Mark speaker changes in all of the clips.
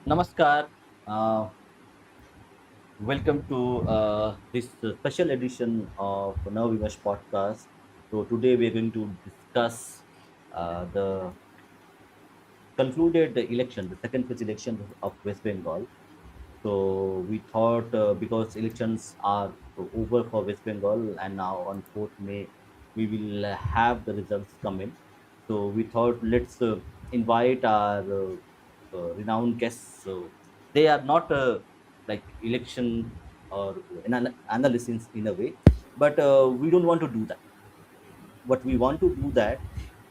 Speaker 1: Namaskar. Uh, Welcome to this special edition of Navavimash podcast. So today we are going to discuss the concluded election, the second phase election of West Bengal. So we thought because elections are over for West Bengal and now on 4th May we will have the results come in. So we thought let's invite our renowned guests. So they are not like election or analysis in a way, but we don't want to do that. What we want to do that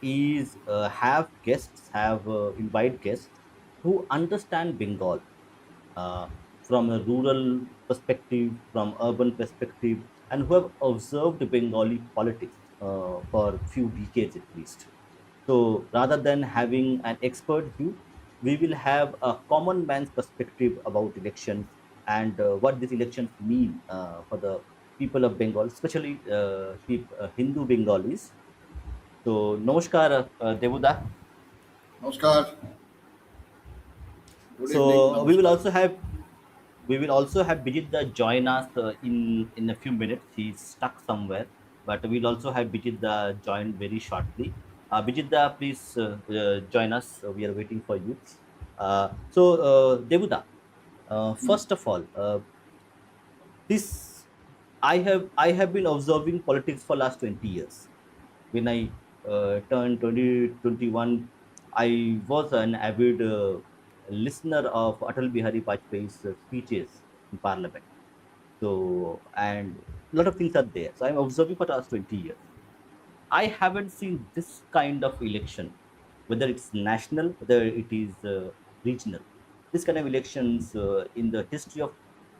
Speaker 1: is have guests, have invite guests who understand Bengal uh, from a rural perspective, from urban perspective, and who have observed Bengali politics for few decades at least. So rather than having an expert view, we will have a common man's perspective about elections and what these elections mean for the people of Bengal, especially Hindu Bengalis. So, Namaskar, Devuda.
Speaker 2: Namaskar. Good evening.
Speaker 1: So
Speaker 2: Namaskar.
Speaker 1: we will also have Bijeet join us in a few minutes. He's stuck somewhere, but we'll also have Bijeet join very shortly. Bijeet, please join us. We are waiting for you. Devuda, first of all, this I have been observing politics for last 20 years. When I turned 2021, I was an avid listener of Atal Bihari Vajpayee's speeches in Parliament. So, and a lot of things are there. So, I'm observing for the last 20 years. I haven't seen this kind of election, whether it's national, whether it is regional. This kind of elections in the history of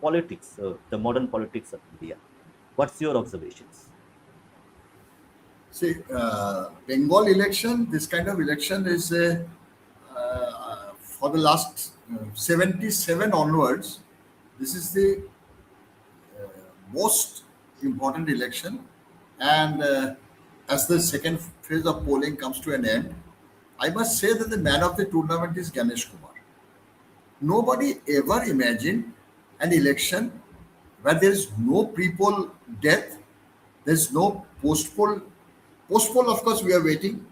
Speaker 1: politics, the modern politics of India. What's your observations?
Speaker 2: See, Bengal election, this kind of election is for the last 77 onwards. This is the most important election. And as the second phase of polling comes to an end, I must say that the man of the tournament is Ganesh Kumar. Nobody ever imagined an election where there is no pre-poll death, there is no post-poll. Post-poll, of course, we are waiting,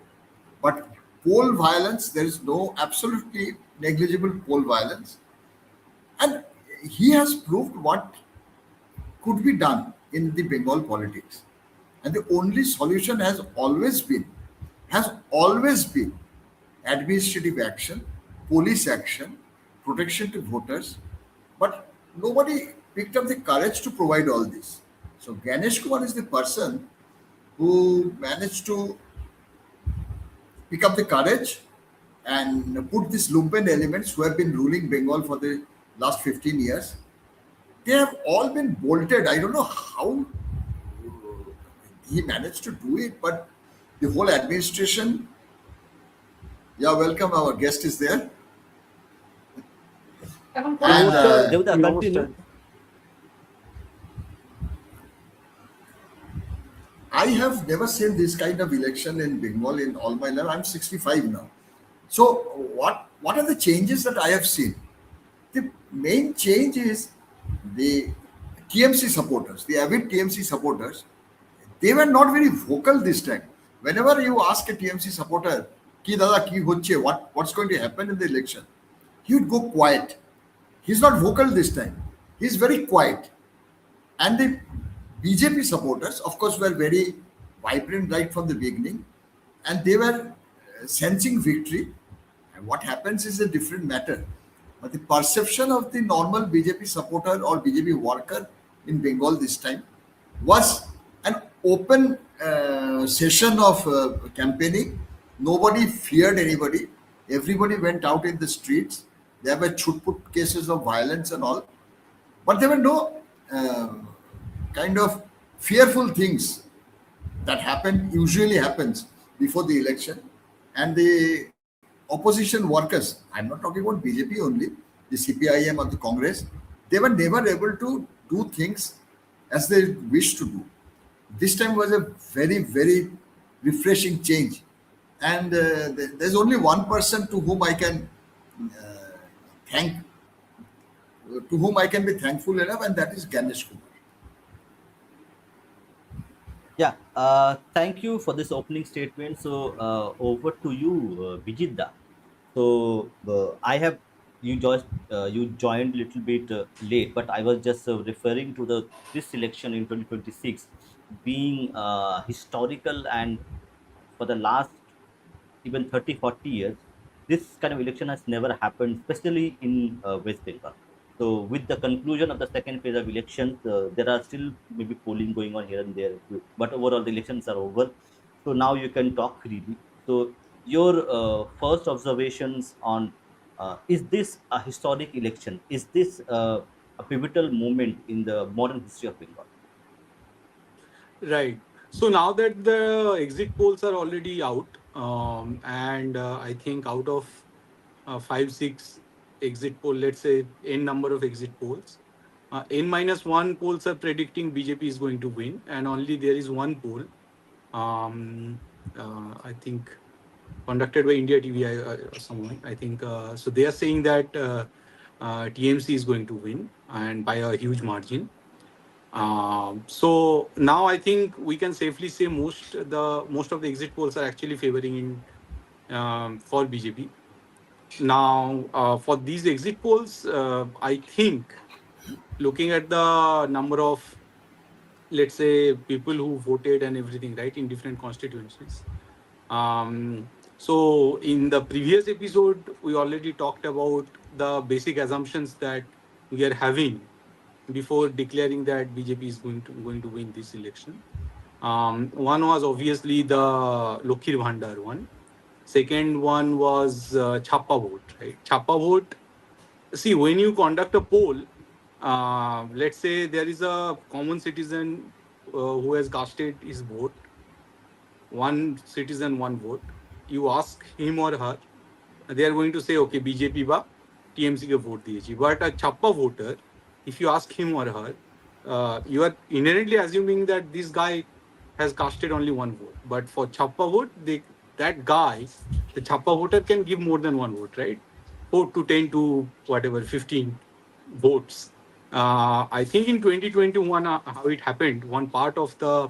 Speaker 2: but poll violence, there is no absolutely negligible poll violence. And he has proved what could be done in the Bengal politics. And the only solution has always been administrative action, police action, protection to voters. But nobody picked up the courage to provide all this. So Ganesh Kumar is the person who managed to pick up the courage and put these lumpen elements who have been ruling Bengal for the last 15 years. They have all been bolted. I don't know how he managed to do it, but the whole administration, yeah, welcome. Our guest is there. And
Speaker 3: নমস্কার
Speaker 1: Devuda,
Speaker 3: নমস্কার
Speaker 1: continue.
Speaker 2: I have never seen this kind of election in Bengal in all my life. I'm 65 now. So what are the changes that I have seen? The main change is the TMC supporters, the avid TMC supporters. They were not very vocal this time. Whenever you ask a TMC supporter, "Ki dada ki hoche," what's going to happen in the election, he would go quiet. He's not vocal this time. He's very quiet. And the BJP supporters, of course, were very vibrant right from the beginning, and they were sensing victory. And what happens is a different matter. But the perception of the normal BJP supporter or BJP worker in Bengal this time was an open session of campaigning. Nobody feared anybody. Everybody went out in the streets. There were chutput cases of violence and all, but there were no kind of fearful things that usually happens before the election. And the opposition workers, I'm not talking about BJP only, the CPIM or the Congress, they were never able to do things as they wish to do. This time was a very, very refreshing change. And there's only one person to whom I can thank to whom I can be thankful enough, and that is Ganesh Kumar.
Speaker 1: Yeah, thank you for this opening statement. So, over to you, Bijeet. So, I have you joined a little bit late, but I was just referring to the this election in 2026 being historical, and for the last even 30, 40 years, this kind of election has never happened, especially in West Bengal. So, with the conclusion of the second phase of elections, there are still maybe polling going on here and there, but overall the elections are over. So now you can talk freely. So your first observations on is this a historic election? Is this a pivotal moment in the modern history of Bengal?
Speaker 3: Right. So now that the exit polls are already out, and I think out of five, six exit poll, let's say n number of exit polls, n minus one polls are predicting BJP is going to win, and only there is one poll, um, I think conducted by India TV or someone. I think so. They are saying that TMC is going to win and by a huge margin. So now I think we can safely say most of the exit polls are actually favoring in for BJP. Now for these exit polls, I think looking at the number of, let's say, people who voted and everything, right, in different constituencies. So in the previous episode, we already talked about the basic assumptions that we are having before declaring that BJP is going to win this election. One was obviously the Lokhir Bhandar one. Second one was Chappa vote, right? Chappa vote. See, when you conduct a poll, let's say there is a common citizen who has casted his vote, one citizen, one vote. You ask him or her, they are going to say, okay, BJP ba TMC ke vote diyechi. But a Chappa voter, if you ask him or her, you are inherently assuming that this guy has casted only one vote. But for Chappa vote, that guy, the Chappa voter can give more than one vote, right? 4 to 10 to whatever, 15 votes. I think in 2021, how it happened, one part of the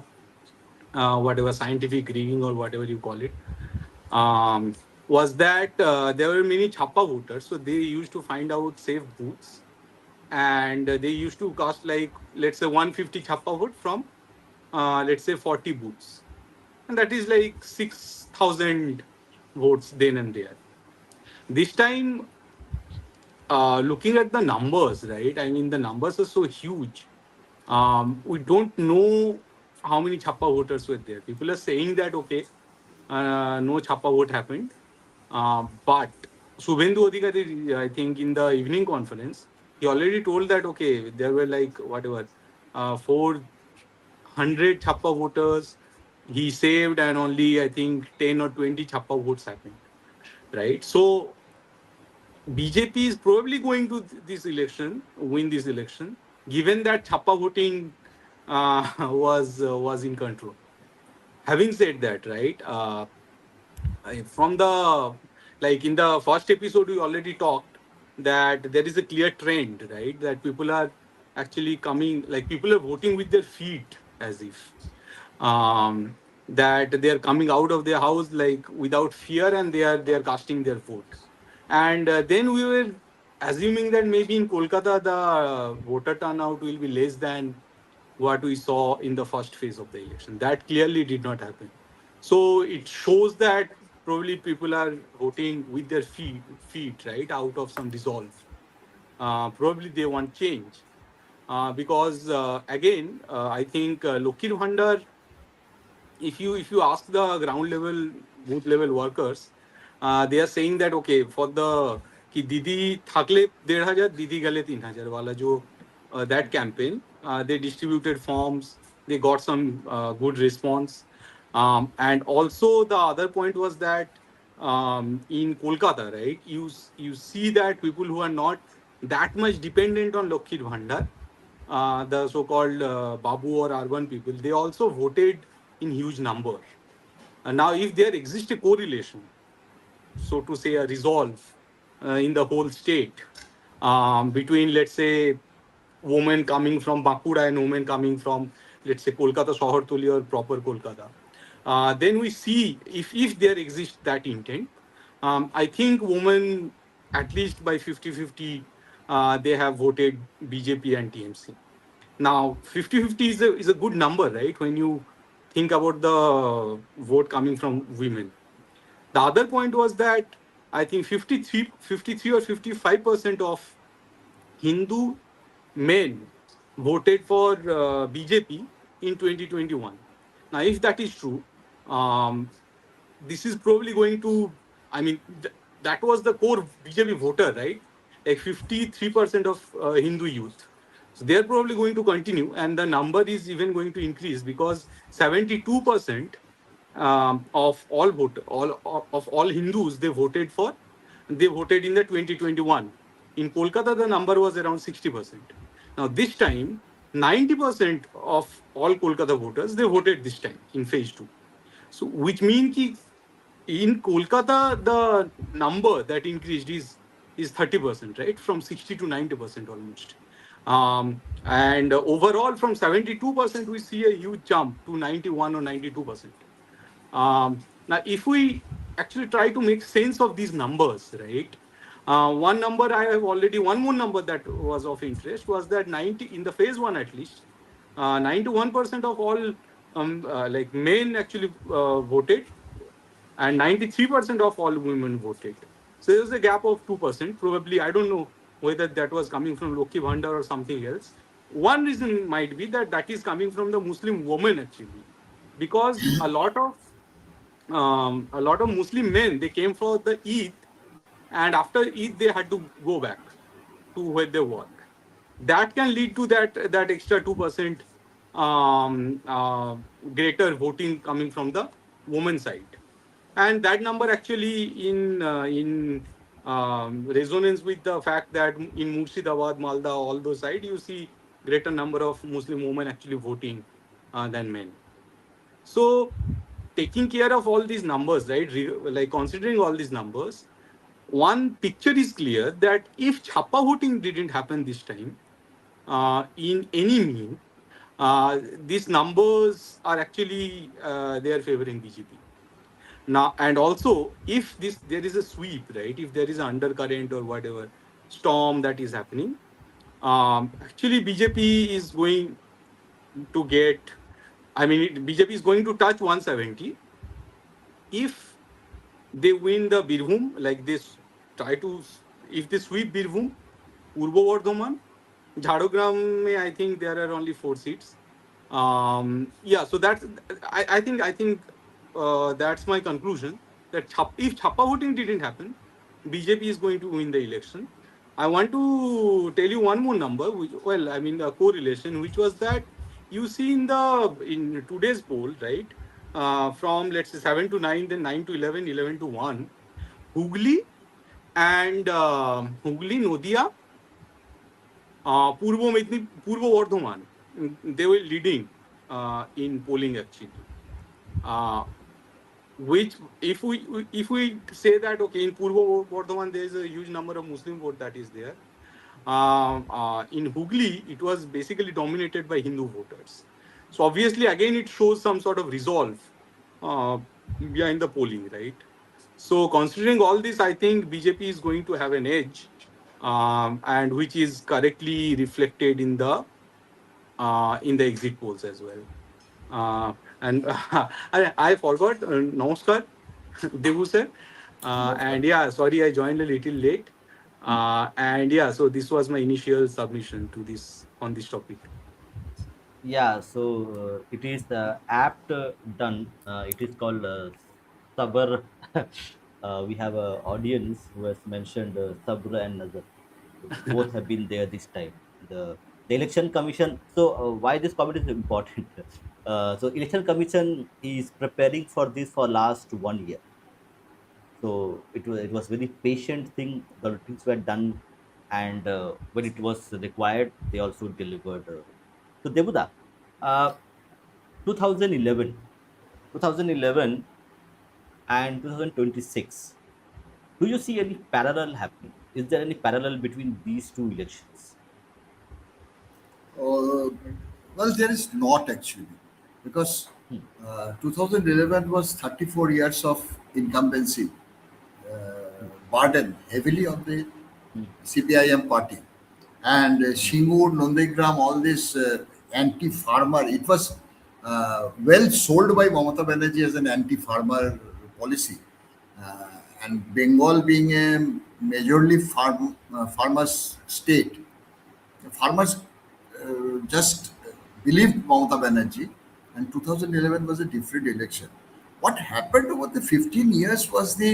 Speaker 3: whatever scientific rigging or whatever you call it, um, was that there were many Chappa voters. So they used to find out safe booths and they used to cast like, let's say, 150 Chappa vote from, let's say, 40 booths. And that is like 6,000 votes then and there. This time, looking at the numbers, right? I mean, the numbers are so huge. We don't know how many Chappa voters were there. People are saying that, okay, no Chappa vote happened. But Subhendu Adhikari, I think in the evening conference, he already told that, okay, there were like whatever, 400 Chappa voters he saved, and only I think 10 or 20 Chappa votes happened. Right. So BJP is probably going to this election, win this election, given that Chappa voting was in control. Having said that, right, from the, like in the first episode, we already talked that there is a clear trend, right, that people are actually coming, like people are voting with their feet, as if that they are coming out of their house like without fear, and they are casting their vote. And then we were assuming that maybe in Kolkata the voter turnout will be less than what we saw in the first phase of the election. That clearly did not happen. So it shows that probably people are voting with their feet, right, out of some resolve. Probably they want change. Because again, I think Lokir Bhandar, if you ask the ground level, booth level workers, they are saying that, okay, for the कि दीदी थाकले 1,500 दीदी गले 3,000 वाला जो that campaign, they distributed forms, they got some good response. And also the other point was that in Kolkata, right, you see that people who are not that much dependent on Lokhit Bhandar, the so-called Babu or urban people, they also voted in huge number. And now, if there exists a correlation, so to say, a resolve in the whole state, between, let's say, women coming from Bankura and women coming from, let's say, Kolkata Shohortoli or proper Kolkata. Then we see if there exists that intent. I think women, at least by 50-50, they have voted BJP and TMC. Now, 50-50 is a good number, right? When you think about the vote coming from women. The other point was that I think 53 or 55% of Hindu men voted for BJP in 2021. Now, if that is true, um, this is probably going to, I mean, that was the core BJP voter, right? Like 53% of Hindu youth. So they're probably going to continue, and the number is even going to increase because 72% of all of all Hindus they voted in the 2021. In Kolkata, the number was around 60%. Now this time, 90% of all Kolkata voters they voted this time in phase two. So which means ki in Kolkata the number that increased is 30%, right? From 60 to 90% almost. And overall from 72% we see a huge jump to 91 or 92%. Now, if we actually try to make sense of these numbers, right? One more number that was of interest was that 90 in the phase one at least, 91% of all like men actually voted, and 93% of all women voted. So there was a gap of 2%. Probably, I don't know whether that was coming from Loki Bhandar or something else. One reason might be that that is coming from the Muslim woman actually, because a lot of Muslim men they came for the Eid, and after Eid they had to go back to where they work. That can lead to that extra 2% um, uh, greater voting coming from the woman side, and that number actually in resonance with the fact that in Murshidabad, Malda, all those sides you see greater number of Muslim women actually voting than men. So taking care of all these numbers, right? Like considering all these numbers, one picture is clear that if Chapa voting didn't happen this time, in any mean, these numbers are actually they are favoring BJP. Now, and also if this there is a sweep, right? If there is an undercurrent or whatever storm that is happening, actually BJP is going to get. I mean, BJP is going to touch 170 if they win the Birbhum, like this, try to, if they sweep Birbhum, Purbo Bardhaman, Jhadogram, I think there are only 4 seats. Yeah, so I think that's my conclusion that if Chappa voting didn't happen, BJP is going to win the election. I want to tell you one more number, which, well, I mean, the correlation, which was that you see in today's poll, right? From let's say 7 to 9, then 9 to 11, 11 to 1, Hugli and Hugli, Nodia, Purbo Bardhaman, they were leading in polling actually. Uh, which if we say that okay in Purbo Bardhaman there is a huge number of Muslim vote that is there. In Hugli it was basically dominated by Hindu voters. So obviously again it shows some sort of resolve uh, behind the polling, right? So considering all this, I think BJP is going to have an edge, and which is correctly reflected in the exit polls as well. And I forgot. Namaskar, Devu sir. And yeah, sorry, I joined a little late. And yeah, so this was my initial submission to this on this topic.
Speaker 1: Yeah, so it is apt done. It is called Sabr. We have a audience who has mentioned Sabr and Nazar. So both have been there this time. The election commission. So why this committee is important? So election commission is preparing for this for last 1 year. So it was very patient thing. The things were done, and when it was required, they also delivered. So Debuda, uh, 2011, 2011 and 2026. Do you see any parallel happening? Is there any parallel between these two elections?
Speaker 2: Uh, well, there is not actually, because
Speaker 1: Hmm.
Speaker 2: 2011 was 34 years of incumbency, burden heavily on the
Speaker 1: Hmm.
Speaker 2: CPIM party. And
Speaker 1: Hmm.
Speaker 2: Shingur, Nondegram, all this anti-farmer, it was well sold by Mamata Banerjee as an anti-farmer policy. Uh, and Bengal being a majorly farmers state, farmers just believed Mamata Banerjee, and 2011 was a different election. What happened over the 15 years was the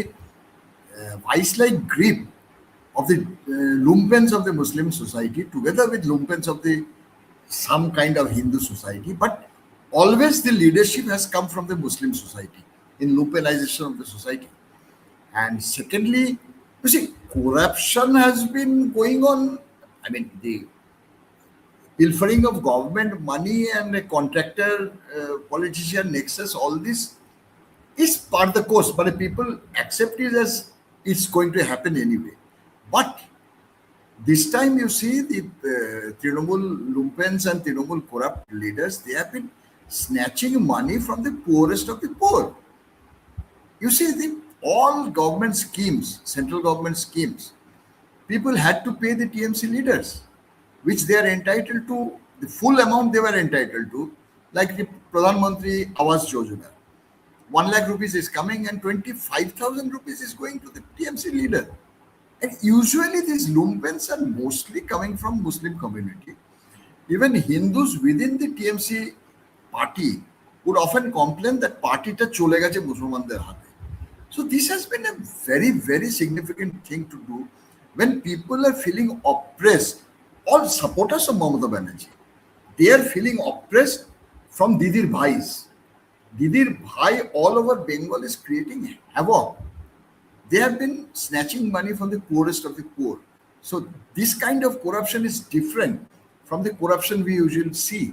Speaker 2: vice-like grip of the lumpens of the Muslim society together with lumpens of the some kind of Hindu society, but always the leadership has come from the Muslim society in lumpenization of the society. And secondly, you see, corruption has been going on. I mean, the pilfering of government money and a contractor politician nexus, all this is part of the course, but the people accept it as it's going to happen anyway. But this time you see the Trinamool lumpens and Trinamool corrupt leaders, they have been snatching money from the poorest of the poor. You see, all government schemes, central government schemes, people had to pay the TMC leaders, which they are entitled to, the full amount they were entitled to, like the Pradhan Mantri Awas Yojana. 1 lakh rupees is coming and 25,000 rupees is going to the TMC leader. And usually these lumpens are mostly coming from Muslim community. Even Hindus within the TMC party would often complain that party ta chole gache Muslimanদের হাতে. So this has been a very, very significant thing to do when people are feeling oppressed. All supporters of Mamata Banerjee, they are feeling oppressed from Didir Bhais. Didir Bhai all over Bengal is creating havoc. They have been snatching money from the poorest of the poor. So this kind of corruption is different from the corruption we usually see.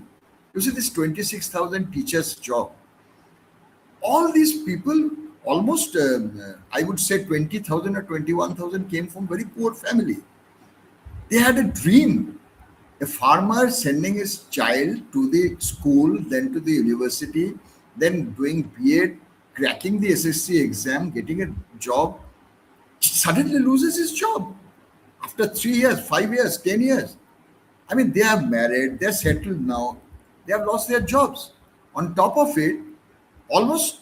Speaker 2: You see, this 26,000 teachers' job. All these people, almost I would say 20,000 or 21,000 came from very poor family. They had a dream. A farmer sending his child to the school, then to the university, then doing B.Ed, cracking the SSC exam, getting a job, suddenly loses his job after 3 years, 5 years, 10 years. I mean, they are married, they're settled now, they have lost their jobs. On top of it, almost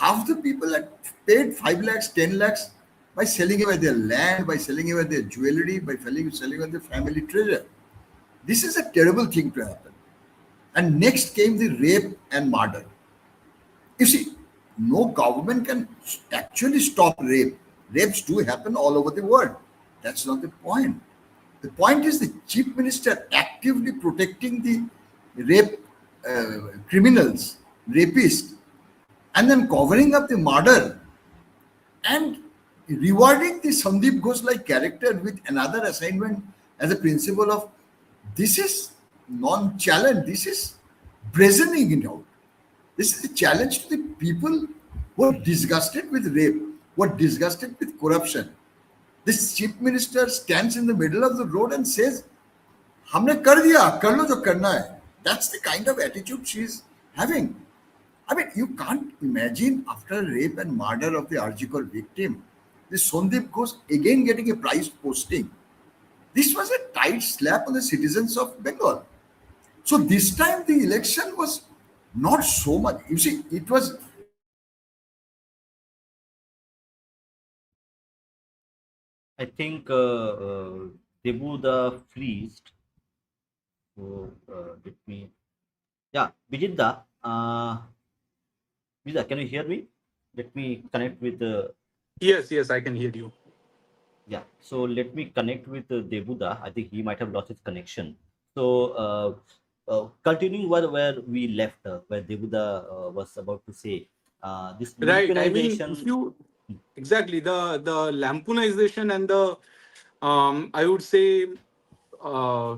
Speaker 2: half the people are paid 5 lakhs, 10 lakhs by selling away their land, by selling away their jewelry, by selling away their family treasure. This is a terrible thing to happen. And next came the rape and murder. You see, no government can actually stop rape. Rapes do happen all over the world. That's not the point. The point is the chief minister actively protecting the rape criminals, rapists, and then covering up the murder and rewarding the Sandeep Ghosh like character with another assignment as a principle of this is non-challenge, this is brazening it out. This is a challenge to the people who are disgusted with rape, who are disgusted with corruption. This chief minister stands in the middle of the road and says, हमने कर दिया, कर लो जो करना है. That's the kind of attitude she's having. I mean, you can't imagine after rape and murder of the Arjikor victim, this Sandeep Ghosh again getting a prize posting. This was a tight slap on the citizens of Bengal. So this time the election was not so much. You see, it was
Speaker 1: I think Debu the fleeced. So let me. Yeah, Bijinda. Visa, can you hear me? Let me connect with.
Speaker 3: Yes, yes, I can hear you.
Speaker 1: Yeah. So let me connect with Debuda. I think he might have lost his connection. So continuing where we left, where Debuda was about to say, this
Speaker 3: Right. I mean, if
Speaker 1: lumpinization.
Speaker 3: you exactly the lampoonization and the I would say uh,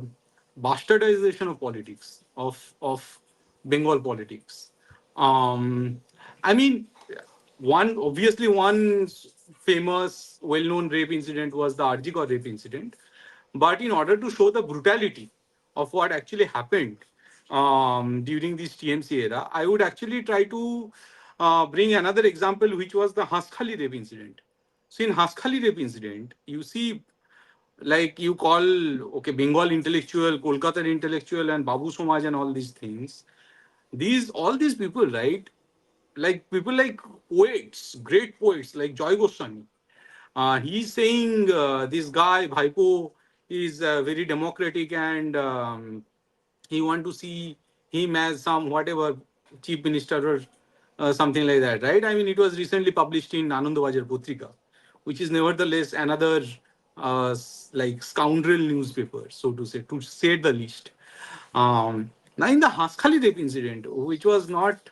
Speaker 3: bastardization of politics of Bengal politics. I mean, one obviously one famous, well-known rape incident was the Arjikor rape incident. But in order to show the brutality of what actually happened during this TMC era, I would actually try to bring another example, which was the Haskhali rape incident. So in Haskhali rape incident, you see, like you call, okay, Bengal intellectual, Kolkata intellectual, and Babu Somaj and all these things. All these people, right? Like people like poets, great poets like Joy Goswami. He's saying this guy Bhaipo is very democratic, and he want to see him as some whatever chief minister or something like that, right? I mean, it was recently published in Anandabazar Putrika, which is nevertheless another like scoundrel newspaper, so to say the least. Now, in the Haskhali rape incident, which was not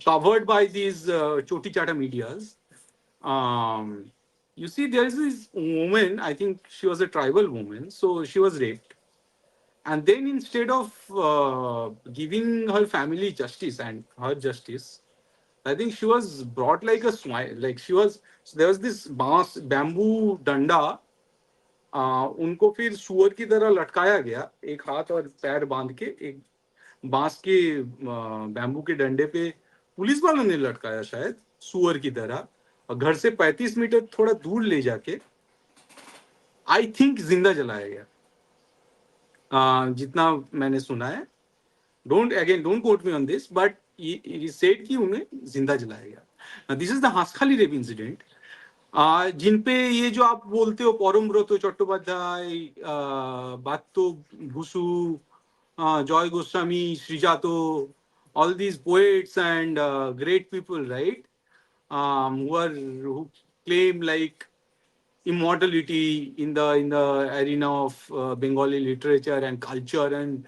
Speaker 3: covered by these choti chata medias, um, you see, there is this woman. I think she was a tribal woman, so she was raped, and then instead of giving her family justice and her justice, I think she was brought like a swine. Like she was, so there was this bamboo danda. उनको फिर सुअर की तरह लटकाया गया, एक हाथ और पैर बांध के एक बांस के बैम्बू के डंडे पे पुलिस वालों ने लटकाया शायद सुअर की तरह, और घर से 35 मीटर थोड़ा दूर ले जाके आई थिंक जिंदा जलाया गया, जितना मैंने सुना है. Don't quote me on this, but said कि उन्हें जिंदा जलाया गया. This is the Hanskhali rape incident. जिन पे ये जो आप बोलते हो परमब्रत चट्टोपाध्याय, बात्तो भुसु, Joy Goswami, Srijato, all these poets and great people, right? Who claim like immortality in the arena of Bengali literature and culture and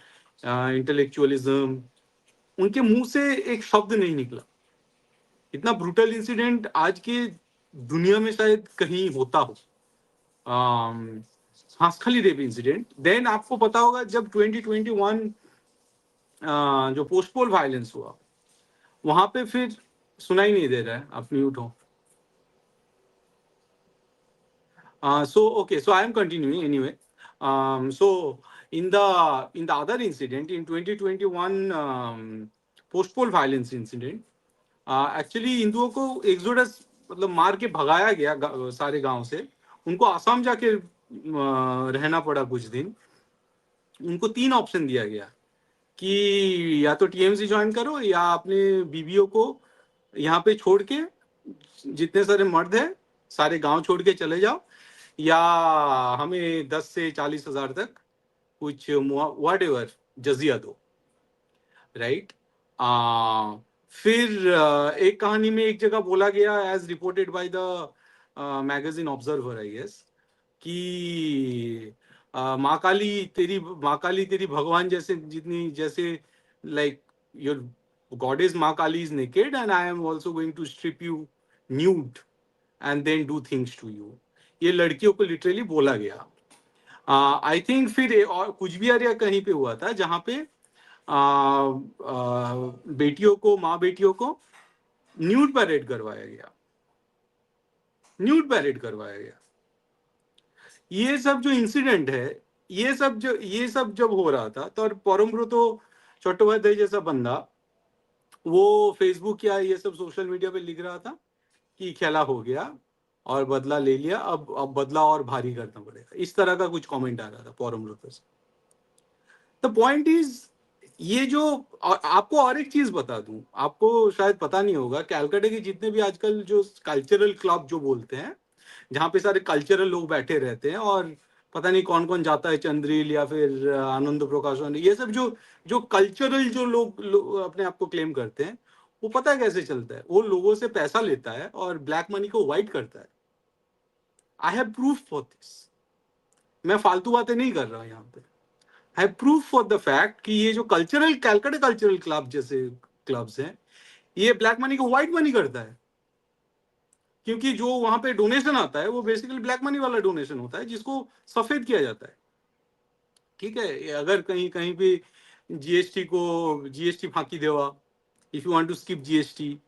Speaker 3: intellectualism. उनके मुंह से एक शब्द नहीं निकला. इतना ब्रूटल इंसिडेंट आज के दुनिया में शायद कहीं होता हो. हासखाली रेप इंसिडेंट. देन आपको पता होगा जब 2021 जो पोस्टपोल वायलेंस हुआ, वहां पे फिर सुनाई नहीं दे रहा है, आप म्यूट हो. So I am continuing anyway. So in the other incident in 2021, post-poll violence incident, actually हिंदुओं को एक्सोडस मतलब मार के भगाया गया सारे गांव से. उनको आसाम जाके रहना पड़ा कुछ दिन. उनको 3 ऑप्शन दिया गया कि या तो टीएमसी ज्वाइन करो, या अपने बीवियों को यहाँ पे छोड़ के, जितने सारे मर्द हैं सारे गांव छोड़ के चले जाओ, या हमें 10 से 40 हजार तक कुछ वट एवर जजिया दो, राइट. फिर एक कहानी में एक जगह बोला गया, as reported by the magazine Observer I guess, कि माँ काली तेरी भगवान जैसे जितनी जैसे like your goddess Ma Kali is naked and I am also going to strip you nude and then do things to you. ये लड़कियों को लिटरली बोला गया. आई थिंक फिर और कुछ भी एरिया कहीं पे हुआ था जहां पे बेटियों को, माँ बेटियों को न्यूड पैरेड करवाया गया. न्यूड पैरेड करवाया गया. ये सब जो इंसिडेंट है, ये सब जब हो रहा था, तो परमब्रतो चट्टोपाध्याय जैसा बंदा वो फेसबुक या ये सब सोशल मीडिया पे लिख रहा था कि खेला हो गया और बदला ले लिया, अब बदला और भारी करना पड़ेगा. इस तरह का कुछ कमेंट आ रहा था परमब्रतो से. द पॉइंट इज, ये जो आपको और एक चीज बता दूं, आपको शायद पता नहीं होगा, कैलकाटा के जितने भी आजकल जो कल्चरल क्लब जो बोलते हैं, जहाँ पे सारे कल्चरल लोग बैठे रहते हैं और पता नहीं कौन कौन जाता है, चंद्रिल या फिर आनंद प्रकाशन, ये सब जो कल्चरल जो लोग अपने आप को क्लेम करते हैं, वो पता है कैसे चलता है. वो लोगों से पैसा लेता है और ब्लैक मनी को वाइट करता है. I have proof for this. मैं फालतू बातें नहीं कर रहा हूँ यहाँ पे. I have proof for the fact कि ये जो कैलकाटा कल्चरल क्लब जैसे क्लब्स हैं, ये ब्लैक मनी को व्हाइट मनी करता है. क्योंकि जो वहां पे डोनेशन आता है वो बेसिकली ब्लैक मनी वाला डोनेशन होता है, जिसको सफेद किया जाता है. ठीक है. अगर कहीं कहीं पे जीएसटी फांकी देवा, if you want to skip GST,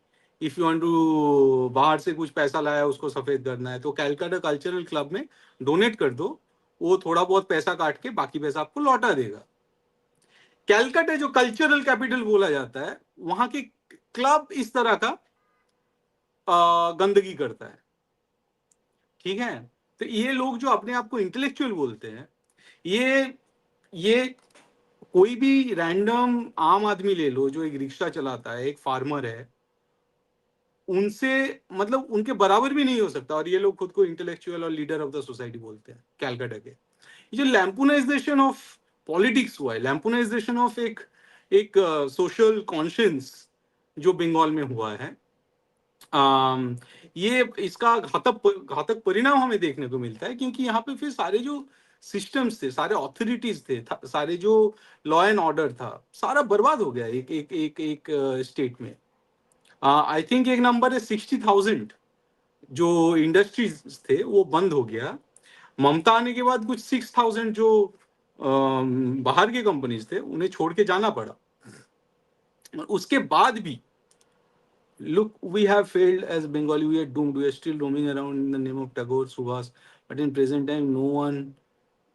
Speaker 3: if you want to बाहर से कुछ पैसा लाया उसको सफेद करना है तो कैलकाटा कल्चरल क्लब में डोनेट कर दो, वो थोड़ा बहुत पैसा काट के बाकी पैसा आपको लौटा देगा। कैलकाटा जो कल्चरल कैपिटल बोला जाता है, वहां के क्लब इस तरह का गंदगी करता है, ठीक है। तो ये लोग जो अपने आप को इंटेलेक्चुअल बोलते हैं, ये कोई भी रैंडम आम आदमी ले लो जो एक रिक्शा चलाता है, एक फार्मर है, उनसे मतलब उनके बराबर भी नहीं हो सकता, और ये लोग खुद को इंटेलेक्चुअल और लीडर ऑफ द सोसाइटी बोलते हैं कैलकाटा के। ये जो लैम्पुनाइजेशन ऑफ पॉलिटिक्स हुआ है, लैम्पुनाइजेशन ऑफ एक एक सोशल कॉन्शियंस जो बंगाल में हुआ है, ये इसका घातक परिणाम हमें देखने को मिलता है, क्योंकि यहाँ पे फिर सारे जो सिस्टम्स थे, सारे ऑथोरिटीज थे, सारे जो लॉ एंड ऑर्डर था, सारा बर्बाद हो गया एक एक एक एक स्टेट में। आई थिंक एक नंबर है 60,000 जो इंडस्ट्रीज थे वो बंद हो गया। ममता आने के बाद कुछ 6,000 जो बाहर के कंपनीज थे उन्हें छोड़ के जाना पड़ा। उसके बाद भी look, we have failed as Bengali, we are doomed, we are still roaming around in the name of Tagore, Subhas, but in present time no one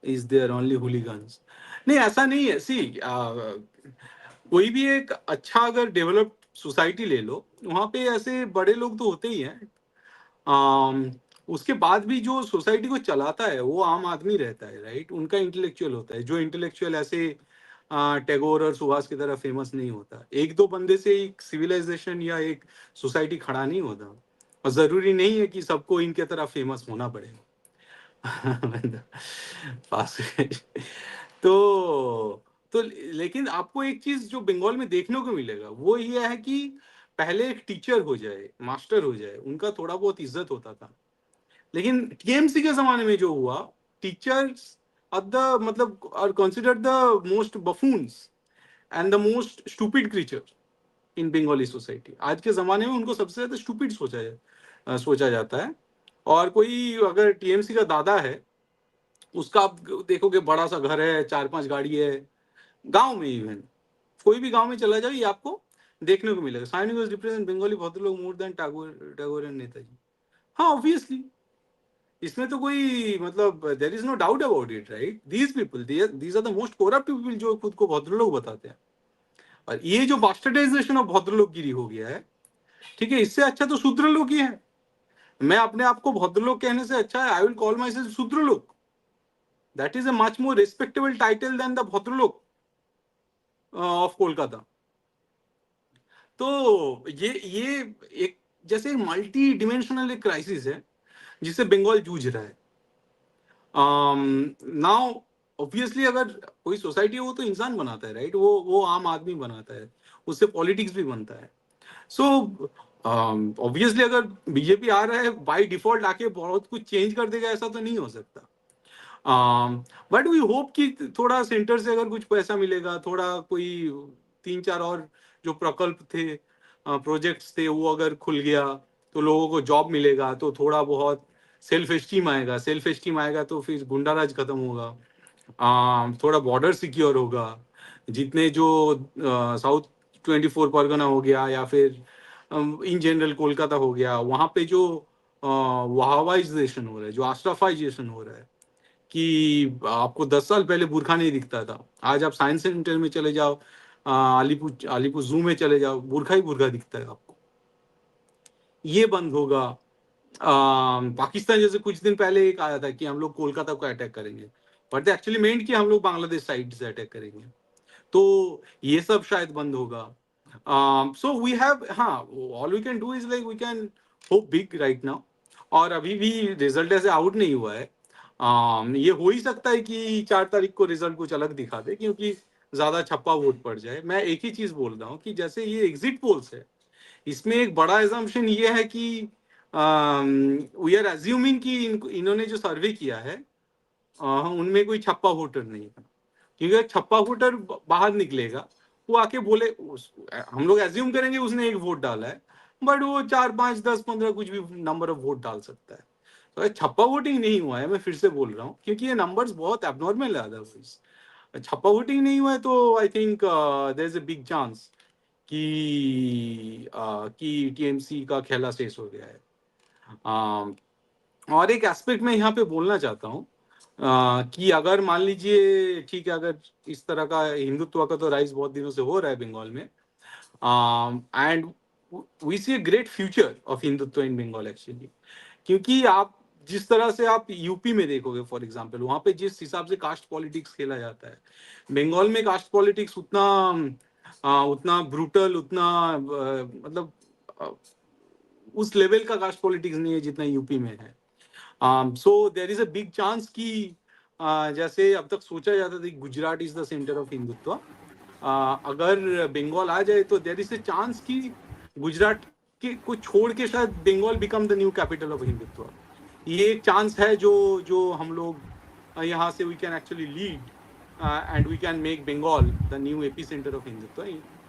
Speaker 3: is there, only hooligans. नहीं, ऐसा नहीं है। सी कोई भी एक अच्छा अगर डेवलप्ड सोसाइटी ले लो, वहां पे ऐसे बड़े लोग तो होते ही हैं। उसके बाद भी जो सोसाइटी को चलाता है वो आम आदमी रहता है, राइट। उनका इंटेलेक्चुअल होता है, जो इंटेलेक्चुअल ऐसे टैगोर और सुभाष की तरह फेमस नहीं होता। एक दो बंदे से एक सिविलाइजेशन या एक सोसाइटी खड़ा नहीं होता, और जरूरी नहीं है कि सबको इनके तरह फेमस होना पड़ेगा। पास तो लेकिन आपको एक चीज जो बंगाल में देखने को मिलेगा वो ये है कि पहले एक टीचर हो जाए, मास्टर हो जाए, उनका थोड़ा बहुत इज्जत होता था। लेकिन टीएमसी के जमाने में जो हुआ, टीचर्स आर द मतलब are considered the most buffoons and the most stupid creature in Bengali society. आज के जमाने में उनको सबसे ज्यादा स्टूपिड सोचा जाता है। और कोई अगर टीएमसी का दादा है, उसका आप देखोगे बड़ा सा घर है, 4-5 गाड़ी है, गांव में इवन कोई भी गांव में चला जाओ ये आपको देखने को मिलेगा। Signing was represent Bengali bhadralok more than Tagore and Netaji. हाँ, ऑब्वियसली इसमें तो कोई मतलब there is no doubt about it, right. These people, these are the most corrupt people जो खुद को भद्रलोक बताते हैं। और ये जो बास्टर्डाइजेशन ऑफ भद्रलोक गिरी हो गया है, ठीक है, इससे अच्छा तो शूद्रलोक ही है। मैं अपने आप को भद्रलोक कहने से अच्छा है I will call myself Shudralok. That is a much more respectable title than the bhadralok of Kolkata. तो ये एक जैसे मल्टी डिमेंशनल एक क्राइसिस है जिससे बंगाल जूझ रहा है। नाउ ऑब्वियसली अगर कोई सोसाइटी है वो तो इंसान बनाता है, राइट। वो आम आदमी बनाता है, उससे पॉलिटिक्स भी बनता है। सो ऑब्वियसली अगर बीजेपी आ रहा है बाय डिफॉल्ट आके बहुत कुछ चेंज कर देगा, ऐसा तो नहीं हो सकता। बट वी होप कि थोड़ा सेंटर से अगर कुछ पैसा मिलेगा, थोड़ा कोई 3-4 और जो प्रकल्प थे, प्रोजेक्ट्स थे, वो अगर खुल गया तो लोगों को जॉब मिलेगा, तो थोड़ा बहुत सेल्फ एस्टीम आएगा। सेल्फ एस्टीम आएगा तो फिर गुंडाराज खत्म होगा, थोड़ा बॉर्डर सिक्योर होगा। जितने जो साउथ 24 परगना हो गया या फिर इन जनरल कोलकाता हो गया, वहाँ पे जो वहावाइजेशन हो रहा है, जो आस्ट्राफाइजेशन हो रहा है, कि आपको 10 साल पहले बुरखा नहीं दिखता था, आज आप साइंस सेंटर में चले जाओ, अलीपुर अलीपुर जू में चले जाओ, बुरखा ही बुरखा दिखता है आपको। ये बंद होगा। पाकिस्तान जैसे कुछ दिन पहले एक आया था कि हम लोग कोलकाता को अटैक करेंगे, बट एक्चुअली मेंट कि हम लोग बांग्लादेश साइड से अटैक करेंगे। तो ये सब शायद बंद होगा। सो वी हैव, हाँ, all we can do is like we can hope big right now. और अभी भी रिजल्ट ऐसे आउट नहीं हुआ है। ये हो ही सकता है कि 4 तारीख को रिजल्ट कुछ अलग दिखा दे, क्योंकि ज्यादा छप्पा वोट पड़ जाए। मैं एक ही चीज बोल रहा हूँ कि जैसे ये एग्जिट पोल्स है, इसमें एक बड़ा एजम्पशन ये है कि वी आर एज्यूमिंग कि इन्होंने जो सर्वे किया है उनमें कोई छप्पा वोटर नहीं था। क्योंकि छप्पा वोटर बाहर निकलेगा, वो आके बोले, हम लोग एज्यूम करेंगे उसने एक वोट डाला है, बट वो 4, 5, 10, 15 कुछ भी नंबर ऑफ वोट डाल सकता है। तो छप्पा वोटिंग नहीं हुआ है, मैं फिर से बोल रहा हूँ, क्योंकि ये नंबर्स बहुत एबनॉर्मल है। अदरवाइज छप्पा वोटिंग नहीं हुआ है तो I think there is a big chance कि टीएमसी का खेला शेष हो गया है। और एक एस्पेक्ट मैं यहाँ पे बोलना चाहता हूँ कि अगर मान लीजिए, ठीक है, अगर इस तरह का हिंदुत्व का तो राइज बहुत दिनों से हो रहा है बंगाल में, and we see a great future of Hindutva in Bengal actually, क्योंकि आप जिस तरह से आप यूपी में देखोगे फॉर एग्जांपल, वहां पे जिस हिसाब से कास्ट पॉलिटिक्स खेला जाता है, बंगाल में कास्ट पॉलिटिक्स उतना ब्रूटल, उतना मतलब अ, उस लेवल का कास्ट पॉलिटिक्स नहीं है जितना यूपी में है। So there is a big chance कि जैसे अब तक सोचा जाता था कि Gujarat is the centre of Hindutva, अगर बंगाल आ जाए तो देयर इज अ चांस कि गुजरात के को छोड़ के शायद Bengal become the new capital of Hindutva. ये एक चांस है जो जो हम लोग यहाँ से we can actually lead and we can make Bengal the new epicentre of Hindutva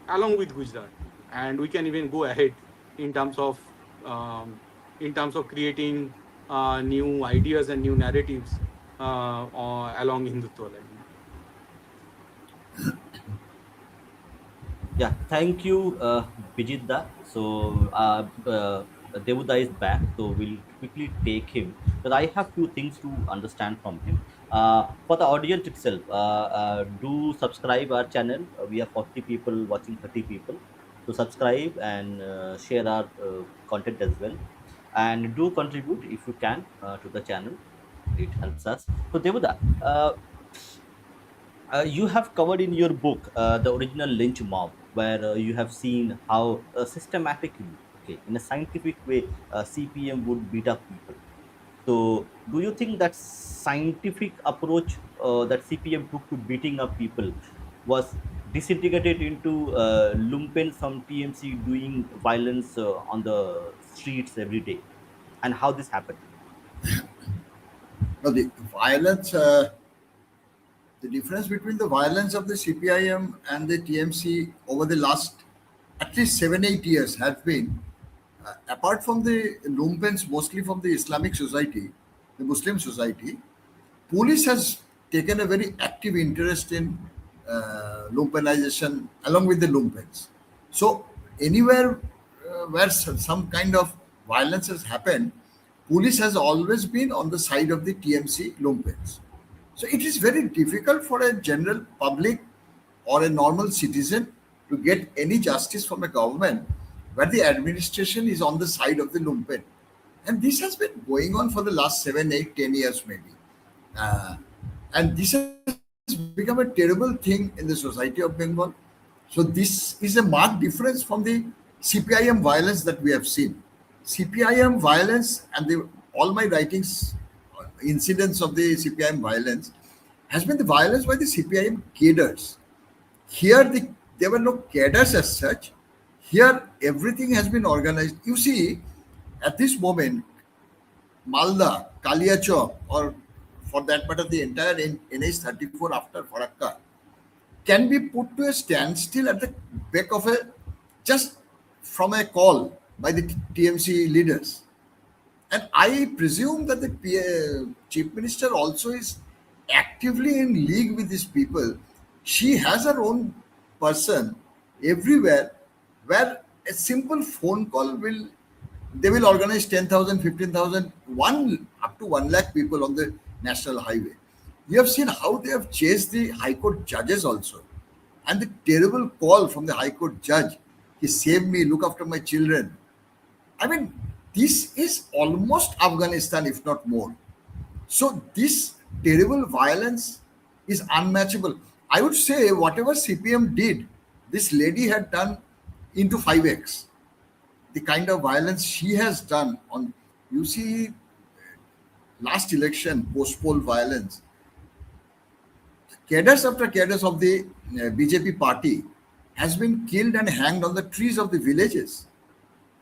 Speaker 3: along with Gujarat, and we can even go ahead in terms of creating new ideas and new narratives along Hindutva line.
Speaker 1: Yeah, thank you, Bijeet da. So Devuda is back, so we'll quickly take him. But I have few things to understand from him. For the audience itself, do subscribe our channel. We have 40 people watching, 30 people. So subscribe and share our content as well, and do contribute if you can to the channel. It helps us. So Devuda, you have covered in your book the original lynch mob, where you have seen how systematically, okay, in a scientific way, CPM would beat up people. So, do you think that scientific approach that CPM took to beating up people was disintegrated into lumpen from TMC doing violence on the streets every day, and how this happened?
Speaker 2: No, the violence, the difference between the violence of the CPIM and the TMC over the last at least 7 8 years has been, apart from the lumpens, mostly from the Islamic society, the Muslim society, police has taken a very active interest in lumpenization along with the lumpens. So anywhere where some kind of violence has happened, police has always been on the side of the TMC lumpens. So it is very difficult for a general public or a normal citizen to get any justice from a government where the administration is on the side of the lumpen. And this has been going on for the last 7 8 10 years maybe. Uh, and this has become a terrible thing in the society of Bengal. So this is a marked difference from the CPIM violence that we have seen. CPIM violence and all my writings, incidents of the CPIM violence has been the violence by the CPIM cadres. Here there were no cadres as such. Here everything has been organized. You see, at this moment, Malda, Kaliachok, or for that matter, the entire NH 34 after Farakka can be put to a standstill at the beck of a just from a call by the TMC leaders. And I presume that the chief minister also is actively in league with these people. She has her own person everywhere where a simple phone call will they will organize 10,000, 15,000, one up to 1 lakh people on the national highway. You have seen how they have chased the High Court judges also. And the terrible call from the High Court judge, he saved me, look after my children. I mean, this is almost Afghanistan, if not more. So this terrible violence is unmatchable. I would say whatever CPM did, this lady had done into 5x. The kind of violence she has done on, you see, last election, post-poll violence, cadres after cadres of the BJP party has been killed and hanged on the trees of the villages.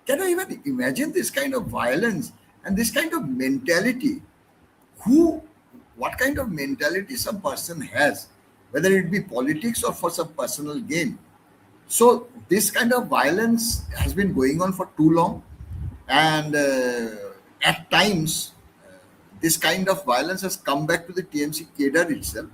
Speaker 2: Can I even imagine this kind of violence and this kind of mentality? Who, what kind of mentality some person has, whether it be politics or for some personal gain? So this kind of violence has been going on for too long, and at times this kind of violence has come back to the TMC cadre itself,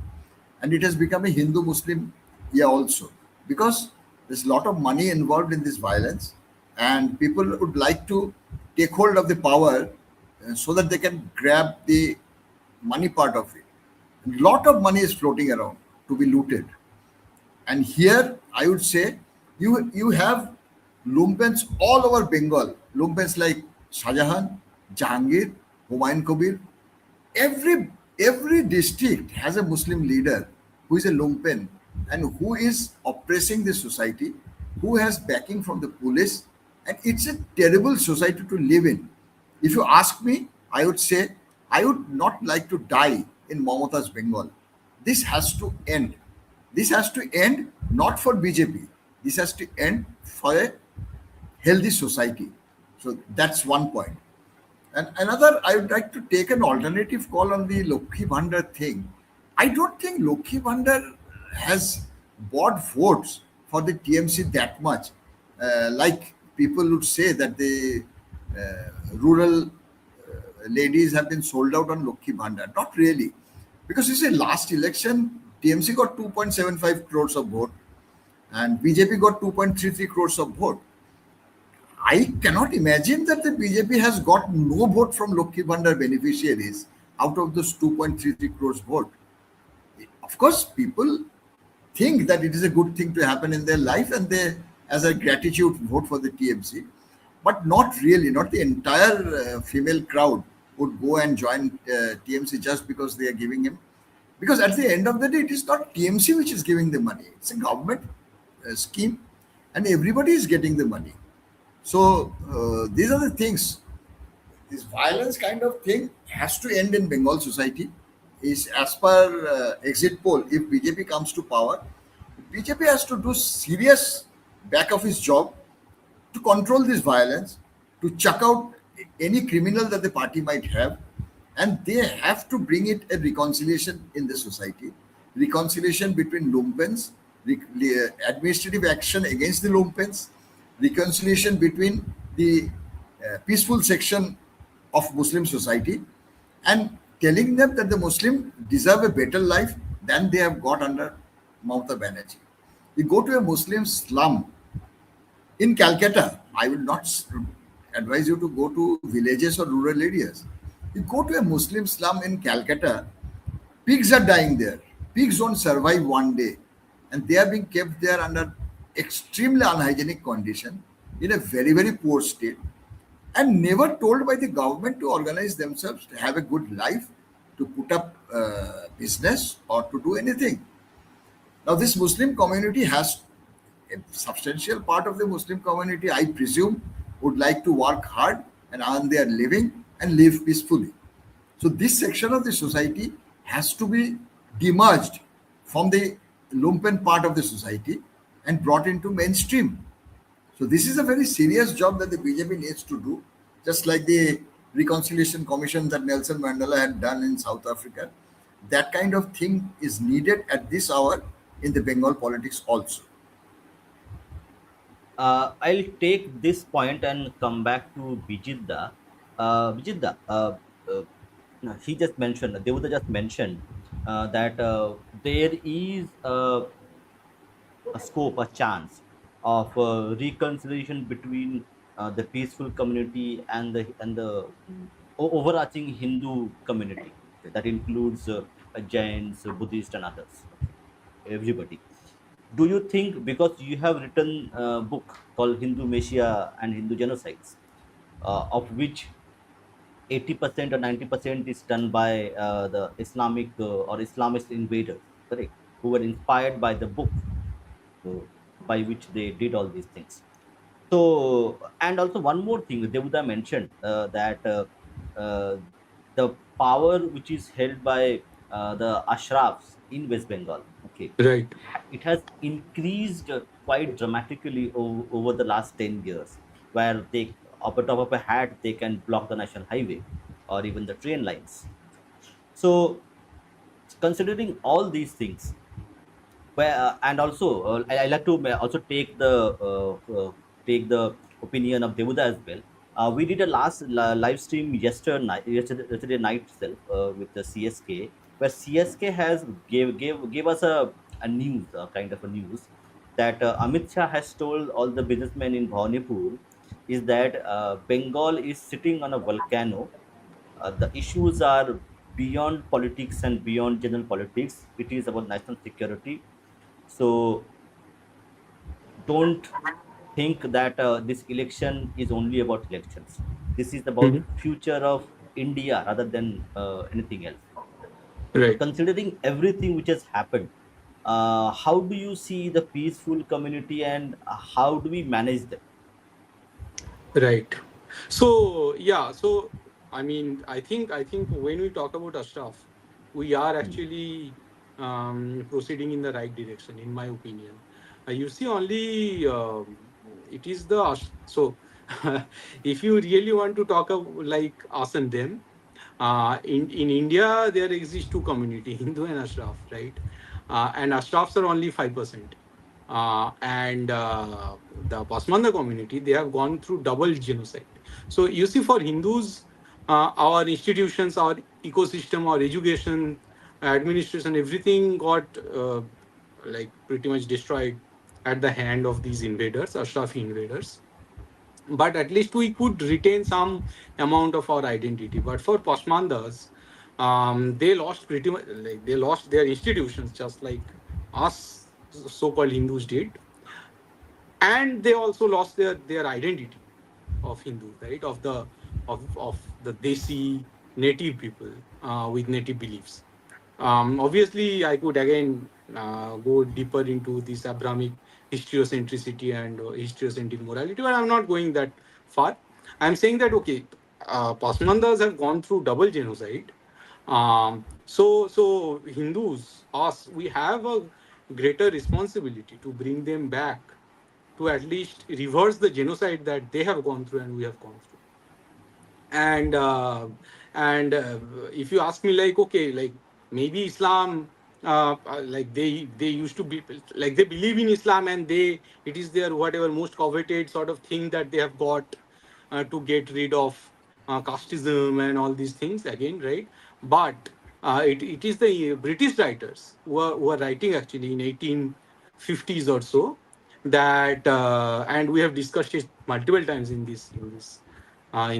Speaker 2: and it has become a Hindu Muslim, yeah, also, because There's a lot of money involved in this violence, and people would like to take hold of the power so that they can grab the money part of it. A lot of money is floating around to be looted. And here, I would say, you have lumpens all over Bengal. Lumpens like Shahjahan, Jahangir, Humayun Kabir. Every district has a Muslim leader who is a lumpen and who is oppressing the society, who has backing from the police, and it's a terrible society to live in. If you ask me, I would say I would not like to die in Mamata's Bengal. This has to end. This has to end not for BJP. This has to end for a healthy society. So that's one point. And another, I would like to take an alternative call on the Lokhi Bhandar thing. I don't think Lokhi Bhandar has bought votes for the TMC that much. Like people would say that the rural ladies have been sold out on Lokhi Bhandar. Not really. Because you see, last election, TMC got 2.75 crores of vote and BJP got 2.33 crores of vote. I cannot imagine that the BJP has got no vote from Lokhi Bhandar beneficiaries out of those 2.33 crores vote. Of course, people think that it is a good thing to happen in their life and they, as a gratitude, vote for the TMC. But not really, not the entire female crowd would go and join TMC just because they are giving him. Because at the end of the day, it is not TMC which is giving the money, it's a government scheme and everybody is getting the money. So these are the things. This violence kind of thing has to end in Bengal society. Is as per exit poll, if BJP comes to power, BJP has to do serious back office job to control this violence, to chuck out any criminal that the party might have, and they have to bring it a reconciliation in the society, reconciliation between lumpens, administrative action against the lumpens, reconciliation between the peaceful section of Muslim society, and telling them that the Muslim deserve a better life than they have got under Mamata Banerjee. You go to a Muslim slum in Calcutta, I will not advise you to go to villages or rural areas. You go to a Muslim slum in Calcutta, pigs are dying there. Pigs don't survive one day, and they are being kept there under extremely unhygienic condition in a very, very poor state, and never told by the government to organize themselves to have a good life, to put up business, or to do anything. Now, this Muslim community has a substantial part of the Muslim community, I presume, would like to work hard and earn their living and live peacefully. So, this section of the society has to be demerged from the lumpen part of the society and brought into mainstream. So, this is a very serious job that the BJP needs to do, just like the reconciliation commission that Nelson Mandela had done in South Africa. That kind of thing is needed at this hour in the Bengal politics also.
Speaker 1: I'll take this point and come back to Bijidda. Bijidda, no, he just mentioned, Devuda just mentioned that there is a scope, a chance of reconciliation between the peaceful community and the overarching Hindu community. Okay, that includes Jains, Buddhists, and others. Okay, everybody. Do you think, because you have written a book called Hindu Messiah and Hindu Genocides, of which 80% or 90% is done by the Islamic or Islamist invaders, correct, who were inspired by the book, by which they did all these things. So, and also one more thing, Devuda mentioned that uh, the power which is held by the Ashrafs in West Bengal, okay,
Speaker 3: Right.
Speaker 1: it has increased quite dramatically over the last 10 years, where they, up the top of a hat, they can block the national highway or even the train lines. So, considering all these things, where and also I like to also take the opinion of Devuda as well. We did a last live stream yesterday night itself with the CSK, where CSK has gave us a news, kind of a news, that Amit Shah has told all the businessmen in Bhawanipur is that Bengal is sitting on a volcano. The issues are beyond politics and beyond general politics. It is about national security. So don't think that this election is only about elections. This is about
Speaker 3: Mhm.
Speaker 1: future of India rather than anything else. So
Speaker 3: Right.
Speaker 1: considering everything which has happened, how do you see the peaceful community and how do we manage them?
Speaker 3: Right. So yeah, so I think when we talk about Ashraf, we are
Speaker 1: Hmm.
Speaker 3: actually proceeding in the right direction, in my opinion. You see, only it is the so if you really want to talk of like us and them, in India there exist two community, Hindu and Ashraf, right? And Ashrafs are only 5%. And the Pasmanda community, they have gone through double genocide. So you see, for Hindus, our institutions, our ecosystem, our education, administration, everything got like pretty much destroyed at the hand of these invaders, Ashrafi invaders. But at least we could retain some amount of our identity. But for Pasmandas, they lost pretty much, like they lost their institutions just like us so-called Hindus did, and they also lost their identity of Hindu, right? Of the Desi native people with native beliefs. Obviously, I could again go deeper into this Abrahamic historiocentricity and historiocentric morality, but I'm not going that far. I'm saying that okay, Pasmandas have gone through double genocide. So Hindus, us, we have a greater responsibility to bring them back to at least reverse the genocide that they have gone through and we have gone through. And uh, and uh, if you ask me, like, okay, like maybe Islam, like they used to be like they believe in Islam, and they it is their whatever most coveted sort of thing that they have got to get rid of casteism and all these things again, right? But it is the British writers who are writing actually in 1850s or so, that and we have discussed it multiple times in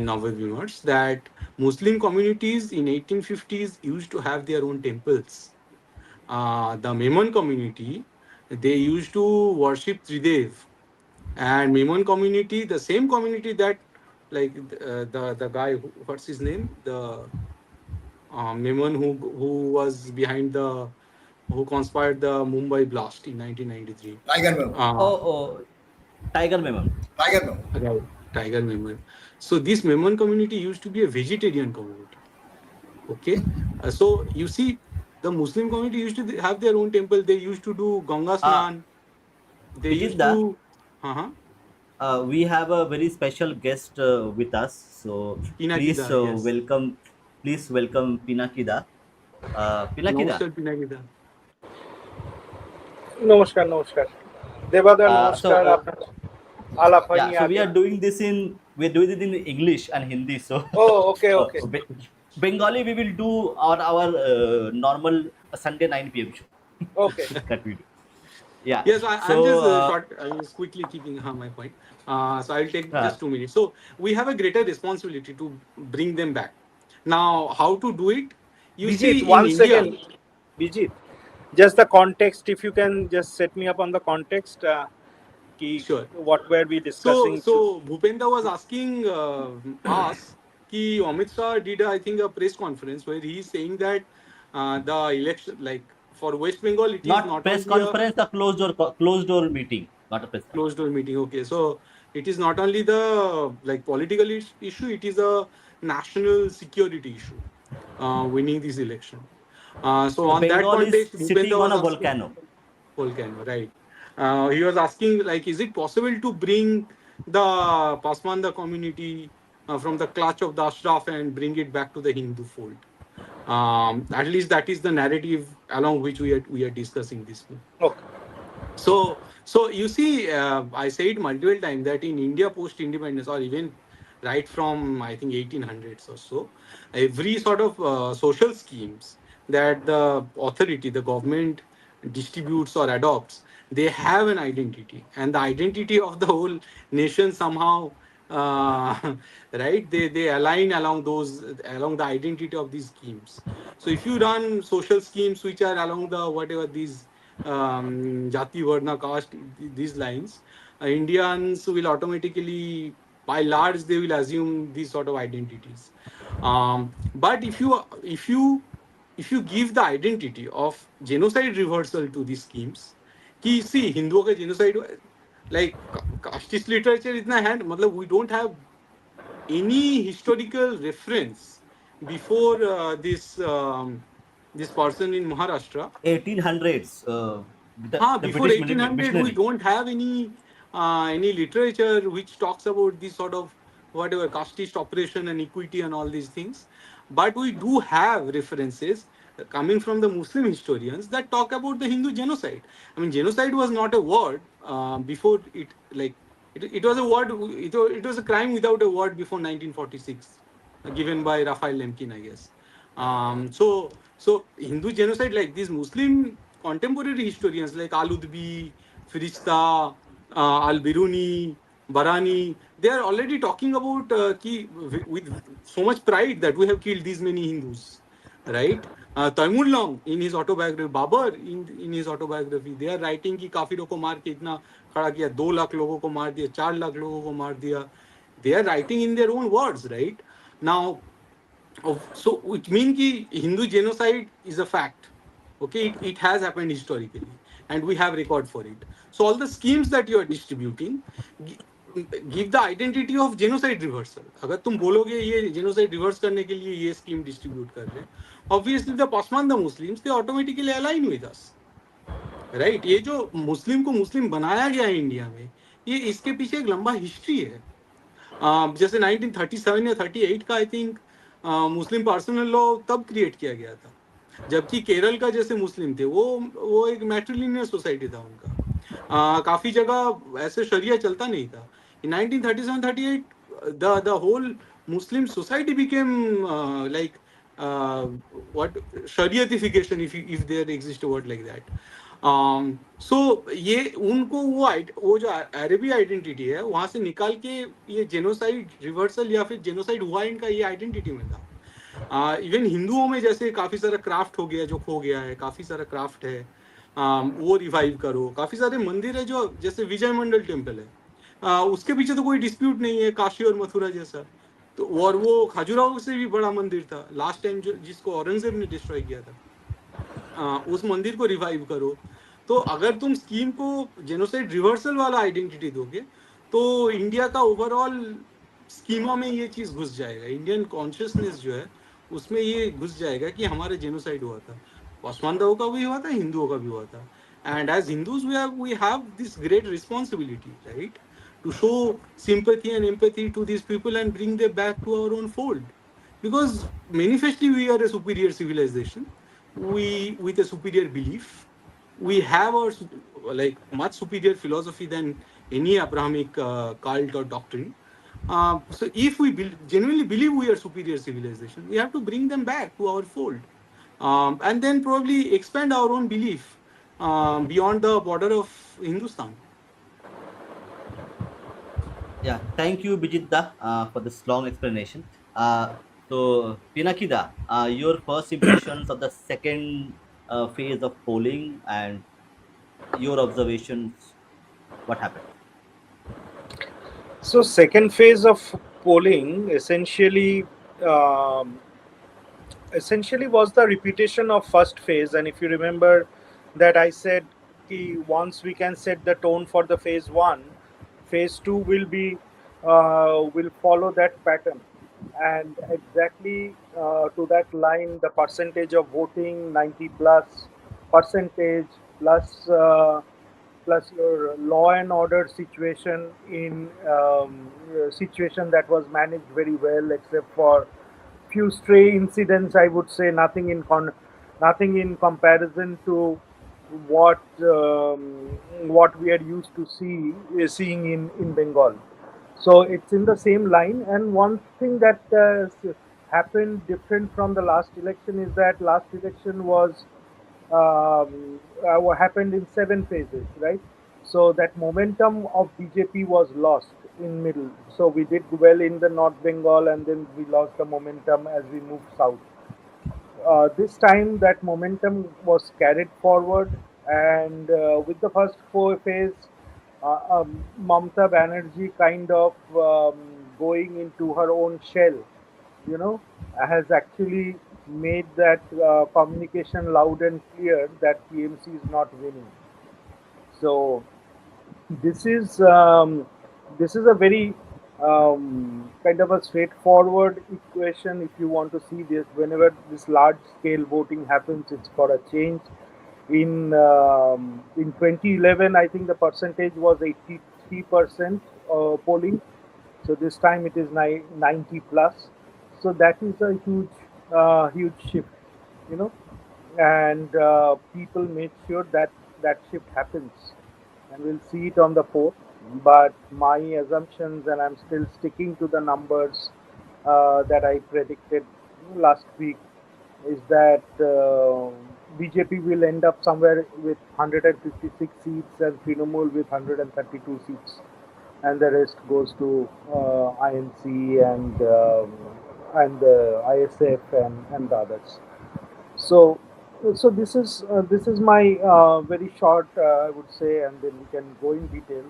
Speaker 3: our viewers, that Muslim communities in 1850s used to have their own temples. The Memon community, they used to worship Tridev, and Memon community, the same community that like the guy what's his name, the Memon who was behind the who conspired the Mumbai blast in 1993.
Speaker 2: Tiger Memo.
Speaker 1: Oh, oh, Tiger Memon.
Speaker 2: Tiger Memo.
Speaker 3: Right. Tiger Memon. So this Memon community used to be a vegetarian community. Okay. So you see, the Muslim community used to have their own temple. They used to do Ganga
Speaker 1: Uh,
Speaker 3: Snan. They used
Speaker 1: Bijeet,
Speaker 3: to. Uh-huh.
Speaker 1: we have a very special guest with us. So please
Speaker 3: Pinakida, yes.
Speaker 1: welcome Pinakida. Pinakida.
Speaker 3: Namaskar, Pinakida.
Speaker 4: নমস্কার নমস্কার দেবাদা
Speaker 1: Uh, so
Speaker 4: নমস্কার
Speaker 1: uh,
Speaker 4: আপনার আলাপ
Speaker 1: yeah,
Speaker 4: হয়নি
Speaker 1: so we
Speaker 4: আগে
Speaker 1: are doing this in we're doing it in English and Hindi. So
Speaker 4: ও okay okay
Speaker 1: Bengali we will do on our normal Sunday 9 p.m. show
Speaker 4: okay
Speaker 1: that we do. Yeah.
Speaker 3: Yes, I'm
Speaker 1: So
Speaker 3: just short. I'm just quickly keeping my point. So I'll take
Speaker 1: uh,
Speaker 3: just 2 minutes. So we have a greater responsibility to bring them back. Now, how to do it? You
Speaker 4: Bijit
Speaker 3: see, in
Speaker 4: one
Speaker 3: India,
Speaker 4: second Bijit just the context, if you can just set me up on the context, ki
Speaker 3: sure.
Speaker 4: what were we discussing
Speaker 3: So Bhupenda was asking us कि Amit Shah did, I think, a press conference where he is saying that the election, like for West Bengal, it is
Speaker 1: not
Speaker 3: not
Speaker 1: press
Speaker 3: only a
Speaker 1: conference, a closed door meeting, not a press conference.
Speaker 3: closed door meeting. Okay, so it is not only the like political issue; it is a national security issue. Winning this election. So
Speaker 1: So
Speaker 3: on that
Speaker 1: Bengal is
Speaker 3: context,
Speaker 1: sitting
Speaker 3: Bhupenda
Speaker 1: on
Speaker 3: was
Speaker 1: a
Speaker 3: asking.
Speaker 1: volcano.
Speaker 3: Volcano, right? He was asking, like, is it possible to bring the Pasmanda community from the clutch of the Ashraf and bring it back to the Hindu fold? At least that is the narrative along which we are discussing this.
Speaker 4: okay
Speaker 3: So you see, I said multiple times that in India post independence, or even right from I think 1800s or so, every sort of social schemes that the authority, the government distributes or adopts, they have an identity, and the identity of the whole nation somehow, right? They align along those, along the identity of these schemes. So if you run social schemes which are along the whatever these jati, varna, caste, these lines, Indians will automatically, by large, they will assume these sort of identities. But if you give the identity of genocide reversal to these schemes, कि see हिंदुओं का genocide, like casteist literature इतना है, मतलब we don't have any historical reference before this person in Maharashtra.
Speaker 1: 1800s, the
Speaker 3: Before
Speaker 1: British
Speaker 3: 1800, we
Speaker 1: missionary.
Speaker 3: don't have any literature which talks about this sort of whatever casteist operation and equity and all these things. But we do have references coming from the Muslim historians that talk about the Hindu genocide. I mean, genocide was not a word before it. Like it was a word. It was a crime without a word before 1946, given by Raphael Lemkin, I guess. So Hindu genocide, like these Muslim contemporary historians like Al-Udbi, Firishta, Al-Biruni, Barani, they are already talking about with so much pride that we have killed these many Hindus, right? Taimur Long in his autobiography, Babar in his autobiography, they are writing कि काफिरों को मार के इतना खड़ा किया, 2 लाख लोगों को मार दिया, 4 लाख लोगों को मार दिया. They are writing in their own words, right? Now, so which means कि Hindu genocide is a fact. Okay, it has happened historically, and we have record for it. So all the schemes that you are distributing gi- give the identity of genocide reversal. अगर तुम बोलोगे ये genocide reverse करने के लिए ये scheme distribute कर रहे हैं, obviously the Pasmanda Muslims they automatically align with us, right? ये जो मुस्लिम को मुस्लिम बनाया गया है इंडिया में, ये इसके पीछे एक लंबा हिस्ट्री है. जैसे 1937 या 38 का I think Muslim personal law तब क्रिएट किया गया था, जबकि केरल का जैसे मुस्लिम थे वो एक मैट्रिलिनियर सोसाइटी था उनका. काफी जगह ऐसे शरिया चलता नहीं था. इन 1937-38 the whole Muslim society became like what shariatification, if there exists a word like that. सो ये उनको वो जो अरबी आइडेंटिटी है वहां से निकाल के ये जेनोसाइड रिवर्सल या फिर जेनोसाइड हुआ इनका ये आइडेंटिटी में था. इवन हिंदुओं में जैसे काफी सारा क्राफ्ट हो गया जो खो गया है, काफी सारा क्राफ्ट है, वो रिवाइव करो. काफी सारे मंदिर है जो जैसे विजय मंडल टेम्पल है, उसके पीछे तो कोई डिस्प्यूट नहीं है, काशी और मथुरा जैसा. तो और वो खजुराहो से भी बड़ा मंदिर था लास्ट टाइम जो जिसको औरंगजेब ने डिस्ट्रॉय किया था. उस मंदिर को रिवाइव करो. तो अगर तुम स्कीम को जेनोसाइड रिवर्सल वाला आइडेंटिटी दोगे तो इंडिया का ओवरऑल स्कीमा में ये चीज घुस जाएगा, इंडियन कॉन्शियसनेस जो है उसमें ये घुस जाएगा कि हमारे जेनोसाइड हुआ था, पासवानों का भी हुआ था, हिंदुओं का भी हुआ था. And as Hindus we have this great responsibility, right, to show sympathy and empathy to these people and bring them back to our own fold. Because manifestly we are a superior civilization, we with a superior belief, we have our like much superior philosophy than any Abrahamic cult or doctrine. So if we genuinely believe we are superior civilization, we have to bring them back to our fold, and then probably expand our own belief beyond the border of Hindustan.
Speaker 1: Yeah, thank you, Bijitda, for this long explanation. So, Pinakida, your first impressions of the second phase of polling and your observations, what happened?
Speaker 4: So second phase of polling um, essentially was the repetition of first phase. And if you remember that I said once we can set the tone for the phase one, phase two will follow that pattern. And exactly to that line, the percentage of voting 90 plus percentage plus your law and order situation in situation that was managed very well, except for few stray incidents. I would say nothing in comparison to what we are used to seeing in Bengal. So it's in the same line. And one thing that happened different from the last election is that last election was what happened in 7 phases, right? So that momentum of BJP was lost in middle. So we did well in the North Bengal, and then we lost the momentum as we moved south. This time, that momentum was carried forward, and with the first four phase, Mamata Banerjee kind of going into her own shell, you know, has actually made that communication loud and clear that TMC is not winning. So this is um, this is a very kind of a straightforward equation. If you want to see this, whenever this large scale voting happens, it's for a change. In 2011, I think the percentage was 83% polling. So this time it is 90 plus. So that is a huge shift, you know, and people made sure that that shift happens, and we'll see it on the 4th. But my assumptions, and I'm still sticking to the numbers that I predicted last week, is that BJP will end up somewhere with 156 seats and Trinamool with 132 seats, and the rest goes to INC and the ISF and the others. So, so this is my very short, I would say, and then we can go in detail.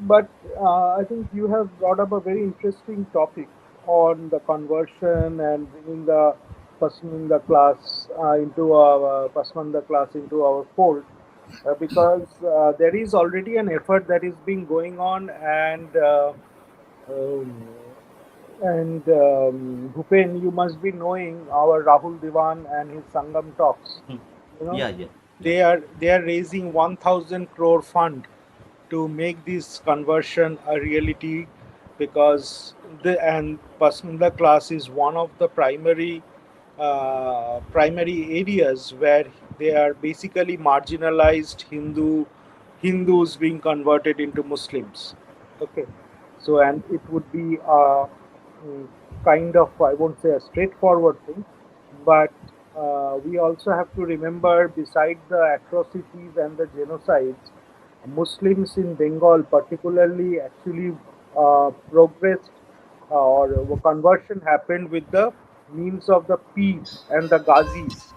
Speaker 4: But I think you have brought up a very interesting topic on the conversion and bringing the Pasmanda class into our Pasmanda class into our fold, because there is already an effort that is being going on, um, and Bhupen, you must be knowing our Rahul Diwan and his Sangam talks.
Speaker 1: Hmm.
Speaker 4: You know,
Speaker 1: Yeah, yeah, yeah.
Speaker 4: they are raising 1,000 crore fund to make this conversion a reality, because the and Pasmanda class is one of the primary areas where they are basically marginalized Hindus being converted into Muslims. Okay, so and it would be mm, kind of, I won't say a straightforward thing, but we also have to remember, beside the atrocities and the genocides, Muslims in Bengal, particularly, actually progressed, or conversion happened with the means of the Peer and the Ghazis.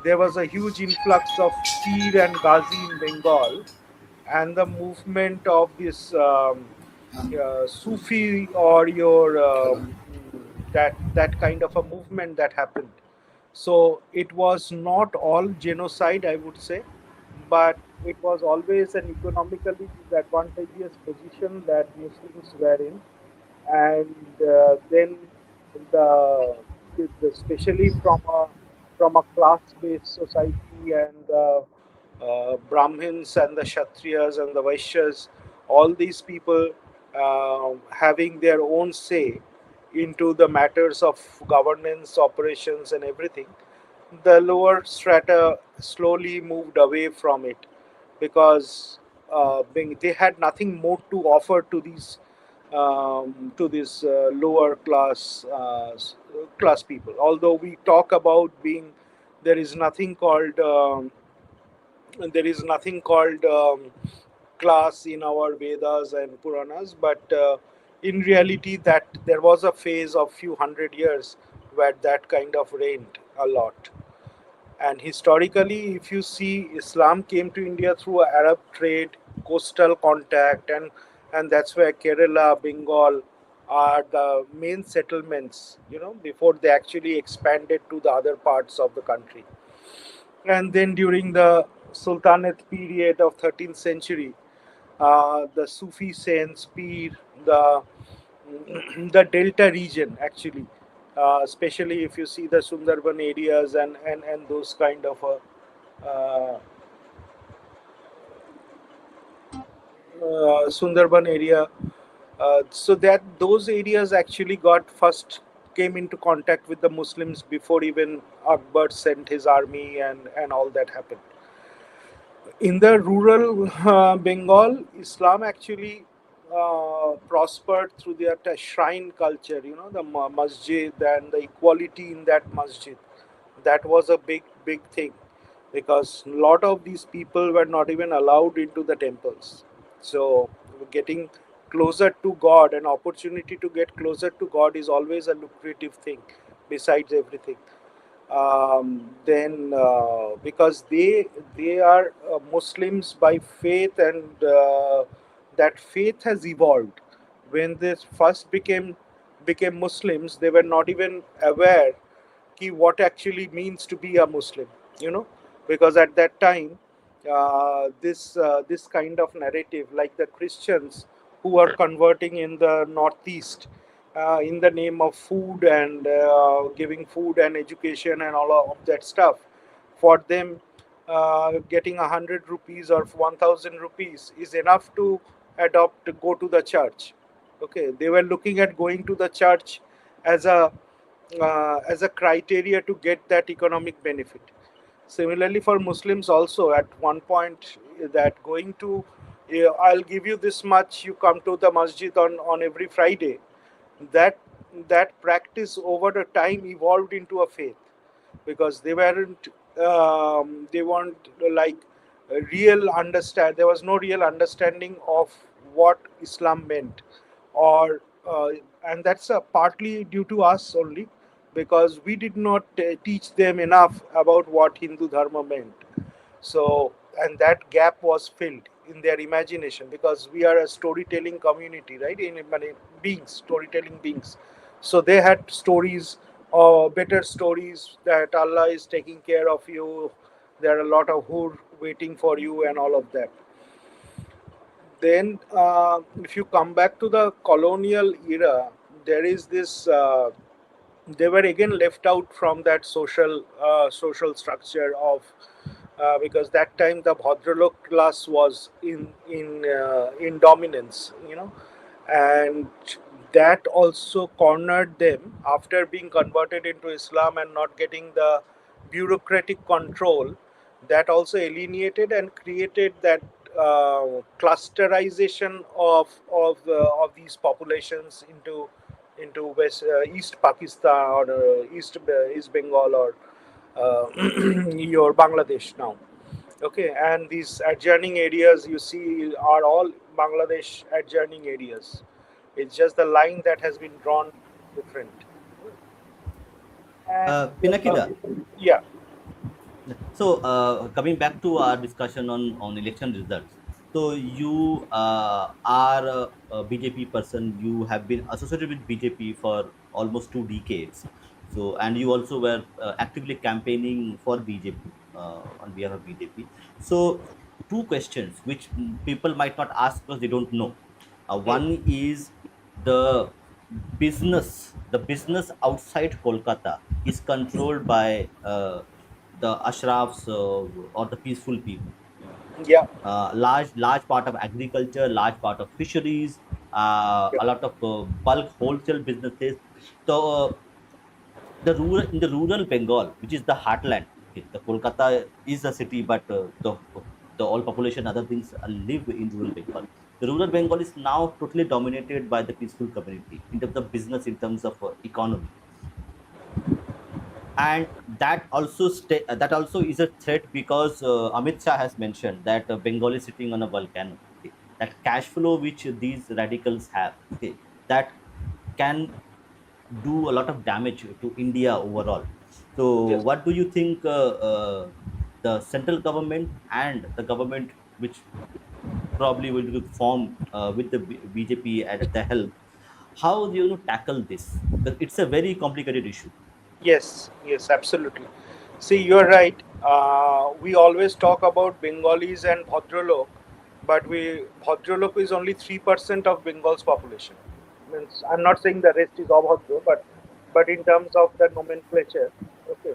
Speaker 4: There was a huge influx of Peer and Ghazi in Bengal, and the movement of this Sufi, or your that kind of a movement that happened. So it was not all genocide, I would say, but it was always an economically disadvantageous position that Muslims were in, and then the, especially from a class-based society, and Brahmins and the Kshatriyas and the Vaishyas, all these people having their own say into the matters of governance, operations, and everything, the lower strata slowly moved away from it, because they had nothing more to offer to these lower class people. Although we talk about being, there is nothing called class in our Vedas and Puranas, but in reality, that there was a phase of few hundred years where that kind of reigned a lot. And historically, if you see, Islam came to India through Arab trade, coastal contact, and that's where Kerala, Bengal are the main settlements, before they actually expanded to the other parts of the country. And then during the Sultanate period of 13th century, the Sufi saints, Pir, the the Delta region, actually, especially if you see the Sundarban areas, and those kind of Sundarban area. So that those areas actually got first came into contact with the Muslims before even Akbar sent his army, and all that happened. In the rural Bengal, Islam actually prospered through their shrine culture, the masjid and the equality in that masjid. That was a big thing. because a lot of these people were not even allowed into the temples. So getting closer to God, an opportunity to get closer to God is always a lucrative thing besides everything. Then because they are Muslims by faith, and that faith has evolved. When they first became Muslims, they were not even aware ki what actually means to be a Muslim, you know, because at that time, this kind of narrative, like the Christians who are converting in the Northeast, in the name of food and giving food and education and all of that stuff, for them, getting 100 rupees or 1,000 rupees is enough to adopt to go to the church. Okay, they were looking at going to the church as a criteria to get that economic benefit. Similarly, for Muslims also, at one point, that going to, I'll give you this much, you come to the masjid on every Friday. That that practice over the time evolved into a faith, because they weren't like a real understand. There was no real understanding of what Islam meant, or and that's partly due to us only, because we did not teach them enough about what Hindu Dharma meant. So, and that gap was filled in their imagination, because we are a storytelling community, right? In many beings, storytelling beings. So they had stories, better stories, that Allah is taking care of you. There are a lot of hur waiting for you and all of that. Then, if you come back to the colonial era, there is this. They were again left out from that social structure of, because that time the Bhadralok class was in dominance, and that also cornered them after being converted into Islam and not getting the bureaucratic control. That also alienated and created that clusterization of these populations into East Pakistan, or East Bengal, or your Bangladesh now. Okay, and these adjoining areas you see are all Bangladesh adjoining areas. It's just the line that has been drawn different. And
Speaker 1: Pinakida,
Speaker 4: yeah,
Speaker 1: so coming back to our discussion on election results. So you are a BJP person. You have been associated with BJP for almost 2 decades. So and you also were actively campaigning for BJP on behalf of BJP. So two questions which people might not ask because they don't know.
Speaker 4: hmm,
Speaker 1: One is the the business outside Kolkata is controlled by the ashrafs or the peaceful people.
Speaker 4: yeah,
Speaker 1: Large part of agriculture, large part of fisheries,
Speaker 4: yeah,
Speaker 1: a lot of bulk wholesale businesses. So the rural in the rural Bengal, which is the heartland. Okay, the Kolkata is a city, but the all population, other things live in rural Bengal. The rural Bengal is now totally dominated by the peaceful community in terms of business, in terms of economy, and that also is a threat because Amit Shah has mentioned that Bengal is sitting on a volcano. Okay, that cash flow which these radicals have, okay, that can do a lot of damage to India overall. So,
Speaker 4: yes.
Speaker 1: what do you think the central government and the government which probably will be formed with the BJP at the help, how do you tackle this? Because it's a very complicated issue.
Speaker 4: Yes, yes, absolutely. See, you're right. We always talk about Bengalis and Bhadralok, but Bhadralok is only 3% of Bengal's population. Means I'm not saying the rest is Abhadra, but in terms of the nomenclature, okay.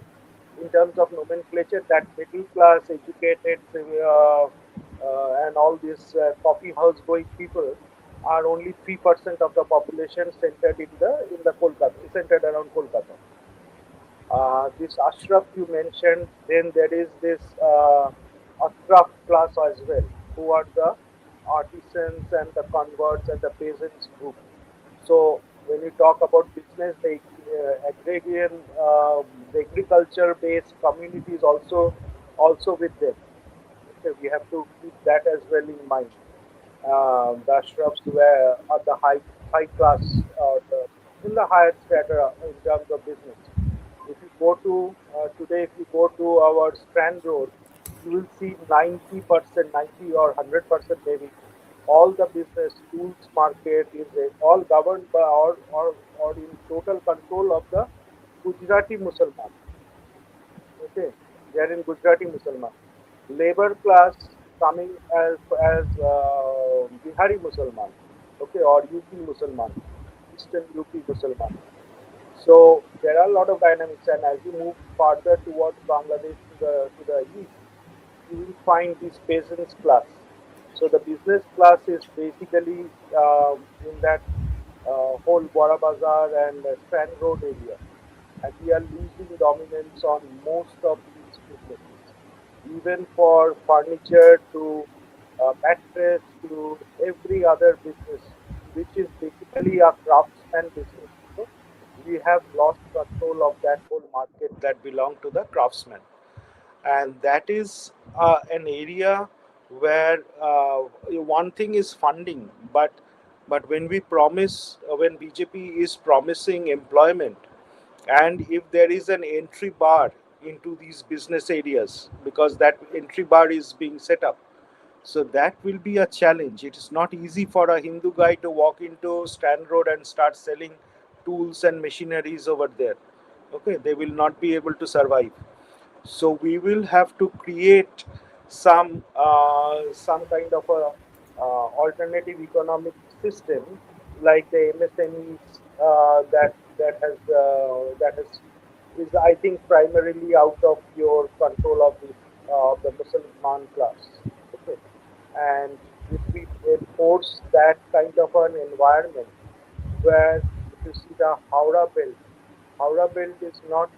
Speaker 4: In terms of nomenclature, that middle class, educated, and all these coffee house going people are only 3% of the population centered in the Kolkata, centered around Kolkata. This Ashraf you mentioned, then there is this Ashraf class as well, who are the artisans and the converts and the peasants group. So when you talk about business, agrarian, the agriculture-based community is also also with them. Okay, we have to keep that as well in mind. The shrubs were at the high class or in the higher strata in terms of business. If you go to today, if you go to our Strand Road, you will see 90%, 90 or 100% maybe, all the business tools market is all governed by or in total control of the Gujarati Musalman. Okay, they are in Gujarati Musalman. Labor class coming as Bihari Musalman, okay, or UP Musalman, Eastern UP Musalman. So there are a lot of dynamics, and as you move further towards Bangladesh to the east, you will find this peasants class. So the business class is basically in that whole Bora Bazar and Strand Road area, and we are losing dominance on most of these businesses, even for furniture to mattress to every other business, which is basically a craftsman business. So we have lost control of that whole market that belong to the craftsmen, and that is an area where one thing is funding, but when we promise when BJP is promising employment, and if there is an entry bar into these business areas, because that entry bar is being set up, so that will be a challenge. It is not easy for a Hindu guy to walk into Stand Road and start selling tools and machineries over there. Okay, they will not be able to survive. So we will have to create some kind of a alternative economic system, like the MSMEs that has is, I think, primarily out of your control of the Muslim class. Okay, and if we enforce that kind of an environment, where if you see the Howrah Belt is not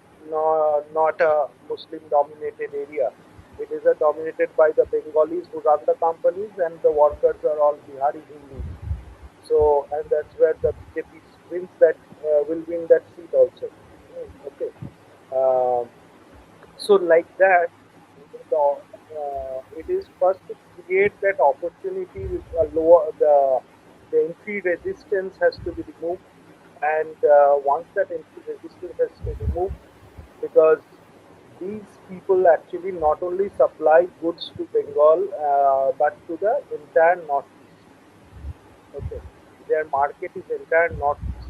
Speaker 4: a Muslim dominated area. It is dominated by the Bengalis who run the companies, and the workers are all Bihari Hindus. So, and that's where the BJP wins that will win that seat also. Okay. Um, so like that, it is first to create that opportunity with a lower the entry resistance has to be removed, and once that entry resistance has to be removed, because these people actually not only supply goods to Bengal but to the entire northeast. Okay, their market is entire northeast,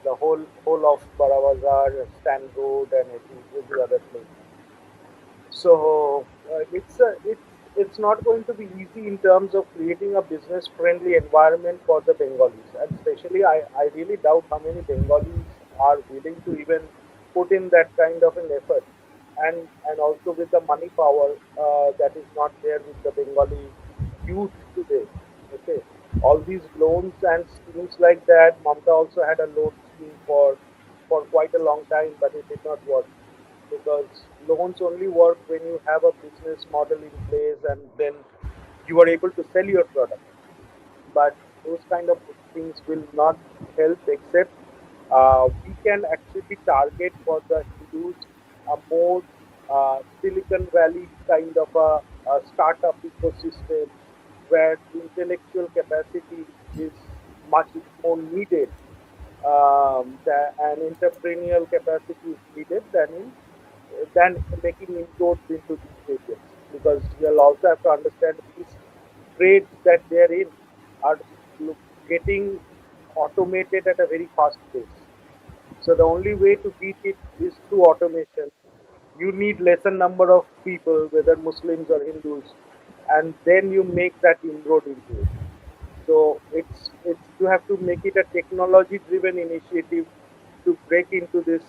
Speaker 4: the whole of Barawazar, Stand Road, and every other place. So it's not going to be easy in terms of creating a business friendly environment for the Bengalis, and especially I really doubt how many Bengalis are willing to even put in that kind of an effort, and also with the money power that is not there with the Bengali youth today. Okay, all these loans and schemes like that. Mamta also had a loan scheme for quite a long time, but it did not work, because loans only work when you have a business model in place and then you are able to sell your product. But those kind of things will not help, except we can actually target for the Hindus a more Silicon Valley kind of a startup ecosystem, where intellectual capacity is much more needed, and entrepreneurial capacity is needed than making inroads into these areas. Because you'll also have to understand these trades that they're in are getting automated at a very fast pace. So the only way to beat it is through automation. You need lesser number of people, whether Muslims or Hindus, and then you make that inroad into it. So it's you have to make it a technology driven initiative to break into this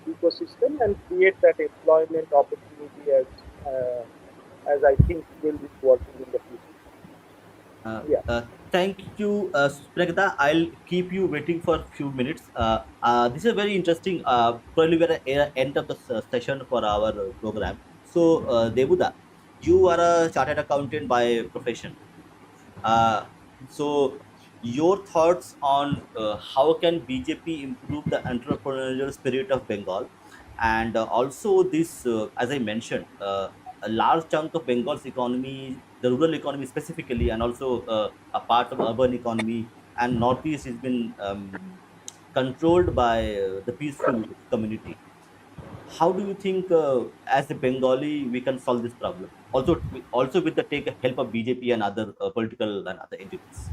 Speaker 4: ecosystem and create that employment opportunity as I think will be working in the future.
Speaker 1: Uh,
Speaker 4: Yeah.
Speaker 1: uh, Thank you, Pragata. I'll keep you waiting for a few minutes. This is very interesting. Probably we're at the end of the session for our program. So, Debuda, you are a chartered accountant by profession. Uh, so, your thoughts on how can BJP improve the entrepreneurial spirit of Bengal, and also this, as I mentioned, a large chunk of Bengal's economy, the rural economy specifically, and also a part of urban economy and northeast has been controlled by the peaceful community. How do you think, as a Bengali, we can solve this problem? Also with the take help of BJP and other political and other entities.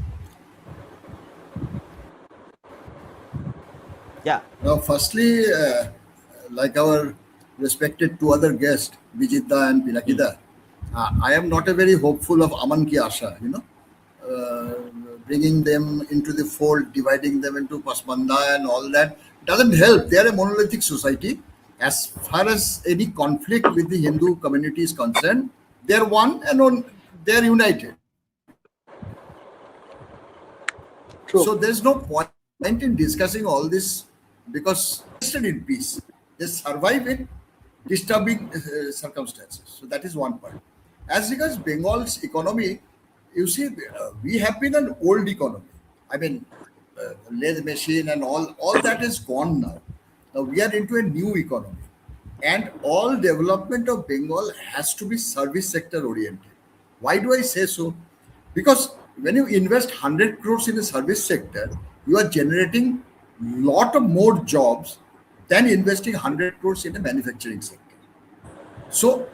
Speaker 1: Yeah.
Speaker 2: Now, firstly, like our respected two other guests, Bijita and
Speaker 1: Mm.
Speaker 2: Pinakida, I am not a very hopeful of Aman Ki Asha, bringing them into the fold, dividing them into Pasmanda and all that doesn't help. They are a monolithic society. As far as any conflict with the Hindu community is concerned, they are one and they are united.
Speaker 4: True.
Speaker 2: So there's no point in discussing all this because they're interested in peace. They survive in disturbing circumstances. So that is one part. As regards Bengal's economy, you see, we have been an old economy. I mean, lathe machine and all that is gone now. Now we are into a new economy, and all development of Bengal has to be service sector oriented. Why do I say so? Because when you invest 100 crores in a service sector, you are generating lot of more jobs than investing 100 crores in a manufacturing sector. So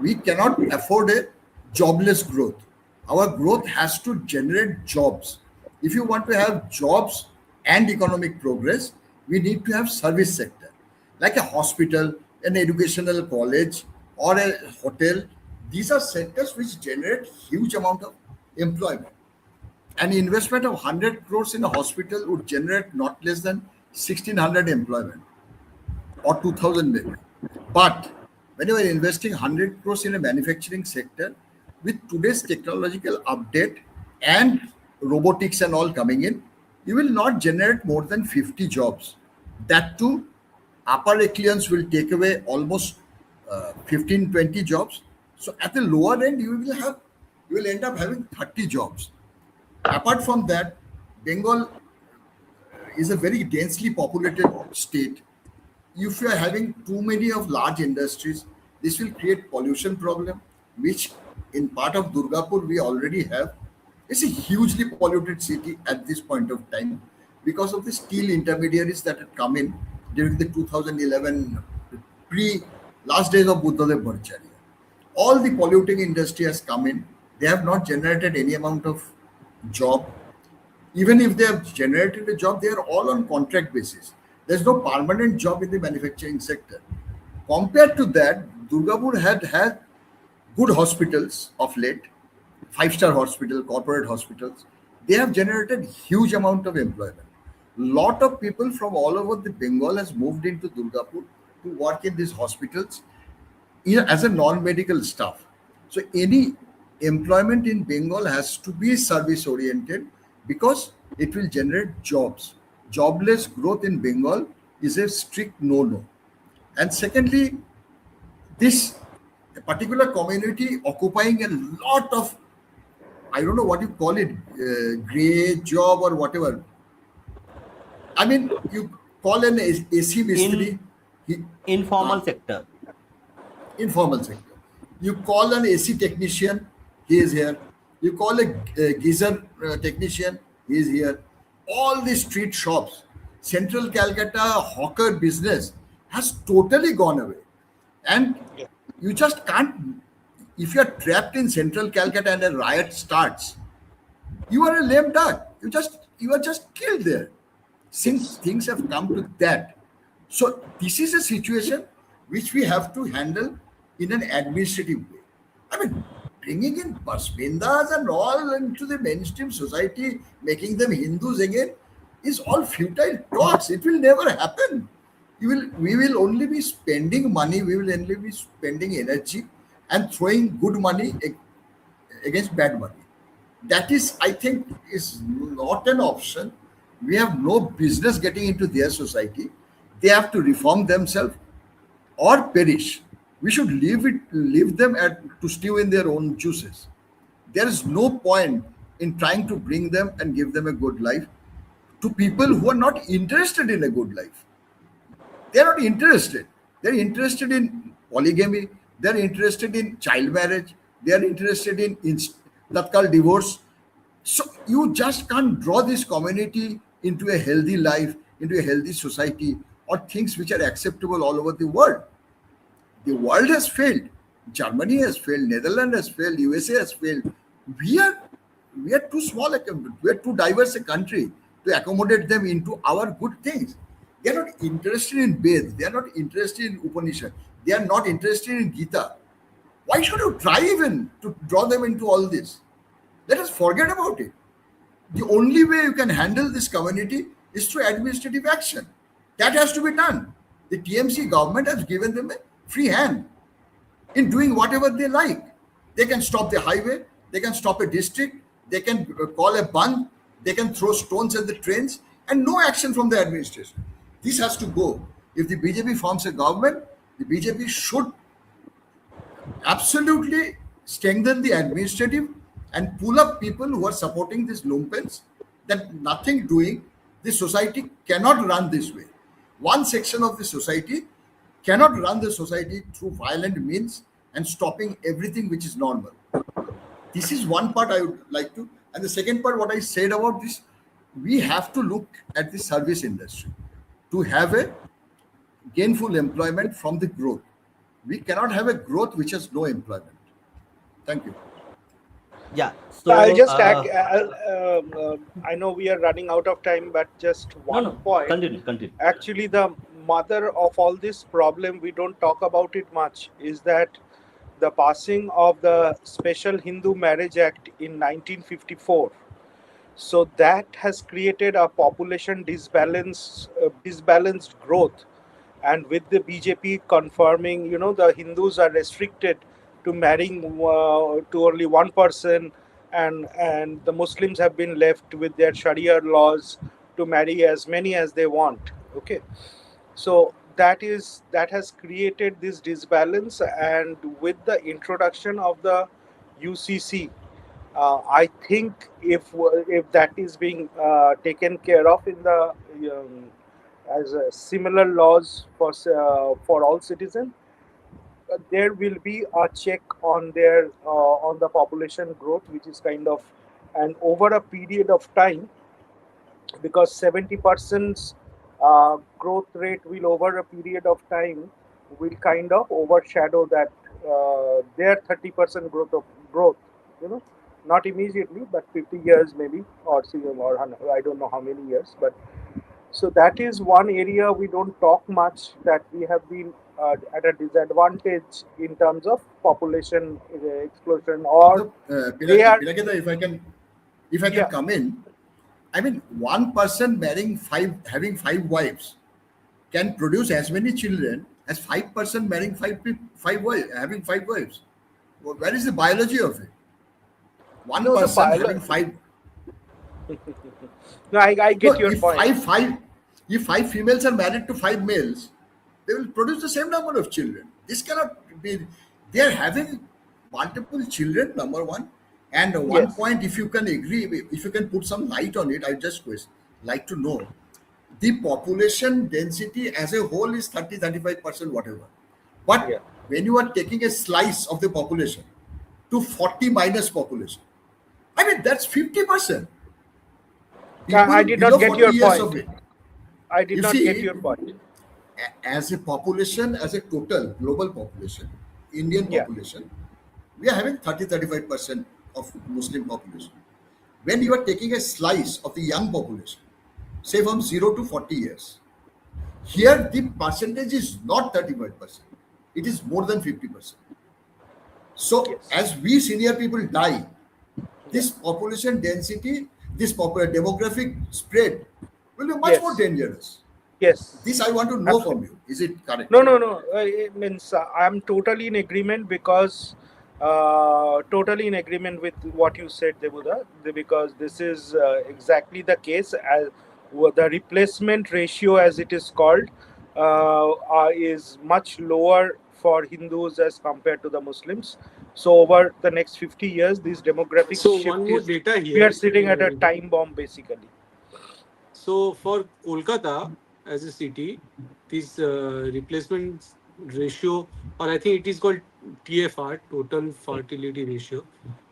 Speaker 2: we cannot afford a jobless growth. Our growth has to generate jobs. If you want to have jobs and economic progress, we need to have service sector, like a hospital, an educational college, or a hotel. These are sectors which generate huge amount of employment. An investment of 100 crores in a hospital would generate not less than 1600 employment or 2000 maybe. But when you are investing 100 crores in a manufacturing sector, with today's technological update and robotics and all coming in, you will not generate more than 50 jobs. That too, upper echelons will take away almost 15, 20 jobs. So at the lower end, you will end up having 30 jobs. Apart from that, Bengal is a very densely populated state. If you are having too many of large industries, this will create pollution problem, which in part of Durgapur we already have. It's a hugely polluted city at this point of time because of the steel intermediaries that had come in during the 2011 pre last days of Buddhadev Bhattacharya. All the polluting industry has come in. They have not generated any amount of job. Even if they have generated a job, they are all on contract basis. There's no permanent job in the manufacturing sector. Compared to that, Durgapur had good hospitals of late, five-star hospital, corporate hospitals. They have generated huge amount of employment. Lot of people from all over the Bengal has moved into Durgapur to work in these hospitals as a non-medical staff. So any employment in Bengal has to be service oriented because it will generate jobs. Jobless growth in Bengal is a strict no-no. And secondly, this particular community occupying a lot of, I don't know what you call it, gray job or whatever. I mean, you call an AC
Speaker 1: In
Speaker 2: Mistri, he,
Speaker 1: informal
Speaker 2: uh,
Speaker 1: sector.
Speaker 2: informal sector. You call an AC technician, he is here. You call a geyser technician, he is here. All the street shops, Central Calcutta hawker business has totally gone away. And you just can't, if you are trapped in Central Calcutta and a riot starts, you are a lame duck. You are just killed there. Since
Speaker 1: Yes.
Speaker 2: things have come to that, so this is a situation which we have to handle in an administrative way. I mean, bringing in Pasmindas and all into the mainstream society, making them Hindus again, is all futile talks. It will never happen. We will only be spending money. We will only be spending energy and throwing good money against bad money. That is, I think, is not an option. We have no business getting into their society. They have to reform themselves or perish. We should leave them to stew in their own juices. There is no point in trying to bring them and give them a good life to people who are not interested in a good life. They're not interested. They're interested in polygamy. They're interested in child marriage. They're interested in tatkal divorce. So you just can't draw this community into a healthy life, into a healthy society, or things which are acceptable all over the world. The world has failed. Germany has failed. Netherlands has failed. USA has failed. We are we are too small. We are too diverse a country to accommodate them into our good things. They are not interested in Ved. They are not interested in Upanishad. They are not interested in Gita. Why should you try even to draw them into all this? Let us forget about it. The only way you can handle this community is through administrative action. That has to be done. The TMC government has given them a free hand in doing whatever they like. They can stop the highway, they can stop a district, they can call a band, they can throw stones at the trains, and no action from the administration. This has to go. If the BJP forms a government, the BJP should absolutely strengthen the administrative and pull up people who are supporting these lumpens that nothing doing. The society cannot run this way. One section of the society cannot run the society through violent means and stopping everything which is normal. This is one part I would like to. And the second part, what I said about this, we have to look at the service industry to have a gainful employment from the growth. We cannot have a growth which has no employment. Thank you.
Speaker 1: Yeah.
Speaker 4: I'll
Speaker 1: So,
Speaker 4: just I know we are running out of time, but just
Speaker 1: no,
Speaker 4: one
Speaker 1: no,
Speaker 4: point.
Speaker 1: continue, continue.
Speaker 4: Actually, the mother of all this problem, we don't talk about it much, is that the passing of the Special Hindu Marriage Act in 1954. So that has created a population disbalanced growth, and with the BJP confirming, the Hindus are restricted to marrying to only one person, and the Muslims have been left with their Sharia laws to marry as many as they want. Okay, so that has created this disbalance, and with the introduction of the UCC, I think if that is being taken care of in the as similar laws for all citizens, there will be a check on their on the population growth, which is kind of, and over a period of time, because 70% growth rate will over a period of time will kind of overshadow that their 30% growth, you know not immediately, but 50 years maybe, or I don't know how many years. But so that is one area we don't talk much, that we have been at a disadvantage in terms of population explosion, or
Speaker 2: So,
Speaker 4: they are,
Speaker 2: Pinaketa, if I can
Speaker 4: yeah.
Speaker 2: come in, I mean, one person having five wives can produce as many children as 5% marrying five wives, having five wives. Well, where is the biology of it? One
Speaker 4: No, the
Speaker 2: person having
Speaker 4: biology.
Speaker 2: five.
Speaker 4: No, I
Speaker 2: No,
Speaker 4: get your point.
Speaker 2: if five females are married to five males, they will produce the same number of children. This cannot be. They are having multiple children. Number one, and one
Speaker 4: Yes.
Speaker 2: point, if you can agree, if you can put some light on it, I just like to know the population density as a whole is 35%, whatever. But
Speaker 4: Yeah.
Speaker 2: when you are taking a slice of the population to 40 minus population, I mean that's 50%.
Speaker 4: I
Speaker 2: People
Speaker 4: did not
Speaker 2: below
Speaker 4: get
Speaker 2: 40
Speaker 4: your
Speaker 2: years
Speaker 4: point.
Speaker 2: of it.
Speaker 4: I did
Speaker 2: You
Speaker 4: not get
Speaker 2: see,
Speaker 4: your point.
Speaker 2: as a population, as a total global population, Indian
Speaker 4: Yeah.
Speaker 2: population, we are having 35% of Muslim population. When you are taking a slice of the young population, say from 0 to 40 years, here the percentage is not 35%, it is more than 50%. So
Speaker 4: Yes.
Speaker 2: as we senior people die,
Speaker 4: Yeah.
Speaker 2: this population density, this demographic spread will be much more
Speaker 4: Yes.
Speaker 2: dangerous.
Speaker 4: Yes.
Speaker 2: This I want to know from
Speaker 4: Absolutely.
Speaker 2: you. Is it correct?
Speaker 4: No, no, no. It means I'm totally in agreement, because totally in agreement with what you said, Debuda, because this is exactly the case. As the replacement ratio, as it is called, is much lower for Hindus as compared to the Muslims. So over the next 50 years, this demographic
Speaker 3: So one
Speaker 4: shift
Speaker 3: more
Speaker 4: is,
Speaker 3: data
Speaker 4: we are
Speaker 3: here.
Speaker 4: sitting at a time bomb basically.
Speaker 3: So for Kolkata, as a city, this replacement ratio, or I think it is called TFR, total fertility ratio,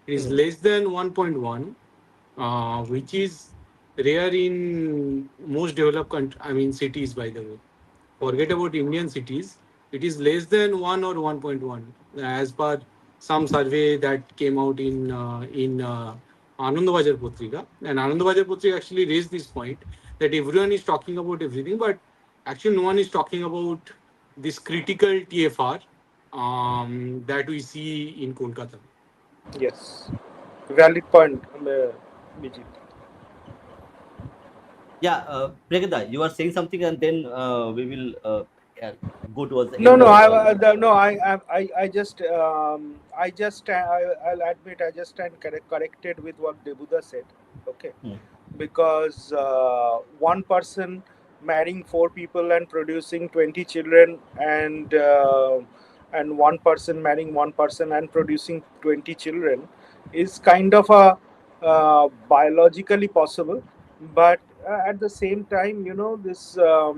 Speaker 3: it is
Speaker 1: Hmm.
Speaker 3: less than 1.1, which is rare in most developed I mean cities, by the way. Forget about Indian cities. It is less than 1 or 1.1 as per some survey that came out in Anandabazar Putrika. And Anandabazar Putrika actually raised this point that everyone is talking about everything, but actually no one is talking about this critical TFR that we see in Kolkata.
Speaker 4: Yes, valid point, Bijit.
Speaker 1: Yeah, Pragada, you are saying something, and then we will go towards the
Speaker 4: No,
Speaker 1: end
Speaker 4: no,
Speaker 1: of
Speaker 4: no, I'll admit, I just stand corrected with what Debuda said. Okay,
Speaker 1: Hmm.
Speaker 4: because one person marrying four people and producing 20 children, and one person marrying one person and producing 20 children is kind of a biologically possible, but at the same time, this. Uh,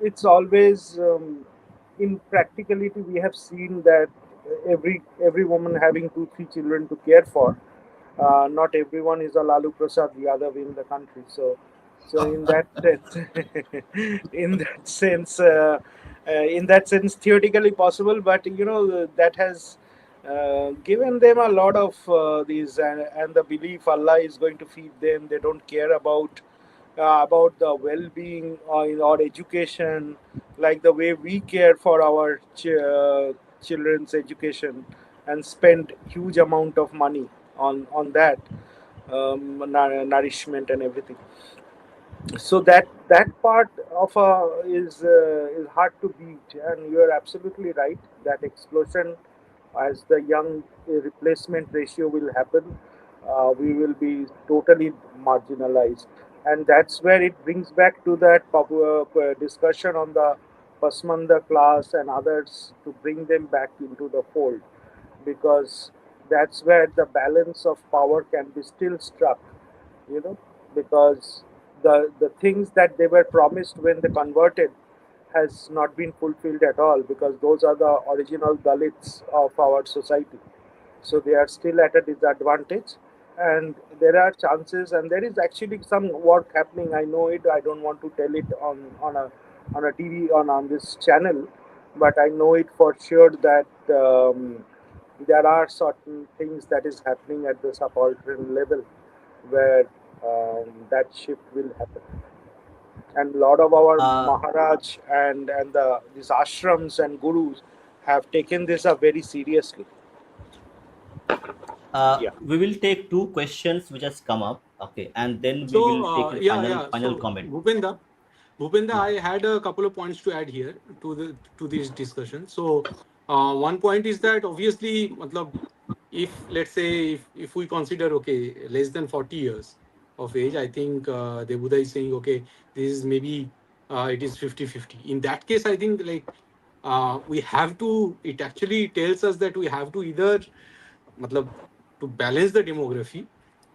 Speaker 4: it's always in practicality we have seen that every woman having two three children to care for, not everyone is a Lalu Prasad Yadav in the country. So in that sense, in that sense, in that sense, theoretically possible. But that has given them a lot of these, and the belief Allah is going to feed them. They don't care about the well-being or education, like the way we care for our children's education and spend huge amount of money on that, nourishment and everything. So that part of is hard to beat, and you are absolutely right. That explosion, as the young replacement ratio will happen, we will be totally marginalized, and that's where it brings back to that discussion on the Pasmanda class and others, to bring them back into the fold, because that's where the balance of power can be still struck, you know because the things that they were promised when they converted has not been fulfilled at all, because those are the original Dalits of our society. So they are still at a disadvantage, and there are chances, and there is actually some work happening. I know it. I don't want to tell it on a TV, on this channel, but I know it for sure that there are certain things that is happening at the subaltern level, where that shift will happen. And a lot of our
Speaker 1: uh,
Speaker 4: Maharaj and these ashrams and gurus have taken this up very seriously. Yeah.
Speaker 1: we will take two questions which has come up, okay, and then we will
Speaker 3: So
Speaker 1: take a
Speaker 3: yeah,
Speaker 1: final
Speaker 3: yeah.
Speaker 1: final
Speaker 3: So
Speaker 1: comment.
Speaker 3: Bhupenda,
Speaker 1: Yeah.
Speaker 3: I had a couple of points to add here to this discussion. So one point is that obviously, matlab, if let's say if we consider okay less than 40 years of age, I think Debuda is saying okay this is maybe it is 50-50. In that case, I think like we have to. It actually tells us that we have to either matlab, to balance the demography,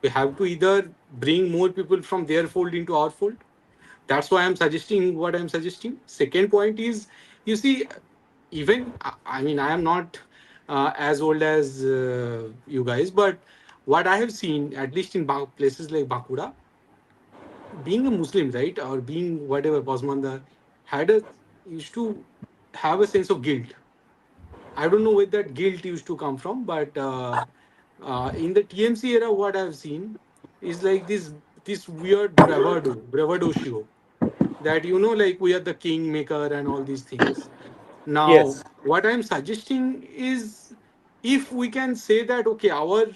Speaker 3: we have to either bring more people from their fold into our fold. That's why I'm suggesting what I'm suggesting. Second point is, you see, even I mean, I am not as old as you guys, but what I have seen, at least in places like Bankura, being a Muslim, right, or being whatever Pasmanda, had a used to have a sense of guilt. I don't know where that guilt used to come from, but in the TMC era, what I've seen is like this weird bravado show that like we are the king maker and all these things. Now,
Speaker 4: Yes.
Speaker 3: what I'm suggesting is if we can say that okay, our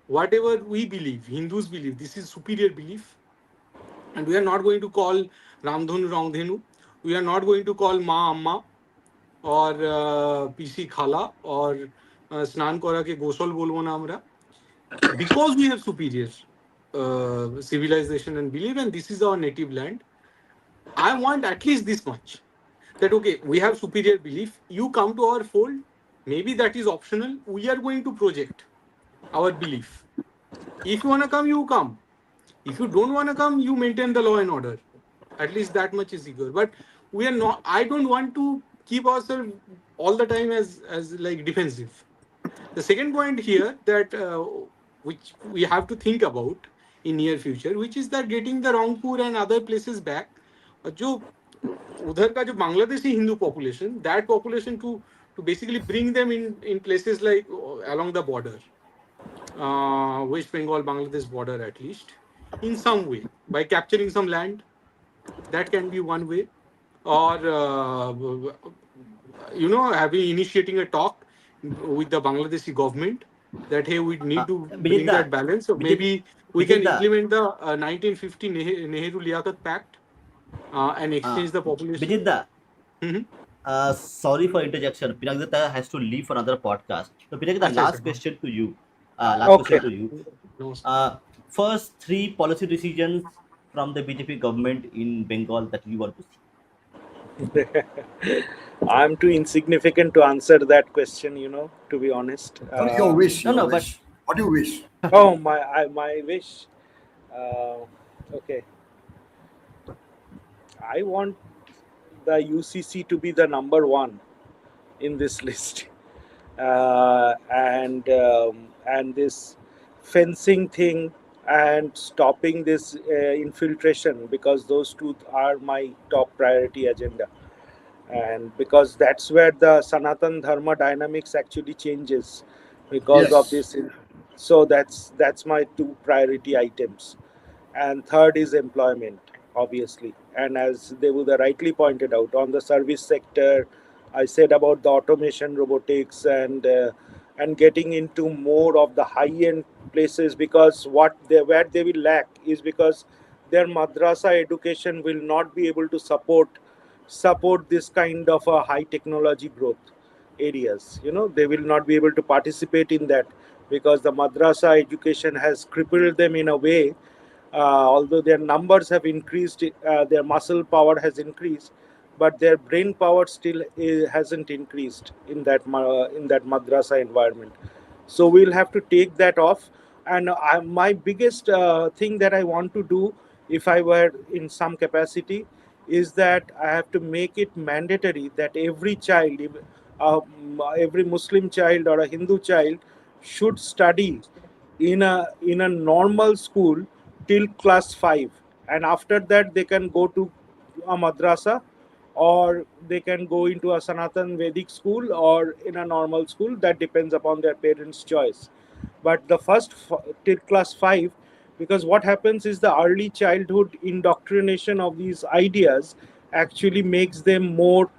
Speaker 3: whatever we believe, Hindus believe, this is superior belief, and we are not going to call Ramdhanu Ramdhenu, we are not going to call Ma Amma or পিসি খালা or স্নান করাকে গোসল বলবো না আমরা, because we have superior civilization and belief and this is our native land. I want at least this much, that okay we have superior belief, you come to our fold, maybe that is optional, we are going to project our belief. If you want to come, you come. If you don't want to come, you maintain the law and order. At least that much is secure. But we are not. I don't want to keep ourselves all the time as like defensive. The second point here that which we have to think about in near future, which is that getting the Rangpur and other places back, जो उधर का जो Bangladeshi Hindu population, that population to basically bring them in places like along the border, West Bengal Bangladesh border at least, in some way by capturing some land. That can be one way, or having initiating a talk with the Bangladeshi government that hey, we need to bring
Speaker 1: Bijitda,
Speaker 3: that balance. So
Speaker 1: Bijit,
Speaker 3: maybe we can
Speaker 1: Bijitda,
Speaker 3: implement the 1950 Nehru Liaquat Pact and
Speaker 1: uh,
Speaker 3: exchange the population.
Speaker 1: Bijitda,
Speaker 3: Mm-hmm.
Speaker 1: sorry for interjection. Pinagdata has to leave for another podcast. So Pinagdata,
Speaker 3: Acha, acha,
Speaker 1: last
Speaker 3: no.
Speaker 1: question to you. Last
Speaker 4: Okay.
Speaker 1: question to you.
Speaker 3: No.
Speaker 1: First three policy decisions from the BJP government in Bengal that you want to see.
Speaker 4: I'm too insignificant to answer that question, to be honest.
Speaker 2: Sorry, your wish,
Speaker 1: No,
Speaker 2: your
Speaker 1: no, but
Speaker 2: wish. What do you wish?
Speaker 4: Oh, my wish. Uh, okay. I want the UCC to be the number one in this list. And this fencing thing and stopping this infiltration, because those two are my top priority agenda, and because that's where the Sanatan Dharma dynamics actually changes because of
Speaker 2: Yes.
Speaker 4: this. So that's my two priority items. And third is employment, obviously. And as Devuda rightly pointed out, on the service sector, I said about the automation, robotics, and getting into more of the high-end places, because where they will lack is because their madrasa education will not be able to support this kind of a high technology growth areas. They will not be able to participate in that because the madrasa education has crippled them in a way. Although their numbers have increased, their muscle power has increased, but their brain power still hasn't increased in that madrasa environment. So we'll have to take that off. And my biggest thing that I want to do, if I were in some capacity, is that I have to make it mandatory that every child, every Muslim child or a Hindu child, should study in a normal school till class 5, and after that they can go to a madrasa, or they can go into a Sanatan Vedic school or in a normal school. That depends upon their parents' choice. But the till class 5, because what happens is the early childhood indoctrination of these ideas actually makes them more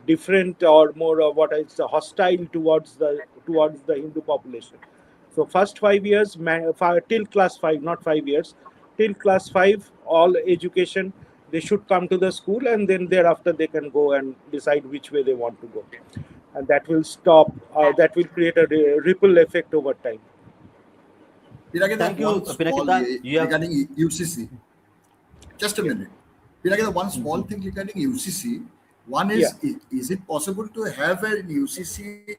Speaker 4: different, or more what is hostile towards the Hindu population. So first 5 years, till class 5, not 5 years, till class 5, all education, they should come to the school, and then thereafter they can go and decide which way they want to go, and that will stop. That will create a ripple effect over time.
Speaker 2: Pinagada,
Speaker 1: Thank you,
Speaker 2: one small
Speaker 1: Pinakita. You have
Speaker 2: regarding UCC. Just a
Speaker 4: Yeah.
Speaker 2: minute. Pinagada, one small
Speaker 1: Mhm.
Speaker 2: thing regarding UCC. One
Speaker 4: Yeah.
Speaker 2: is it possible to have an UCC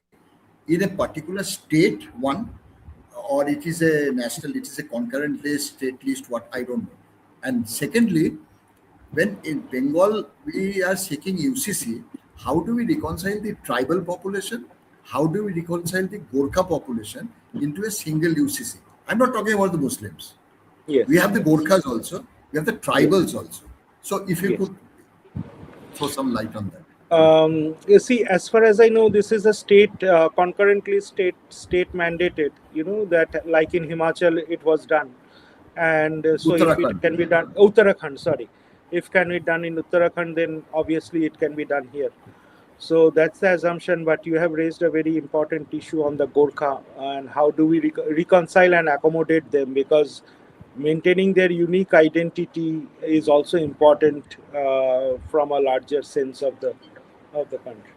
Speaker 2: in a particular state, one, or it is a national, it is a concurrent list, state list, what I don't know. And secondly, when in Bengal we are seeking UCC, how do we reconcile the tribal population? How do we reconcile the Gorkha population into a single UCC? I'm not talking about the Muslims. We
Speaker 4: Yes.
Speaker 2: have the Gorkhas also, we have the
Speaker 4: Yes.
Speaker 2: tribals also. So if you
Speaker 4: Yes.
Speaker 2: could throw some light on that.
Speaker 4: You see, as far as I know, this is a state concurrently state mandated. That, like in Himachal, it was done, and so if it
Speaker 2: Uttarakhand.
Speaker 4: can be done, Uttarakhand, sorry, if can be done in Uttarakhand, then obviously it can be done here. So that's the assumption. But you have raised a very important issue on the Gorkha, and how do we reconcile and accommodate them, because maintaining their unique identity is also important from a larger sense of the country.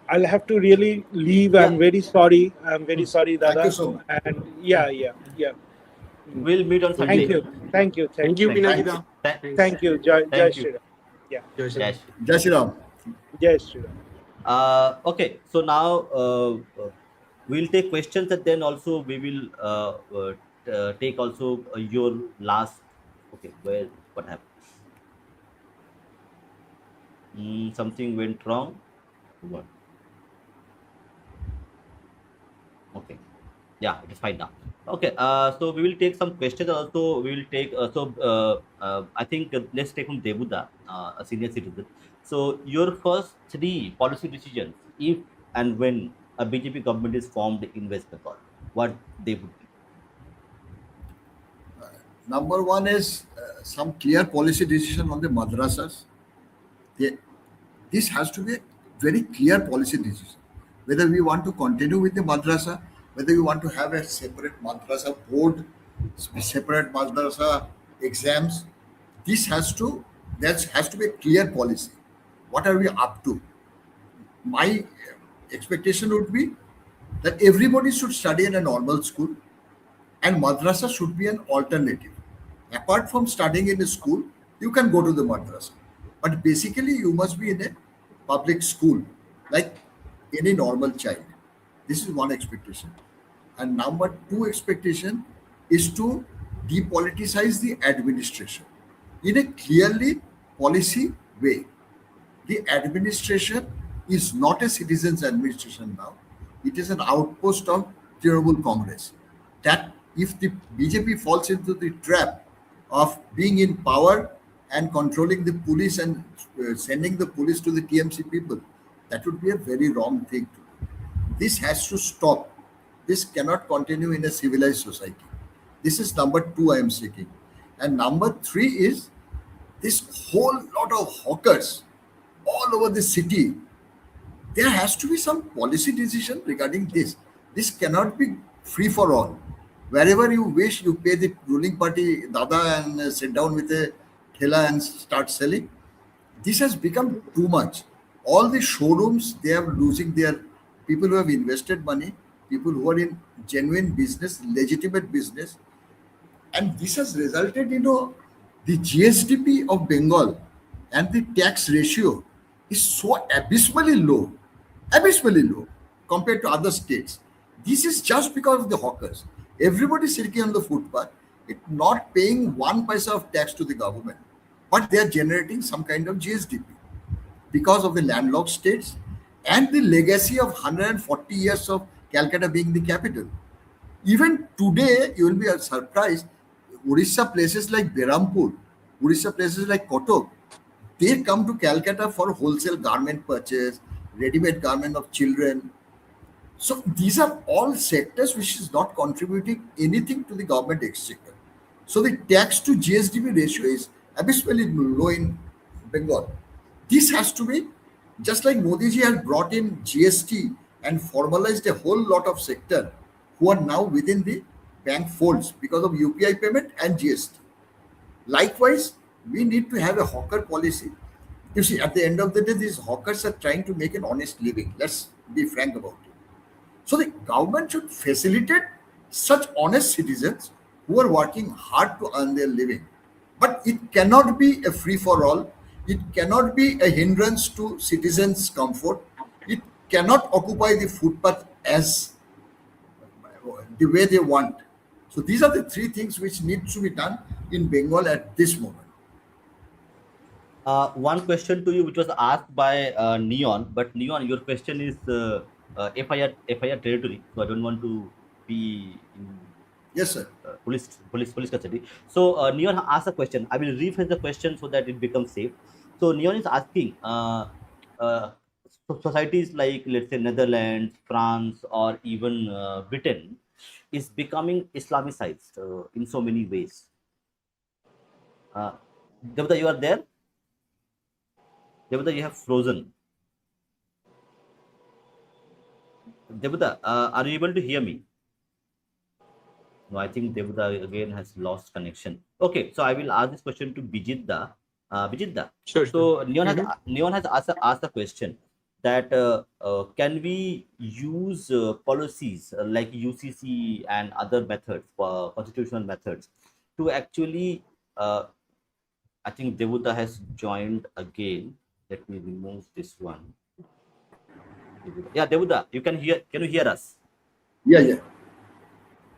Speaker 4: I'll have to really leave.
Speaker 1: yeah.
Speaker 4: I'm very sorry. I'm very
Speaker 1: Hmm.
Speaker 4: sorry,
Speaker 2: Thank you
Speaker 4: Dada.
Speaker 2: so much.
Speaker 4: And yeah. Mm.
Speaker 1: We'll meet on
Speaker 3: Thank
Speaker 4: Thank
Speaker 3: you.
Speaker 1: Sunday.
Speaker 4: you. Thank you.
Speaker 3: Thank
Speaker 4: Thank
Speaker 3: you,
Speaker 4: you.
Speaker 1: Thank you.
Speaker 2: Thanks.
Speaker 3: Pinakida.
Speaker 1: Thank,
Speaker 3: Thanks.
Speaker 4: Thank you. Jai
Speaker 1: thank you.
Speaker 4: Shri Ram. Yeah.
Speaker 3: Jai Shri Ram.
Speaker 1: Yes.
Speaker 2: Jai Shri Ram.
Speaker 4: Jai Shri Ram.
Speaker 1: Okay, so now we'll take questions, and then also we will take also your last. Okay, where what happened? Something went wrong. What? Okay. Yeah, it is fine now. Okay. So we will take some questions. Also, we will take. I think let's take from Debuda, a senior citizen. So your first three policy decisions, if and when a BJP government is formed in West Bengal, what they would be?
Speaker 2: Number one is some clear policy decision on the madrasas. They, this has to be a very clear policy decision. Whether we want to continue with the madrasa, whether we want to have a separate madrasa board, separate madrasa exams, this has to that has to be a clear policy. What are we up to? My expectation would be that everybody should study in a normal school and madrasa should be an alternative. Apart from studying in a school, you can go to the madrasa. But basically, you must be in a public school like any normal child. This is one expectation. And number two expectation is to depoliticize the administration in a clearly policy way. The administration is not a citizens' administration now. It is an outpost of Trinamool Congress. That if the BJP falls into the trap of being in power and controlling the police and sending the police to the TMC people, that would be a very wrong thing to do. This has to stop. This cannot continue in a civilized society. This is number two I am seeking. And number three is this whole lot of hawkers all over the city. There has to be some policy decision regarding this. This cannot be free for all. Wherever you wish, you pay the ruling party dada and sit down with a thela and start selling. This has become too much. All the showrooms, they are losing their people who have invested money, people who are in genuine business, legitimate business, and this has resulted, the GSDP of Bengal and the tax ratio is so abysmally low compared to other states. This is just because of the hawkers. Everybody sitting on the footpath, it not paying one paisa of tax to the government, but they are generating some kind of GSDP because of the landlocked states and the legacy of 140 years of Calcutta being the capital. Even today, you will be surprised. Orissa places like Berampur, Orissa places like Kotok, they come to Calcutta for wholesale garment purchase, ready-made garment of children. So these are all sectors which is not contributing anything to the government exchequer. So the tax to GSDP ratio is abysmally low in Bengal. This has to be just like Modi ji has brought in GST and formalized a whole lot of sector who are now within the bank folds because of UPI payment and GST. Likewise, we need to have a hawker policy. You see, at the end of the day, these hawkers are trying to make an honest living. Let's be frank about it. So the government should facilitate such honest citizens who are working hard to earn their living. But it cannot be a free for all. It cannot be a hindrance to citizens' comfort. It cannot occupy the footpath as the way they want. So these are the three things which need to be done in Bengal at this moment.
Speaker 1: One question to you, which was asked by Neon, but Neon, your question is FIR territory, so I don't want to be in
Speaker 2: Yes, sir.
Speaker 1: police custody. So Neon asked a question. I will rephrase the question so that it becomes safe. So Neon is asking, societies like, let's say, Netherlands, France, or even Britain is becoming Islamicized in so many ways. Uh, Devda, you are there? Devda, you have frozen. Devda, are you able to hear me? No, I think Devda again has lost connection. Okay, so I will ask this question to Bijeet da. Bijeet da.
Speaker 3: Sure, sure.
Speaker 1: So
Speaker 3: Mhm.
Speaker 1: Neon has asked a question that can we use policies like UCC and other methods, constitutional methods, to actually I think Devuda has joined again. Let me remove this one. Yeah, Devuda, you can hear. Can you hear us?
Speaker 2: Yeah, yeah.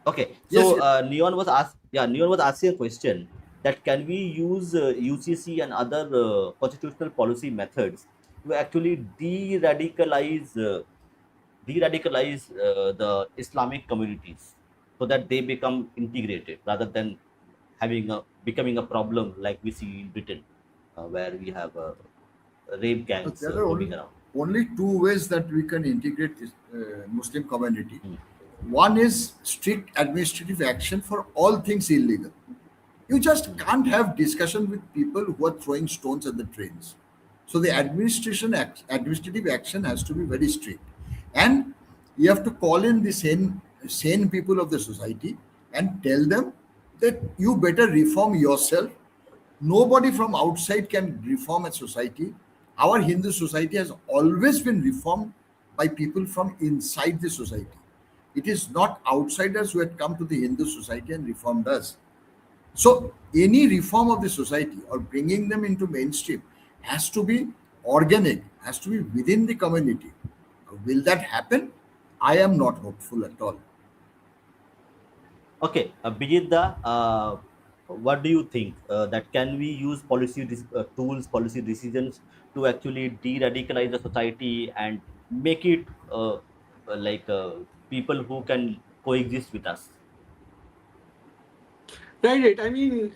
Speaker 1: Okay,
Speaker 2: Yes,
Speaker 1: so
Speaker 2: yes.
Speaker 1: Neon was asking a question that can we use UCC and other constitutional policy methods to actually de-radicalize the Islamic communities so that they become integrated rather than becoming a problem like we see in Britain, where we have rape gangs
Speaker 2: There are
Speaker 1: roaming around.
Speaker 2: only two ways that we can integrate this Muslim community.
Speaker 1: Mm.
Speaker 2: One is strict administrative action for all things illegal. You just can't have discussion with people who are throwing stones at the trains. So the administrative action has to be very strict, and you have to call in the sane people of the society and tell them that you better reform yourself. Nobody from outside can reform a society. Our Hindu society has always been reformed by people from inside the society. It is not outsiders who had come to the Hindu society and reformed us. So any reform of the society or bringing them into mainstream has to be organic, has to be within the community. Will that happen? I am not hopeful at all.
Speaker 1: Okay, Bijitda, what do you think that can we use tools, policy decisions to actually de-radicalize the society and make it like people who can coexist with us?
Speaker 3: Right, right. I mean,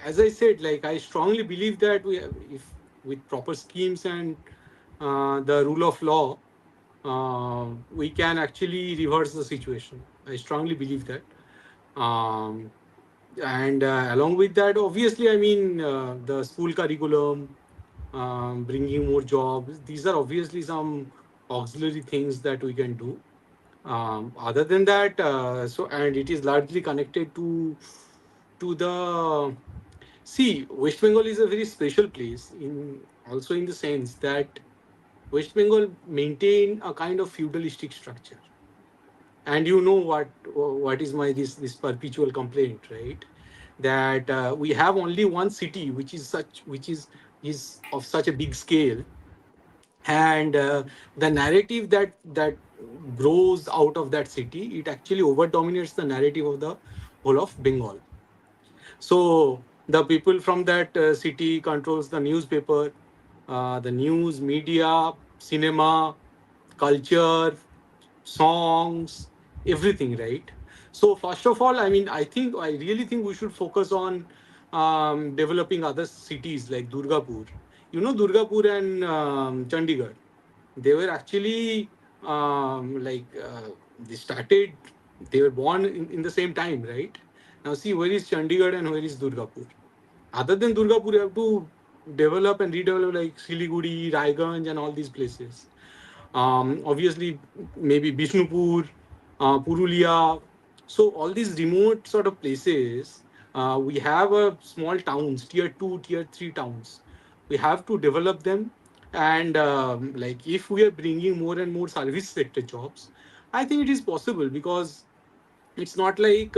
Speaker 3: as I said, like I strongly believe that we, if with proper schemes and the rule of law, we can actually reverse the situation. I strongly believe that. Um, and along with that, obviously, I mean, the school curriculum, bringing more jobs. These are obviously some auxiliary things that we can do. Other than that, so and it is largely connected to the see. West Bengal is a very special place in also in the sense that West Bengal maintain a kind of feudalistic structure, and you know what is my this perpetual complaint, right? That we have only one city which is of such a big scale, and the narrative that grows out of that city, it actually over dominates the narrative of the whole of Bengal. So the people from that city controls the newspaper, the news media, cinema, culture, songs, everything, right? So first of all, I mean, I really think we should focus on developing other cities like Durgapur. You know, Durgapur and Chandigarh, they were actually they started, they were born in the same time, right? Now see, where is Chandigarh and where is Durgapur? Other than Durgapur, you have to develop and redevelop like Siliguri, Raiganj, and all these places. Obviously, maybe Bishnupur, Purulia. So all these remote sort of places, we have a small towns, tier two, tier three towns. We have to develop them, and like if we are bringing more and more service sector jobs, I think it is possible because it's not like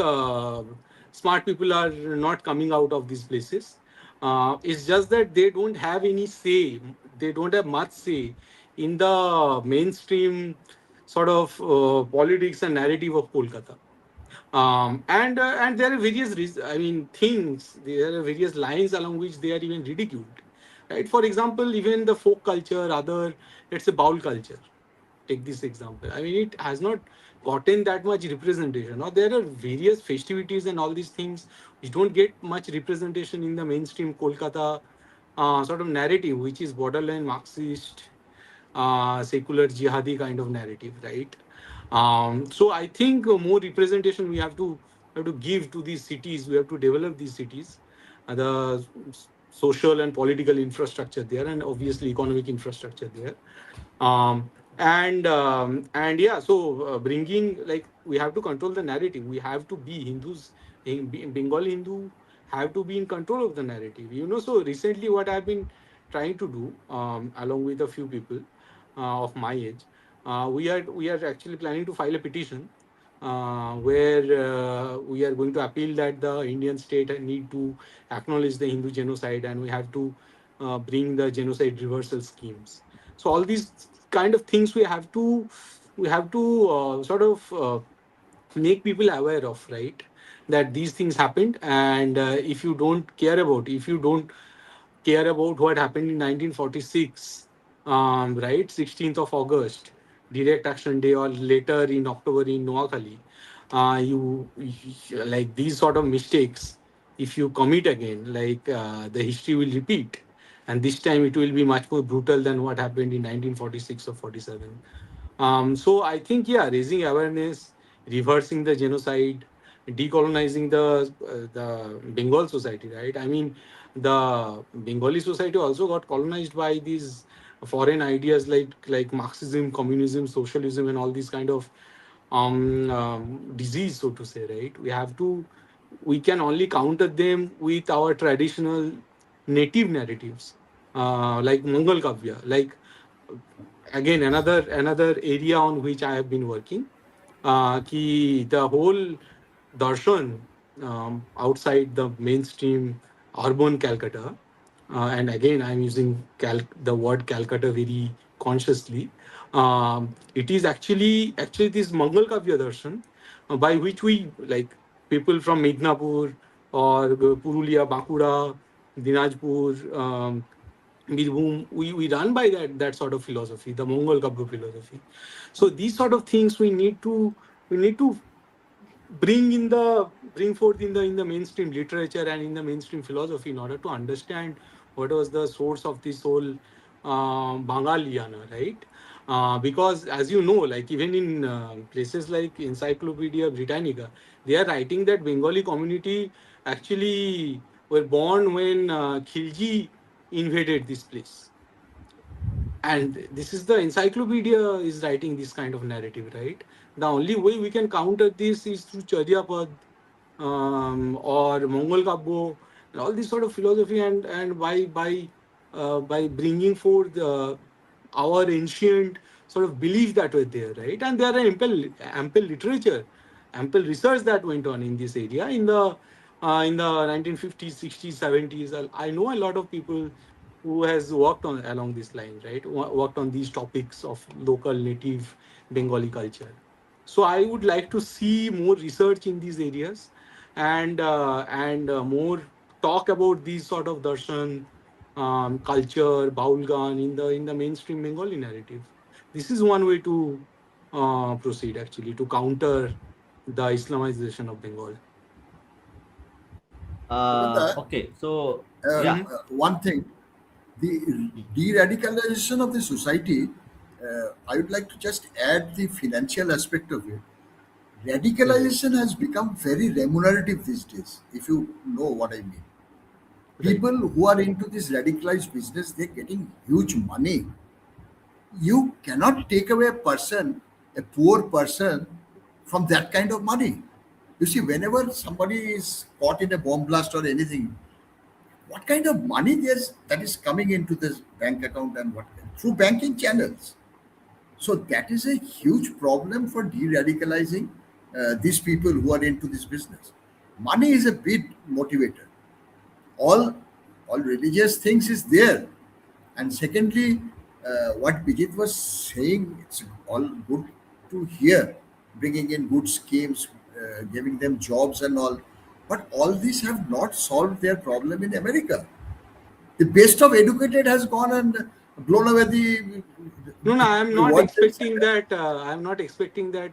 Speaker 3: smart people are not coming out of these places. It's just that they don't have any say, they don't have much say in the mainstream sort of politics and narrative of Kolkata. And there are I mean, things. There are various lines along which they are even ridiculed, right? For example, even the folk culture, other, let's say, Baul culture. Take this example. I mean, it has not gotten that much representation. Now there are various festivities and all these things which don't get much representation in the mainstream Kolkata sort of narrative, which is borderline Marxist, secular jihadi kind of narrative, right? So I think more representation we have to give to these cities. We have to develop these cities, social and political infrastructure there, and obviously economic infrastructure there. And yeah, so bringing, like, we have to control the narrative. We have to be Hindus, Bengali Hindu have to be in control of the narrative. So recently, what I've been trying to do, along with a few people of my age, we are actually planning to file a petition where we are going to appeal that the Indian state need to acknowledge the Hindu genocide, and we have to bring the genocide reversal schemes. So all these kind of things we have to sort of make people aware of, right? That these things happened, and if you don't care about, if you don't care about what happened in 1946, right, 16th of August, Direct Action Day, or later in October in Noakhali, like these sort of mistakes, if you commit again, like the history will repeat, and this time it will be much more brutal than what happened in 1946 or 47. So I think, yeah, raising awareness, reversing the genocide, decolonizing the Bengal society, right? I mean, the Bengali society also got colonized by these foreign ideas like Marxism, communism, socialism, and all these kind of disease, so to say, right? We can only counter them with our traditional native narratives, like Mongol Kavya, like again another area on which I have been working. Ki the whole darshan outside the mainstream urban Calcutta, and again I'm using the word Calcutta very consciously. It is actually this Mangal Kavya darshan, by which we, like, people from Midnapur or Purulia, Bankura, Dinajpur, Birbhum, we run by that sort of philosophy, the Mongol Kabru philosophy. So these sort of things we need to bring forth in the mainstream literature and in the mainstream philosophy in order to understand what was the source of this whole Bangaliana, right? Because as you know, like even in places like Encyclopedia Britannica, they are writing that Bengali community actually were born when Khilji invaded this place. And this is the encyclopedia is writing this kind of narrative, right? The only way we can counter this is through Charyapad, or Mongol Kabbo, and all this sort of philosophy, and by bringing forth our ancient sort of beliefs that were there, right? And there are ample literature, ample research that went on in this area in the 1950s, 60s, 70s. I know a lot of people who has worked on along this line, right? Worked on these topics of local native Bengali culture. So I would like to see more research in these areas, and more talk about these sort of darshan, culture, baulgan in the mainstream Bengali narrative. This is one way to proceed, actually, to counter the Islamization of Bengal.
Speaker 1: Okay, so
Speaker 2: uh,
Speaker 1: yeah.
Speaker 3: Mhm.
Speaker 2: one thing, the de-radicalization of the society, I would like to just add the financial aspect of it.
Speaker 3: Right.
Speaker 2: Radicalization has become very remunerative these days, if you know what I mean.
Speaker 3: Right.
Speaker 2: People who are into this radicalized business, they're getting huge money. You cannot take away a person, a poor person, from that kind of money. You see, whenever somebody is caught in a bomb blast or anything, what kind of money there's that is coming into this bank account, and what through banking channels. So that is a huge problem for de-radicalizing these people who are into this business. Money is a big motivator. All all religious things is there. And secondly, what Bijit was saying, it's all good to hear, bringing in good schemes, giving them jobs and all. But all these have not solved their problem in America. The best of educated has gone and blown away
Speaker 3: No, no, I am
Speaker 2: the
Speaker 3: not
Speaker 2: World Trade
Speaker 3: expecting
Speaker 2: Center.
Speaker 3: that. I am not expecting that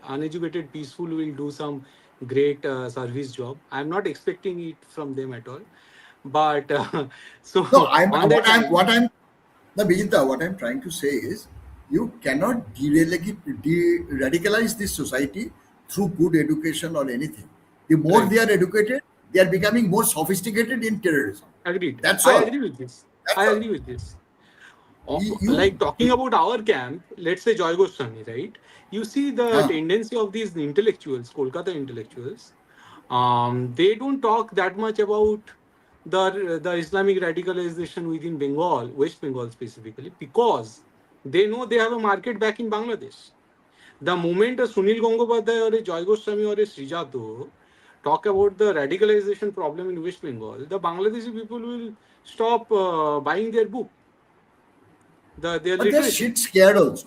Speaker 3: uneducated peaceful will do some great service job. I am not expecting it from them at all. But
Speaker 2: No,
Speaker 3: so
Speaker 2: I'm
Speaker 3: on that line,
Speaker 2: what I'm no, Bijita, what I'm trying to say is you cannot de-radicalize this society through good education or anything. The more
Speaker 3: right?
Speaker 2: they are educated, they are becoming more sophisticated in terrorism.
Speaker 3: Agreed.
Speaker 2: That's
Speaker 3: I
Speaker 2: all.
Speaker 3: agree with this. I
Speaker 2: That's all.
Speaker 3: agree with this.
Speaker 2: You
Speaker 3: Like talking about our camp, let's say Joy Goswami, right? You see the
Speaker 2: huh.
Speaker 3: tendency of these intellectuals, Kolkata intellectuals. They don't talk that much about the Islamic radicalization within Bengal, West Bengal specifically, because they know they have a market back in Bangladesh. The moment a Sunil Gangopadhyay or a Joy Goswami or a Srijato talk about the radicalization problem in West Bengal, the Bangladeshi people will stop buying their book, their
Speaker 2: But they're
Speaker 3: literature.
Speaker 2: shit scared also.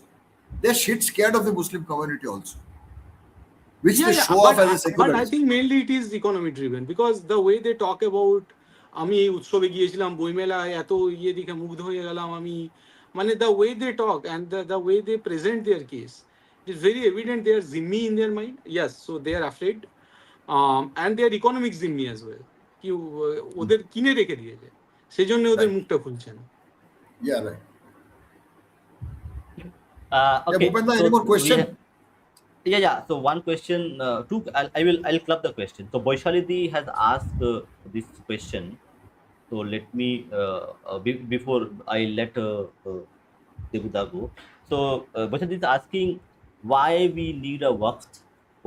Speaker 2: They're shit scared of the Muslim community also. which
Speaker 3: Yeah,
Speaker 2: they
Speaker 3: yeah,
Speaker 2: show off as a
Speaker 3: but I
Speaker 2: secularist.
Speaker 3: think mainly it is economy driven because the way they talk about আমি এই উৎসবে গিয়েছিলাম বইমেলায় এত ইয়ে দেখে মুগ্ধ হয়ে গেলাম আমি মানে the way they talk and the way they present their case it is very evident they are zimmi in their mind. Yes, so they are afraid and they are economic zimmi as well কি ওদের কিনে রেখে দিয়েছে সেজন্য ওদের
Speaker 2: Right.
Speaker 3: মুখটা খুলছে না.
Speaker 2: Yeah, right. Yeah,
Speaker 1: Okay,
Speaker 2: Bhupendra, any
Speaker 1: so
Speaker 2: more question?
Speaker 1: yeah. So one question, two. I'll club the question. So Boishalidi has asked this question. So let me before I let Debuda go. So Boishalidi is asking why we need a waqf,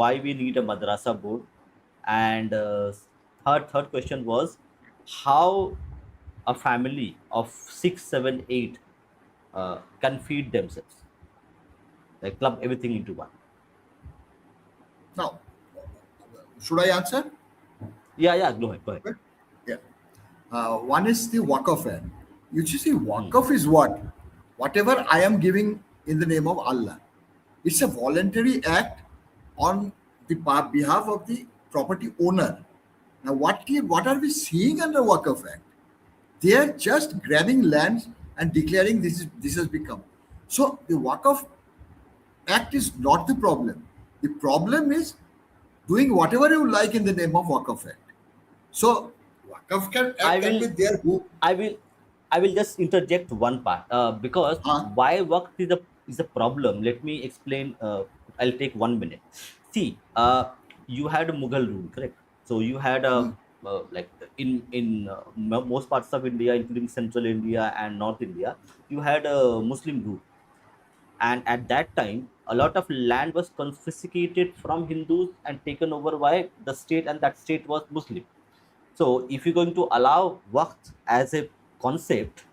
Speaker 1: why we need a madrasa board, and third question was how a family of six, seven, eight can feed themselves. Like club everything into one.
Speaker 2: Now, should I answer?
Speaker 1: Yeah. Go ahead. Go ahead.
Speaker 2: Yeah. One is the Waqf Act. You see,
Speaker 1: Hmm.
Speaker 2: Waqf is what? Whatever I am giving in the name of Allah. It's a voluntary act on the behalf of the property owner. Now, what are we seeing under Waqf Act? They are just grabbing lands and declaring this has become. So the Waqf Act is not the problem. The problem is doing whatever you like in the name of Waqf Act. So
Speaker 1: I
Speaker 2: Act can
Speaker 1: will
Speaker 2: be there. Who?
Speaker 1: I will I will just interject one part because
Speaker 2: Huh?
Speaker 1: why work is a problem. Let me explain. I'll take 1 minute. See, you had a Mughal rule, correct? So you had a
Speaker 2: Hmm.
Speaker 1: like in most parts of India, including Central India and North India, you had a Muslim rule, and at that time, a lot of land was confiscated from Hindus and taken over by the state, and that state was Muslim. So, if you're going to allow Waqf as a concept,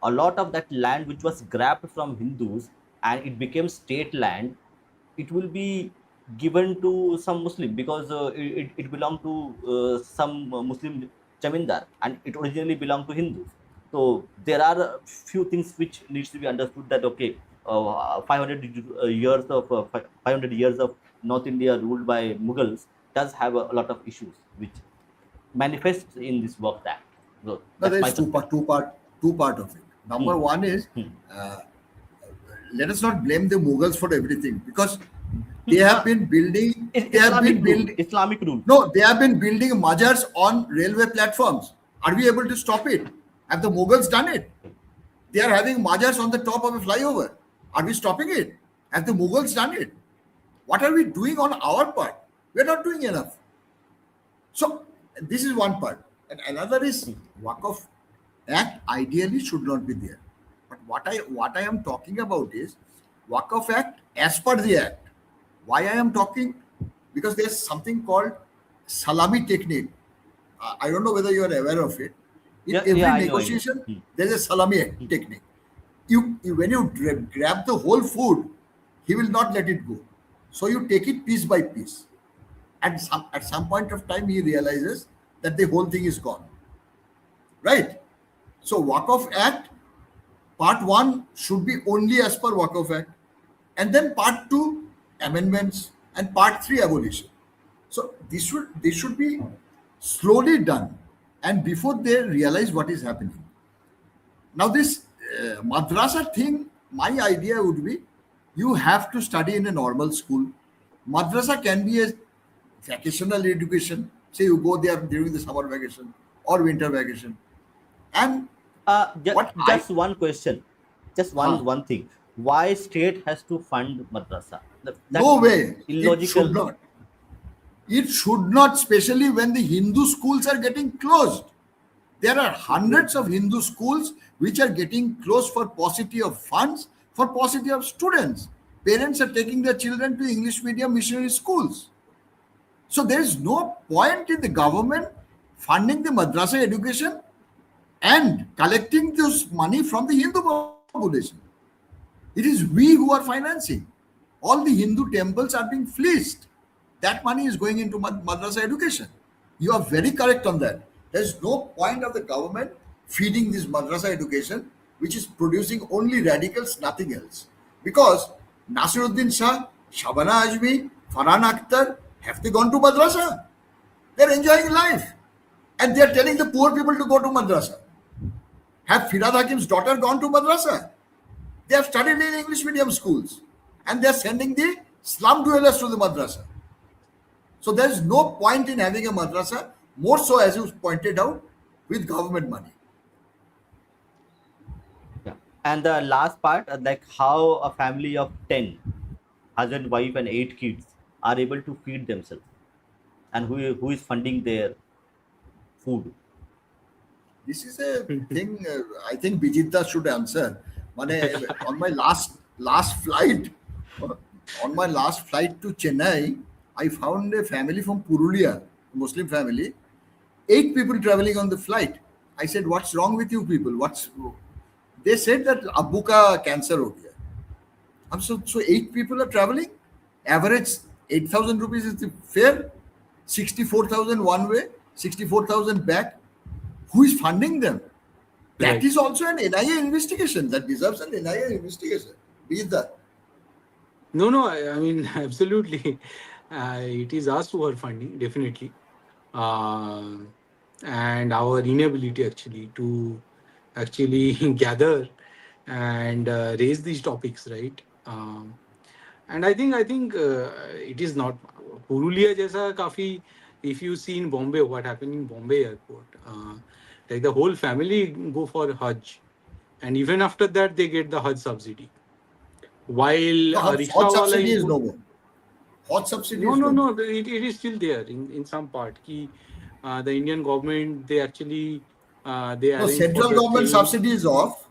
Speaker 1: a lot of that land which was grabbed from Hindus and it became state land, it will be given to some Muslim because it belonged to some Muslim Jamindar and it originally belonged to Hindus. So, there are a few things which needs to be understood that okay, 500 years of 500 years of North India ruled by Mughals does have a lot of issues which manifests in this work act. So
Speaker 2: No,
Speaker 1: that's
Speaker 2: there
Speaker 1: my
Speaker 2: is
Speaker 1: perspective.
Speaker 2: two part of it. Number
Speaker 1: Hmm.
Speaker 2: one is
Speaker 1: Hmm.
Speaker 2: uh, let us not blame the Mughals for everything because they have
Speaker 1: Uh,
Speaker 2: been building. They have
Speaker 1: Islamic
Speaker 2: been
Speaker 1: rule.
Speaker 2: building.
Speaker 1: Islamic rule.
Speaker 2: No, they have been building majars on railway platforms. Are we able to stop it? Have the Mughals done it? They are having majars on the top of a flyover. Are we stopping it? Have the Mughals done it? What are we doing on our part? We are not doing enough. So this is one part. And another is Waqf Act ideally should not be there. But what I am talking about is Waqf Act as per the Act. Why I am talking? Because there's something called salami technique. I don't know whether you are aware of it. In
Speaker 1: Yeah,
Speaker 2: every
Speaker 1: I know.
Speaker 2: negotiation,
Speaker 1: Hmm.
Speaker 2: there's a salami technique. When you grab the whole food, he will not let it go. So you take it piece by piece. At some point of time, he realizes that the whole thing is gone. Right? So Waqf Act part one should be only as per Waqf Act, and then part two amendments and part three abolition. So this should be slowly done, and before they realize what is happening. Now this madrasa thing, my idea would be you have to study in a normal school. Madrasa can be a vacational education. Say you go there during the summer vacation or winter vacation. And what I
Speaker 1: Just one question. Just
Speaker 2: huh,
Speaker 1: one thing. Why state has to fund madrasa? That's
Speaker 2: no way. It should
Speaker 1: illogical.
Speaker 2: not. It should not, especially when the Hindu schools are getting closed. There are hundreds of Hindu schools which are getting closed for paucity of funds, for paucity of students. Parents are taking their children to English medium missionary schools. So there is no point in the government funding the madrasa education and collecting this money from the Hindu population. It is we who are financing. All the Hindu temples are being fleeced. That money is going into madrasa education. You are very correct on that. There's no point of the government feeding this madrasa education, which is producing only radicals, nothing else. Because Nasiruddin Shah, Shabana Azmi, Farhan Akhtar Have they gone to madrasa? They're enjoying life. And they're telling the poor people to go to madrasa. Have Firad Hakim's daughter gone to madrasa? They have studied in English medium schools. And they're sending the slum dwellers to the madrasa. So there is no point in having a madrasa, more so as you pointed out, with government money.
Speaker 1: Yeah. And the last part, like how a family of 10, husband, wife, and 8 kids are able to feed themselves, and who is funding their food.
Speaker 2: This is a thing I think Bijeet should answer. Mane, on my last flight, on my last flight to Chennai, I found a family from Purulia, Muslim family, 8 people traveling on the flight. I said, "What's wrong with you people? What's?" They said that Abbu ka cancer ho gaya. So 8 people are traveling. Average 8,000 rupees is the fare. 64,000 one way, 64,000 back. Who is funding them? That
Speaker 3: Right.
Speaker 2: is also an NIA investigation. That deserves an NIA investigation. Be that.
Speaker 3: No, no, I mean, absolutely. It is us who are funding, definitely. Uh, and our inability actually to actually gather and raise these topics, right? And I think it is not Purulia jaisa kafi. If you see in Bombay, what happened in Bombay airport, like the whole family go for Hajj, and even after that they get the Hajj subsidy. While
Speaker 2: No,
Speaker 3: a
Speaker 2: hot
Speaker 3: rickshaw wala
Speaker 2: subsidy
Speaker 3: in
Speaker 2: is no more. Hot subsidy
Speaker 3: no,
Speaker 2: is
Speaker 3: no,
Speaker 2: no more.
Speaker 3: no. It is still there in some part. The Indian government they actually they
Speaker 2: No,
Speaker 3: arrange for
Speaker 2: central
Speaker 3: the
Speaker 2: government
Speaker 3: train.
Speaker 2: subsidy is off.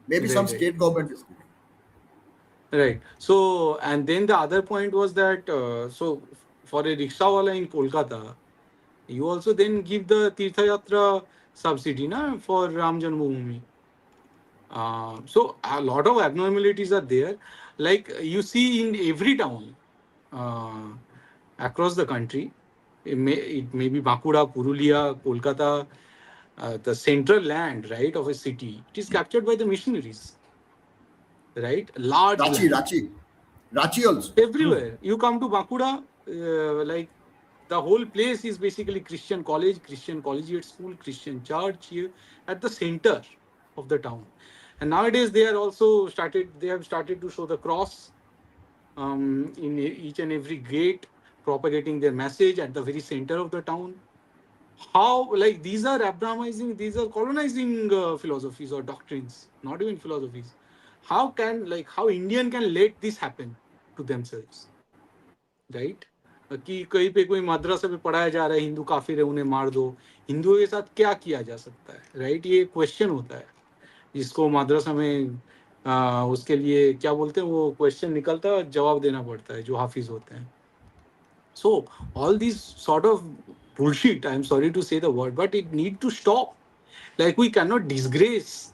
Speaker 2: Maybe some
Speaker 3: Right, right,
Speaker 2: state government is giving.
Speaker 3: right. So and then the other point was that for a rickshawala in Kolkata, you also then give the Tirtha Yatra subsidy na for Ram Janmabhoomi. So a lot of abnormalities are there. Like you see in every town uh, across the country, it may be Bankura, Purulia, Kolkata, the central land, right, of a city. It is captured by the missionaries, right? Large
Speaker 2: Rachi,
Speaker 3: land
Speaker 2: Rachi. Rachi also.
Speaker 3: everywhere. You come to Bankura, like the whole place is basically Christian college, Christian collegiate school, Christian church here at the center of the town. And nowadays they are also started. They have started to show the cross in each and every gate, propagating their message at the very center of the town. How like these are Abrahamizing, these are colonizing philosophies or doctrines, not even philosophies. How Indian can let this happen to themselves, right कि कहीं पे कोई मद्रसा में पढ़ाया जा रहा है हिंदू काफिर है उन्हें मार दो हिंदुओं के साथ क्या किया जा सकता है राइट ये क्वेश्चन होता है जिसको मद्रसा में उसके लिए क्या बोलते हैं वो क्वेश्चन निकलता है और जवाब देना पड़ता है जो हाफिज होते हैं so all these sort of bullshit I'm sorry to say the word but it need to stop like we cannot disgrace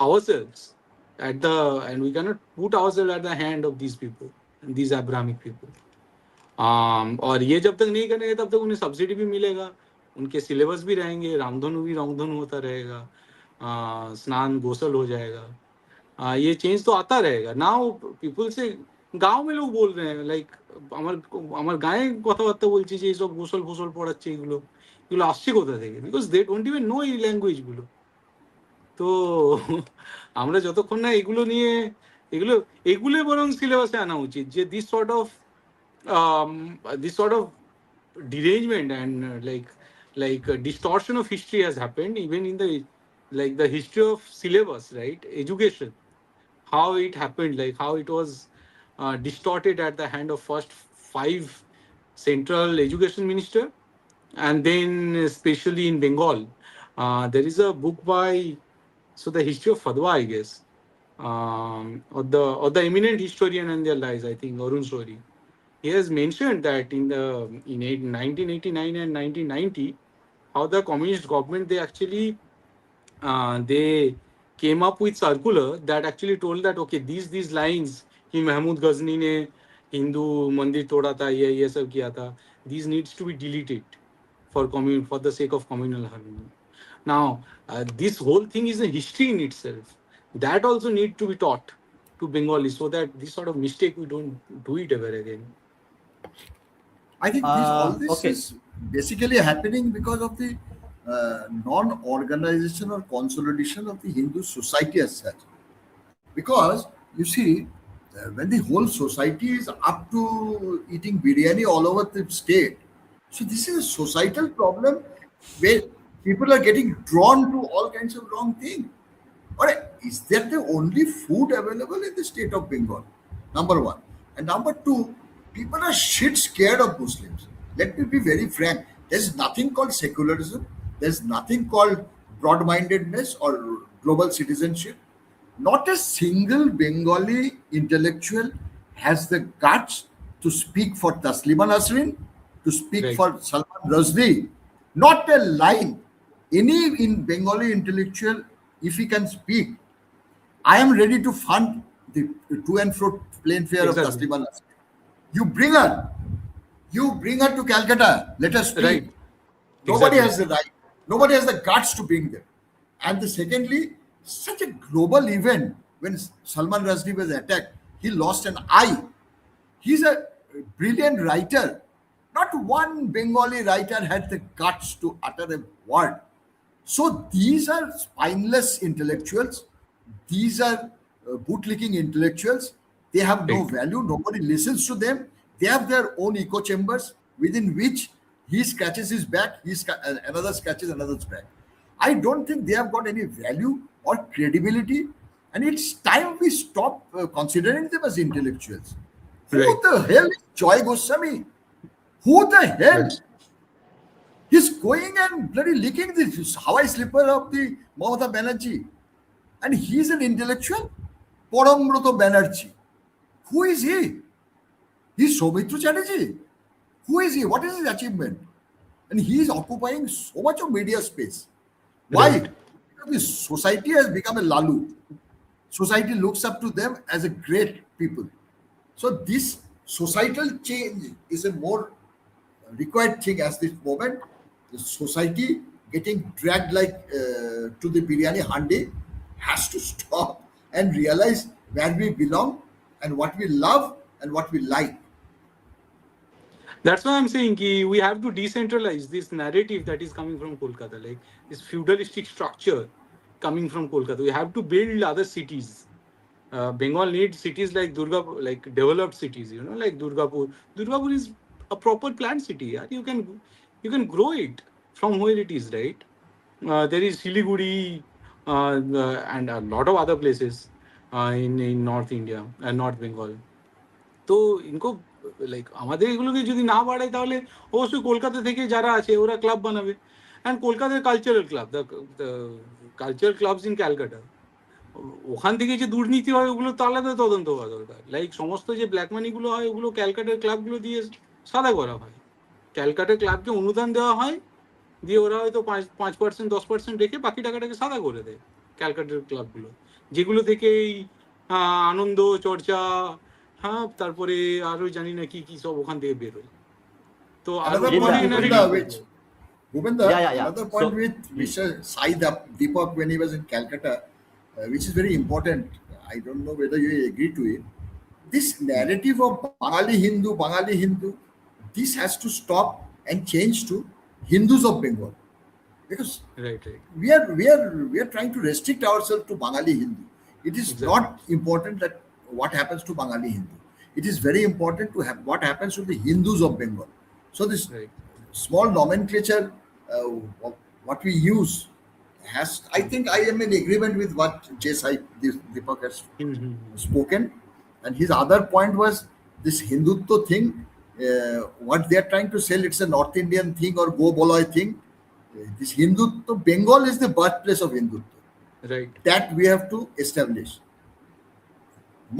Speaker 3: ourselves at the and we cannot put ourselves at the hand of these people these abrahamic people और ये जब तक नहीं करेंगे तब तक उन्हें subsidy भी मिलेगा उनके सिलेबस भी रहेंगे रामधनु भी रामधनु होता रहेगा स्नान गोसल हो जाएगा ये चेंज तो आता रहेगा नाउ पिपल से গাঁও में লোক বল रहे हैं লাইক আমার আমার গায়ে কথাবার্তা বলছি যে এইসব গোসল ফোসল পড়াচ্ছে এগুলো এগুলো আসছে কোথা থেকে because they don't even know এই ল্যাঙ্গুয়েজ গুলো তো আমরা যতক্ষণ না এগুলো নিয়ে এগুলো এগুলো বরং সিলেবাসে আনা উচিত যে this sort of derangement and distortion of history has happened even in the like the history of syllabus right education how it happened like how it was distorted at the hand of first five central education minister and then especially in Bengal there is a book by so the history of Fadwa I guess or the eminent historian and their lies I think Arun Shori he has mentioned that in 1989 and 1990 how the communist government they actually they came up with circular that actually told that okay these lines कि महमूद गजनी ने हिंदू मंदिर तोड़ा था ये सब किया था these needs to be deleted for the sake of communal harmony now this whole thing is a history in itself that also need to be taught to Bengali so that this sort of mistake we don't do it ever again.
Speaker 2: I think all this
Speaker 1: Okay.
Speaker 2: is basically happening because of the non-organization or consolidation of the Hindu society as such. Because you see, when the whole society is up to eating biryani all over the state, so this is a societal problem where people are getting drawn to all kinds of wrong things. Alright, is that the only food available in the state of Bengal? Number one. And number two, people are shit scared of Muslims. Let me be very frank. There's nothing called secularism. There's nothing called broad-mindedness or global citizenship. Not a single Bengali intellectual has the guts to speak for Taslima Nasrin, to speak
Speaker 3: Right.
Speaker 2: for Salman Rushdie. Not a line. Any in Bengali intellectual, if he can speak, I am ready to fund the to and fro plane fare of
Speaker 3: Exactly.
Speaker 2: Taslima Nasrin. You bring her. You bring her to Calcutta. Let her speak.
Speaker 3: Right.
Speaker 2: Nobody
Speaker 3: Exactly.
Speaker 2: has the right. Nobody has the guts to bring them. And the secondly, such a global event when Salman Rushdie was attacked, he lost an eye. He's a brilliant writer. Not one Bengali writer had the guts to utter a word. So these are spineless intellectuals. These are bootlicking intellectuals. They have no
Speaker 3: Right.
Speaker 2: value. Nobody listens to them. They have their own echo chambers within which he scratches his back, another scratches another's back. I don't think they have got any value or credibility. And it's time we stop considering them as intellectuals. Who
Speaker 3: Right.
Speaker 2: the hell is Joy Goswami? Who the hell?
Speaker 3: Right.
Speaker 2: He's going and bloody licking the Hawaii slipper of the Mamata Banerjee. And he's an intellectual? Parambrata Banerjee. Who is he? He's Soumitra Chatterjee. Who is he? What is his achievement? And he is occupying so much of media space. Why?
Speaker 3: Right.
Speaker 2: Because the society has become a lalu. Society looks up to them as a great people. So this societal change is a more required thing as this moment. The society getting dragged like to the biryani handi has to stop and realize where we belong and what we love and what we like.
Speaker 3: That's why I'm saying we have to decentralize this narrative that is coming from Kolkata, like this feudalistic structure coming from Kolkata. We have to build other cities. Bengal needs cities like like developed cities, like Durgapur. Durgapur is a proper planned city. Yeah? You can grow it from where it is, right? There is Siliguri and a lot of other places in North India and North Bengal. তো ইনকো like আমাদের এগুলোকে যদি না বাড়ায় তাহলে অবশ্যই কলকাতা থেকে যারা আছে ওরা ক্লাব বানাবে অ্যান্ড কলকাতার cultural club the cultural clubs in Calcutta ওখান থেকে যে দুর্নীতি হয় ওগুলো তো আলাদা তদন্ত হওয়া দরকার লাইক সমস্ত যে ব্ল্যাক মানিগুলো হয় ওগুলো ক্যালকাটার ক্লাবগুলো দিয়ে সাদা করা হয় ক্যালকাটার ক্লাবকে অনুদান দেওয়া হয় দিয়ে ওরা হয়তো 5% 10% রেখে বাকি টাকাটাকে সাদা করে দেয় ক্যালকাটার ক্লাবগুলো যেগুলো থেকে এই আনন্দ চর্চা হ্যাঁ তারপরে আরো জানি না কি কি সব ওখান থেকে বেরোয় তো আর
Speaker 2: Another
Speaker 1: Yes,
Speaker 2: point,
Speaker 3: ওখানে
Speaker 2: Bhupenda,
Speaker 3: narrative
Speaker 2: which
Speaker 1: yeah,
Speaker 2: Bhupenda,
Speaker 1: yeah, yeah.
Speaker 2: another point
Speaker 1: So,
Speaker 2: with Mr. Sai Deepak when he was in Calcutta, which is very important. I don't know whether you agree to it. This narrative of Bangali Hindu, this has to stop and change to Hindus of Bengal. Because
Speaker 3: right, right.
Speaker 2: we are trying to restrict ourselves to Bangali Hindu. It is
Speaker 3: Exactly.
Speaker 2: not important that what happens to Bangali Hindu. It is very important to have what happens to the Hindus of Bengal. So this
Speaker 3: Right.
Speaker 2: small nomenclature, what we use, has. I think I am in agreement with what J. Deepak has
Speaker 3: Mhm.
Speaker 2: spoken, and his other point was this Hindutva thing. What they are trying to sell, it's a North Indian thing or Go Boloi thing. This Hindutva, Bengal is the birthplace of Hindutva.
Speaker 3: Right.
Speaker 2: That we have to establish.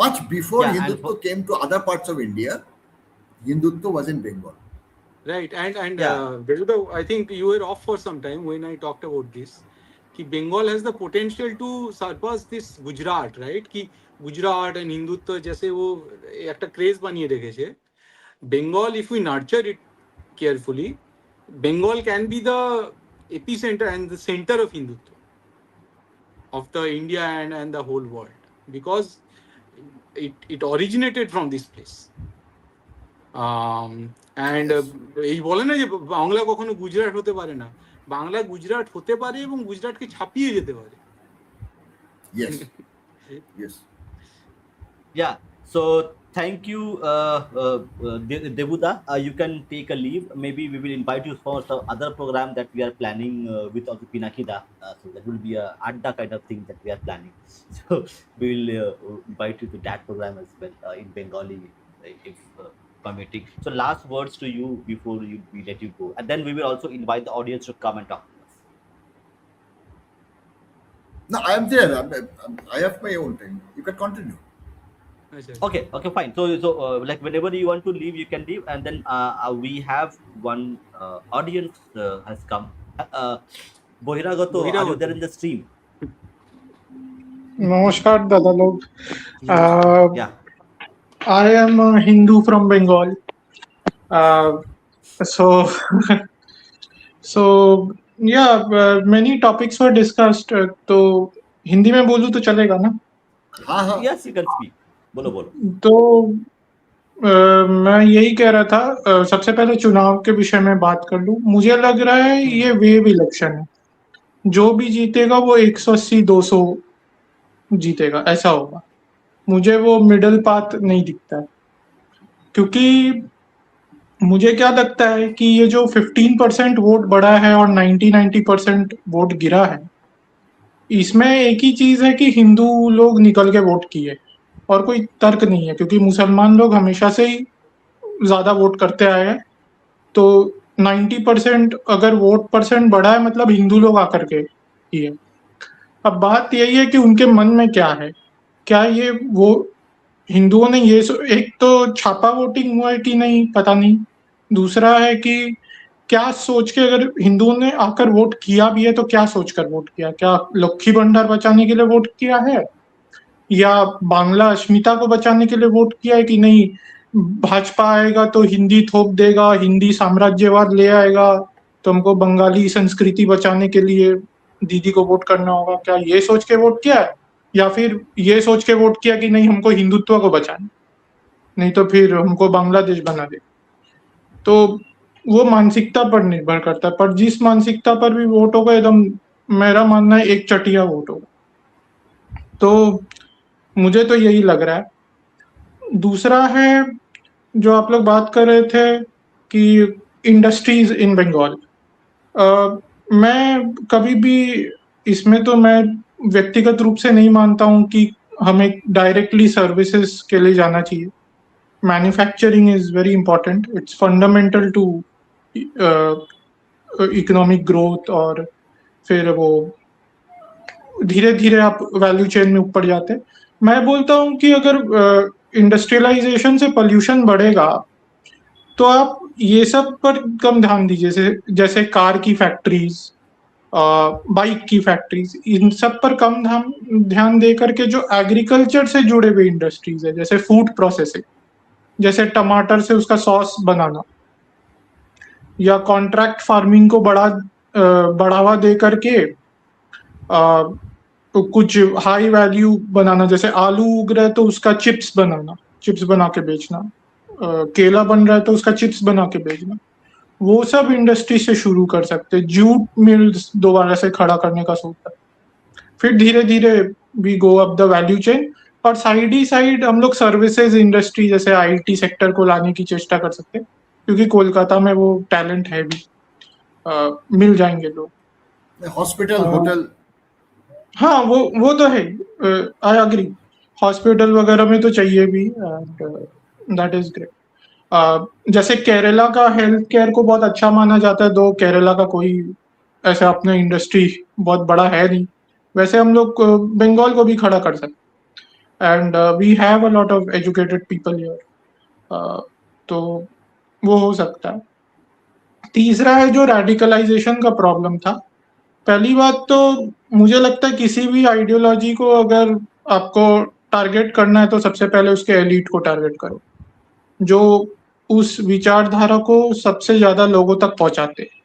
Speaker 2: Much before
Speaker 1: yeah,
Speaker 2: Hindutva came to other parts of India, Hindutva was in Bengal.
Speaker 3: Right. And
Speaker 1: yeah,
Speaker 3: Devuda, I think you were off for some time when I talked about this. Ki Bengal has the potential to surpass this Gujarat, right? Ki Gujarat and Hindutva जैसे वो एक craze बनिए রেখেছে. Bengal, if we nurture it carefully, Bengal can be the epicenter and the center of Hindutva of the India and the whole world because it originated from this place. And
Speaker 2: Yes.
Speaker 3: এই বলে না যে বাংলা কখনো গুজরাট হতে পারে না, বাংলা গুজরাট হতে পারে এবং গুজরাটকে ছাপিয়ে যেতে পারে।
Speaker 2: Yes. Yes.
Speaker 1: Yeah. So thank you, Devuda. You can take a leave. Maybe we will invite you for some other program that we are planning with also Pinakida. So that will be a adda kind of thing that we are planning. So we will invite you to that program as well in Bengali, if permitting. So last words to you before we let you go, and then we will also invite the audience to come and talk to us.
Speaker 2: No, I am there. I have my own time. You can continue.
Speaker 3: আচ্ছা,
Speaker 1: Okay, fine. So like whenever you want to leave, you can leave, and then we have one audience has come. Bohiragato, are you
Speaker 3: বহিরাগত।
Speaker 1: there in the stream?
Speaker 5: नमस्कार दादा लोग.
Speaker 3: নমস্কার।
Speaker 1: Yeah.
Speaker 5: I am a Hindu from Bengal. So so yeah, many topics were discussed. तो हिंदी में बोलूँ तो चलेगा ना?
Speaker 2: हाँ हाँ.
Speaker 1: Yes, you can speak. बोलो बोलो.
Speaker 5: तो मैं यही कह रहा था, सबसे पहले चुनाव के विषय में बात कर लूं. मुझे लग रहा है ये वेव इलेक्शन है. जो भी जीतेगा वो 180-200 जीतेगा, ऐसा होगा. मुझे वो मिडल पाथ नहीं दिखता है, क्योंकि मुझे क्या लगता है कि ये जो 15% वोट बढ़ा है और 90% वोट गिरा है, इसमें एक ही चीज है कि हिंदू लोग निकल के वोट किए, और कोई तर्क नहीं है, क्योंकि मुसलमान लोग हमेशा से ही ज्यादा वोट करते आए हैं. तो 90% अगर वोट परसेंट बढ़ा है, मतलब हिंदू लोग आकर के किए. अब बात यही है कि उनके मन में क्या है. क्या ये वो हिंदुओं ने ये एक तो छापा वोटिंग हुआ है कि नहीं पता नहीं. दूसरा है कि क्या सोच के अगर हिंदुओं ने आकर वोट किया भी है तो क्या सोचकर वोट किया. क्या लक्ष्मी भंडार बचाने के लिए वोट किया है, या बांग्ला अस्मिता को बचाने के लिए वोट किया है कि नहीं भाजपा आएगा तो हिंदी थोप देगा, हिंदी साम्राज्यवाद ले आएगा, तो हमको बंगाली संस्कृति बचाने के लिए दीदी को वोट करना होगा. क्या ये सोच के वोट किया है, या फिर ये सोच के वोट किया कि नहीं हमको हिंदुत्व को बचाना, नहीं तो फिर हमको बांग्लादेश बना दे. तो वो मानसिकता पर निर्भर करता है. पर जिस मानसिकता पर भी वोट होगा, एकदम मेरा मानना है एक चटिया वोट होगा. तो मुझे तो यही लग रहा है. दूसरा है जो आप लोग बात कर रहे थे कि इंडस्ट्रीज इन बंगाल. मैं कभी भी इसमें तो मैं व्यक्तिगत रूप से नहीं मानता हूं कि हमें डायरेक्टली सर्विसेज के लिए जाना चाहिए. Manufacturing is very important. It's fundamental to economic growth, और फिर वो धीरे धीरे आप वैल्यू चेन में ऊपर जाते हैं. मैं बोलता हूं कि अगर इंडस्ट्रियलाइजेशन से पोल्यूशन बढ़ेगा तो आप ये सब पर कम ध्यान दीजिए. जैसे कार की फैक्ट्रीज, बाइक की फैक्ट्रीज, इन सब पर कम ध्यान दे करके जो एग्रीकल्चर से जुड़े हुए इंडस्ट्रीज है, जैसे फूड प्रोसेसिंग, जैसे टमाटर से उसका सॉस बनाना, या कॉन्ट्रैक्ट फार्मिंग को बढ़ावा दे करके कुछ हाई वैल्यू बनाना. जैसे आलू उग रहा है तो उसका चिप्स बनाना, चिप्स बना के बेचना. केला बन रहा है तो उसका चिप्स बना के बेचना. वो सब इंडस्ट्री से शुरू कर सकते. जूट मिल्स दोबारा से खड़ा करने का सोचता है. फिर धीरे धीरे we go up the value chain, और साइड ही साइड हम लोग सर्विसेज इंडस्ट्री जैसे आईटी सेक्टर को लाने की चेष्टा कर सकते हैं, क्योंकि कोलकाता में वो टैलेंट है भी. मिल जाएंगे लोग.
Speaker 2: Hospital, hotel.
Speaker 5: हाँ, वो तो है. I agree. हॉस्पिटल वगैरह में तो चाहिए भी, एंड दैट इज ग्रेट. जैसे केरला का हेल्थ केयर को बहुत अच्छा माना जाता है, दो केरला का कोई ऐसा अपना इंडस्ट्री बहुत बड़ा है नहीं. वैसे हम लोग बंगाल को भी खड़ा कर सकते. And we have a lot of educated people here. तो वो हो सकता है. तीसरा है जो रेडिकलाइजेशन का प्रॉब्लम था. पहली बात तो मुझे लगता है किसी भी आइडियोलॉजी को अगर आपको टारगेट करना है तो सबसे पहले उसके एलीट को टारगेट करो, जो उस विचारधारा को सबसे ज्यादा लोगों तक पहुंचाते हैं.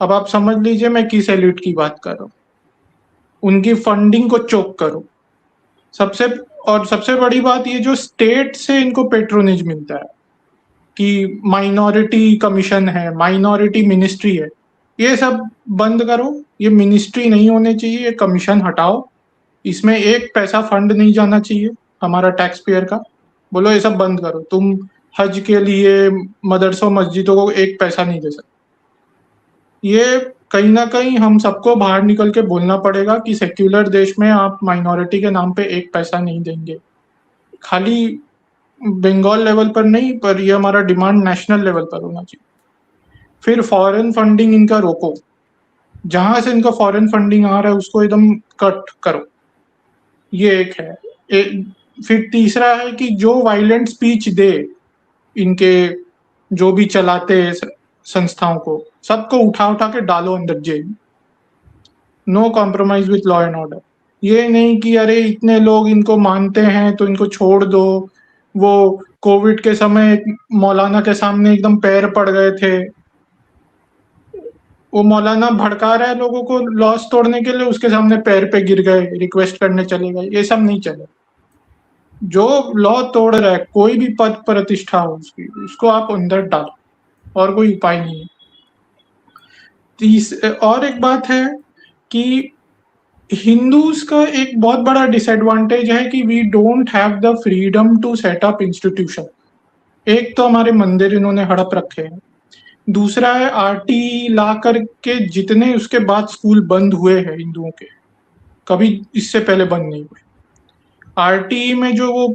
Speaker 5: अब आप समझ लीजिए मैं किस एलीट की बात कर रहा हूँ. उनकी फंडिंग को चोक करो. सबसे बड़ी बात ये जो स्टेट से इनको पेट्रोनेज मिलता है, कि माइनॉरिटी कमीशन है, माइनॉरिटी मिनिस्ट्री है, ये सब बंद करो। ये मिनिस्ट्री नहीं होने चाहिए, ये कमीशन हटाओ, इसमें एक पैसा फंड नहीं जाना चाहिए हमारा टैक्स पेयर का। बोलो ये सब बंद करो, तुम हज के लिए मदरसों मस्जिदों को एक पैसा नहीं दे सकते। ये कहीं ना कहीं हम सबको बाहर निकल के बोलना पड़ेगा कि सेक्युलर देश में आप माइनॉरिटी के नाम पे एक पैसा नहीं देंगे। खाली बंगाल लेवल पर नहीं, पर ये हमारा डिमांड नेशनल लेवल पर होना चाहिए। फिर फॉरेन फंडिंग इनका रोको, जहां से इनका फॉरेन फंडिंग आ रहा है उसको एकदम कट करो, ये एक है। फिर तीसरा है कि जो वायलेंट स्पीच दे इनके जो भी चलाते संस्थाओं को, सबको उठा उठा के डालो अंदर जेल। No compromise with law and order. ये नहीं कि अरे इतने लोग इनको मानते हैं तो इनको छोड़ दो। वो कोविड के समय एक मौलाना के सामने एकदम पैर पड़ गए थे, वो मौलाना भड़का रहा है लोगों को लॉस तोड़ने के लिए, उसके सामने पैर पे गिर गए, रिक्वेस्ट करने चले गए। ये सब नहीं चले। जो लॉ तोड़ रहा है, कोई भी पद प्रतिष्ठा हो उसकी, उसको आप अंदर डालो, और कोई उपाय नहीं है। और एक बात है कि हिंदूज का एक बहुत बड़ा डिसएडवांटेज है कि we don't have the freedom to set up institution. एक तो हमारे मंदिर इन्होंने हड़प रखे हैं, दूसरा है आरटी ला करके जितने उसके बाद स्कूल बंद हुए हैं हिंदुओं के, कभी इससे पहले बंद नहीं हुए। आरटी में जो वो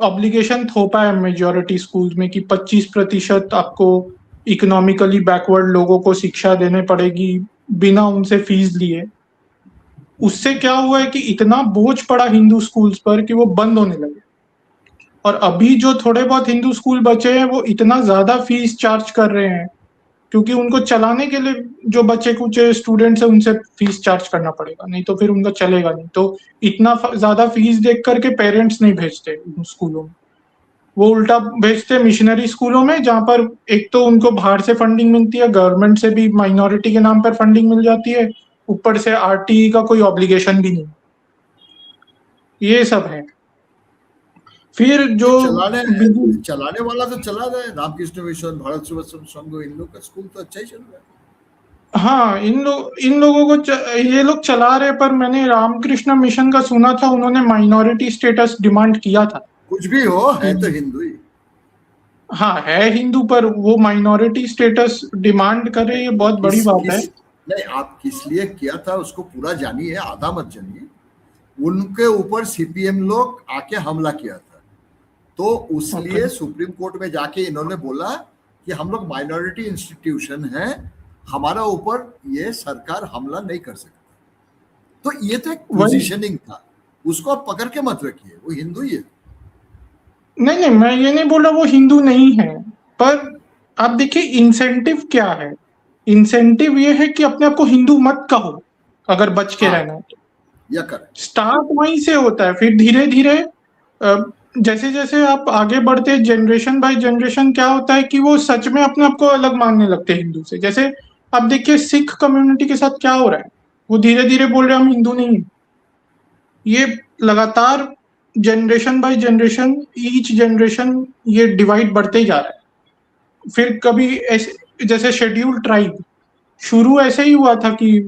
Speaker 5: ऑब्लिगेशन थोपा है मेजॉरिटी स्कूल में कि 25% आपको इकोनॉमिकली बैकवर्ड लोगों को शिक्षा देने पड़ेगी बिना उनसे फीस लिए, उससे क्या हुआ है कि इतना बोझ पड़ा हिंदू स्कूल्स पर कि वो बंद होने लगे। और अभी जो थोड़े बहुत हिंदू स्कूल बचे हैं वो इतना ज्यादा फीस चार्ज कर रहे हैं क्योंकि उनको चलाने के लिए जो बच्चे कुछ स्टूडेंट्स हैं उनसे फीस चार्ज करना पड़ेगा, नहीं तो फिर उनका चलेगा नहीं। तो इतना ज्यादा फीस देख करके पेरेंट्स नहीं भेजते उन स्कूलों में, वो उल्टा भेजते मिशनरी स्कूलों में, जहाँ पर एक तो उनको बाहर से फंडिंग मिलती है, गवर्नमेंट से भी माइनॉरिटी के नाम पर फंडिंग मिल जाती है, ऊपर से आरटीई का कोई ऑब्लिगेशन भी नहीं। ये सब है। फिर जो
Speaker 2: चलाने चलाने वाला तो चला रहा है, रामकृष्ण मिशन, भारत सेवा संघ, इन लोग का स्कूल तो अच्छा ही चल रहा है।
Speaker 5: हाँ, इन लोगों को ये लोग चला रहे, पर मैंने रामकृष्ण मिशन का सुना था उन्होंने माइनॉरिटी स्टेटस डिमांड किया था।
Speaker 2: कुछ भी हो, है तो हिंदू ही।
Speaker 5: हाँ, है हिंदू, पर वो माइनॉरिटी स्टेटस डिमांड करे, ये बहुत बड़ी बात है।
Speaker 2: नहीं, आप किस लिए किया था उसको पूरा जानिए, आधा मत जानिए। उनके ऊपर सीपीएम लोग आके हमला किया था, तो उसलिए सुप्रीम कोर्ट में जाके इन्होंने बोला कि हम लोग माइनॉरिटी इंस्टीट्यूशन है, हमारा ऊपर ये सरकार हमला नहीं कर सकती। तो ये तो एक पोजीशनिंग था, उसको आप पकड़ के मत रखिए, वो हिंदू ही है।
Speaker 5: नहीं, मैं ये नहीं बोल रहा वो हिंदू नहीं है, पर आप देखिए इंसेंटिव क्या है। इंसेंटिव ये है कि अपने आप को हिंदू मत कहो अगर बच के रहना है तो।
Speaker 2: या कर
Speaker 5: स्टार्ट वहीं से होता है, फिर धीरे धीरे जैसे जैसे आप आगे बढ़ते जनरेशन बाय जनरेशन क्या होता है कि वो सच में अपने आप को अलग मानने लगते हैं हिंदू से। जैसे आप देखिए सिख कम्युनिटी के साथ क्या हो रहा है, वो धीरे धीरे बोल रहे हैं हम हिंदू नहीं हैं। ये लगातार generation by generation, each generation ये डिवाइड बढ़ते ही जा रहा है। फिर कभी ऐसे जैसे शेड्यूल्ड ट्राइब शुरू ऐसे ही हुआ था कि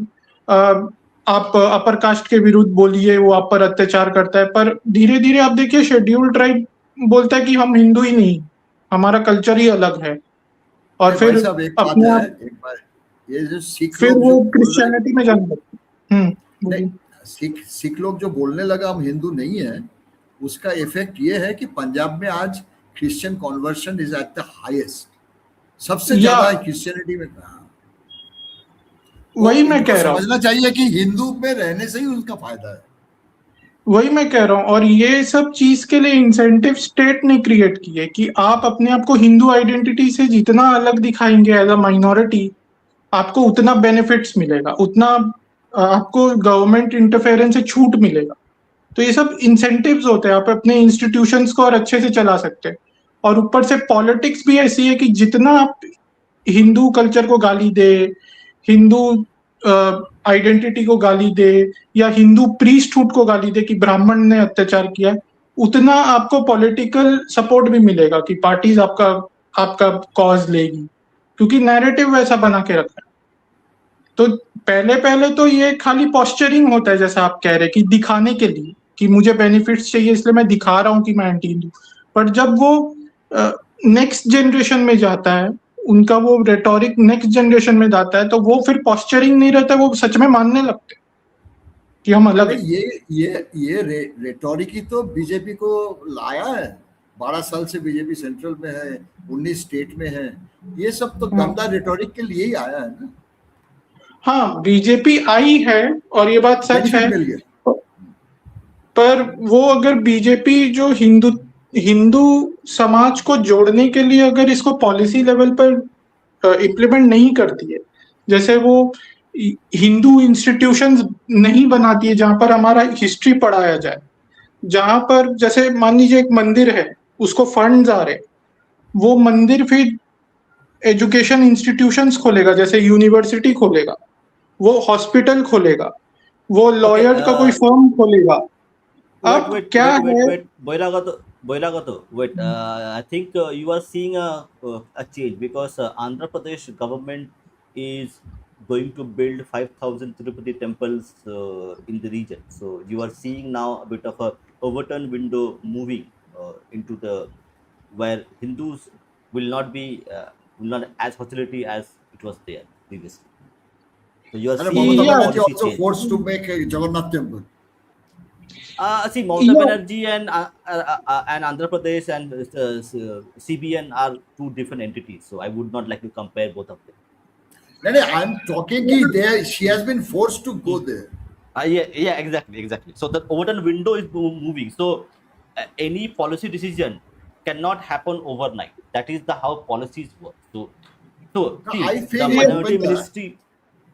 Speaker 5: आप अपर कास्ट के विरुद्ध बोलिए, वो आप पर अत्याचार करता है, पर धीरे धीरे आप देखिए शेड्यूल्ड ट्राइब बोलता है कि हम हिंदू ही नहीं, हमारा कल्चर ही अलग है। और फिर अपने आप
Speaker 2: एक बार ये जो सिख
Speaker 5: फिर
Speaker 2: लोग
Speaker 5: वो क्रिश्चियनिटी में जाने लगते।
Speaker 2: सिख लोग जो बोलने लगा हम हिंदू नहीं है, उसका इफेक्ट ये है कि पंजाब में आज Christian conversion is at the highest, सबसे ज्यादा क्रिश्चियनिटी में।
Speaker 5: वही मैं कह रहा हूँ,
Speaker 2: समझना चाहिए कि हिंदू में रहने से ही उनका फायदा है।
Speaker 5: वही मैं कह रहा हूँ। और ये सब चीज के लिए इंसेंटिव स्टेट ने क्रिएट किए कि आप अपने आप को हिंदू आइडेंटिटी से जितना अलग दिखाएंगे एज अ माइनॉरिटी, आपको उतना बेनिफिट्स मिलेगा, उतना आपको गवर्नमेंट इंटरफेरेंस से छूट मिलेगा। तो ये सब इंसेंटिव्स होते हैं, आप अपने इंस्टीट्यूशंस को और अच्छे से चला सकते हैं। और ऊपर से पॉलिटिक्स भी ऐसी है कि जितना आप हिंदू कल्चर को गाली दे, हिंदू आइडेंटिटी को गाली दे, या हिंदू प्रीस्टहुड को गाली दे कि ब्राह्मण ने अत्याचार किया, उतना आपको पॉलिटिकल सपोर्ट भी मिलेगा कि पार्टीज आपका आपका कॉज लेगी, क्योंकि नैरेटिव वैसा बना के रखा है। तो पहले पहले तो ये खाली पॉस्चरिंग होता है, जैसा आप कह रहे कि दिखाने के लिए कि मुझे बेनिफिट्स चाहिए इसलिए मैं दिखा रहा हूँ कि मैं एंटी हिंदू। पर जब वो नेक्स्ट जनरेशन में जाता है, उनका वो रेटोरिक नेक्स्ट जनरेशन में जाता है, तो वो फिर पॉस्चरिंग नहीं रहता, वो सच में मानने लगते हैं कि हम अलग
Speaker 2: अरे
Speaker 5: हैं।
Speaker 2: ये रेटोरिक ही तो बीजेपी को लाया है। 12 साल से बीजेपी सेंट्रल में है, 19 स्टेट में है। ये सब तो गंदा रेटोरिक के लिए ही आया है ना।
Speaker 5: हाँ, बीजेपी आई है और ये बात सच
Speaker 2: बेनिफिट
Speaker 5: है।
Speaker 2: मिल गया।
Speaker 5: पर वो अगर बीजेपी जो हिंदू हिंदू समाज को जोड़ने के लिए अगर इसको पॉलिसी लेवल पर इम्प्लीमेंट नहीं करती है, जैसे वो हिंदू इंस्टीट्यूशंस नहीं बनाती है जहां पर हमारा हिस्ट्री पढ़ाया जाए, जहां पर जैसे मान लीजिए एक मंदिर है, उसको फंड्स आ रहे, वो मंदिर फिर एजुकेशन इंस्टीट्यूशंस खोलेगा, जैसे यूनिवर्सिटी खोलेगा, वो हॉस्पिटल खोलेगा, वो
Speaker 1: Okay,
Speaker 5: लॉयर का कोई फर्म खोलेगा।
Speaker 1: wait,
Speaker 5: अब
Speaker 1: wait,
Speaker 5: क्या
Speaker 1: wait, wait,
Speaker 5: है?
Speaker 1: wait. Boiragato, wait. I think you are seeing a change because Andhra Pradesh government is going to build 5,000 Tirupati temples in the region. So you are seeing now a bit of a overturned window moving into the where Hindus will not as hostility as it was there previously. So you are
Speaker 2: And
Speaker 1: seeing
Speaker 2: Mamata
Speaker 1: a
Speaker 5: Yeah,
Speaker 2: Banerjee
Speaker 1: policy
Speaker 2: also
Speaker 1: change.
Speaker 2: forced to make a Jagannath temple.
Speaker 1: See, Mamata
Speaker 5: yeah,
Speaker 1: Banerjee and Andhra Pradesh and CBN are two different entities. So I would not like to compare both of them.
Speaker 2: No, no, I'm talking ki there she has been forced to go there.
Speaker 1: Yeah, exactly. So the overturn window is moving. So any policy decision cannot happen overnight. That is the how policies work. So
Speaker 2: Now,
Speaker 1: see
Speaker 2: I
Speaker 1: the
Speaker 2: feel ये
Speaker 5: yeah,
Speaker 1: minority
Speaker 2: Bhupendra
Speaker 1: ministry.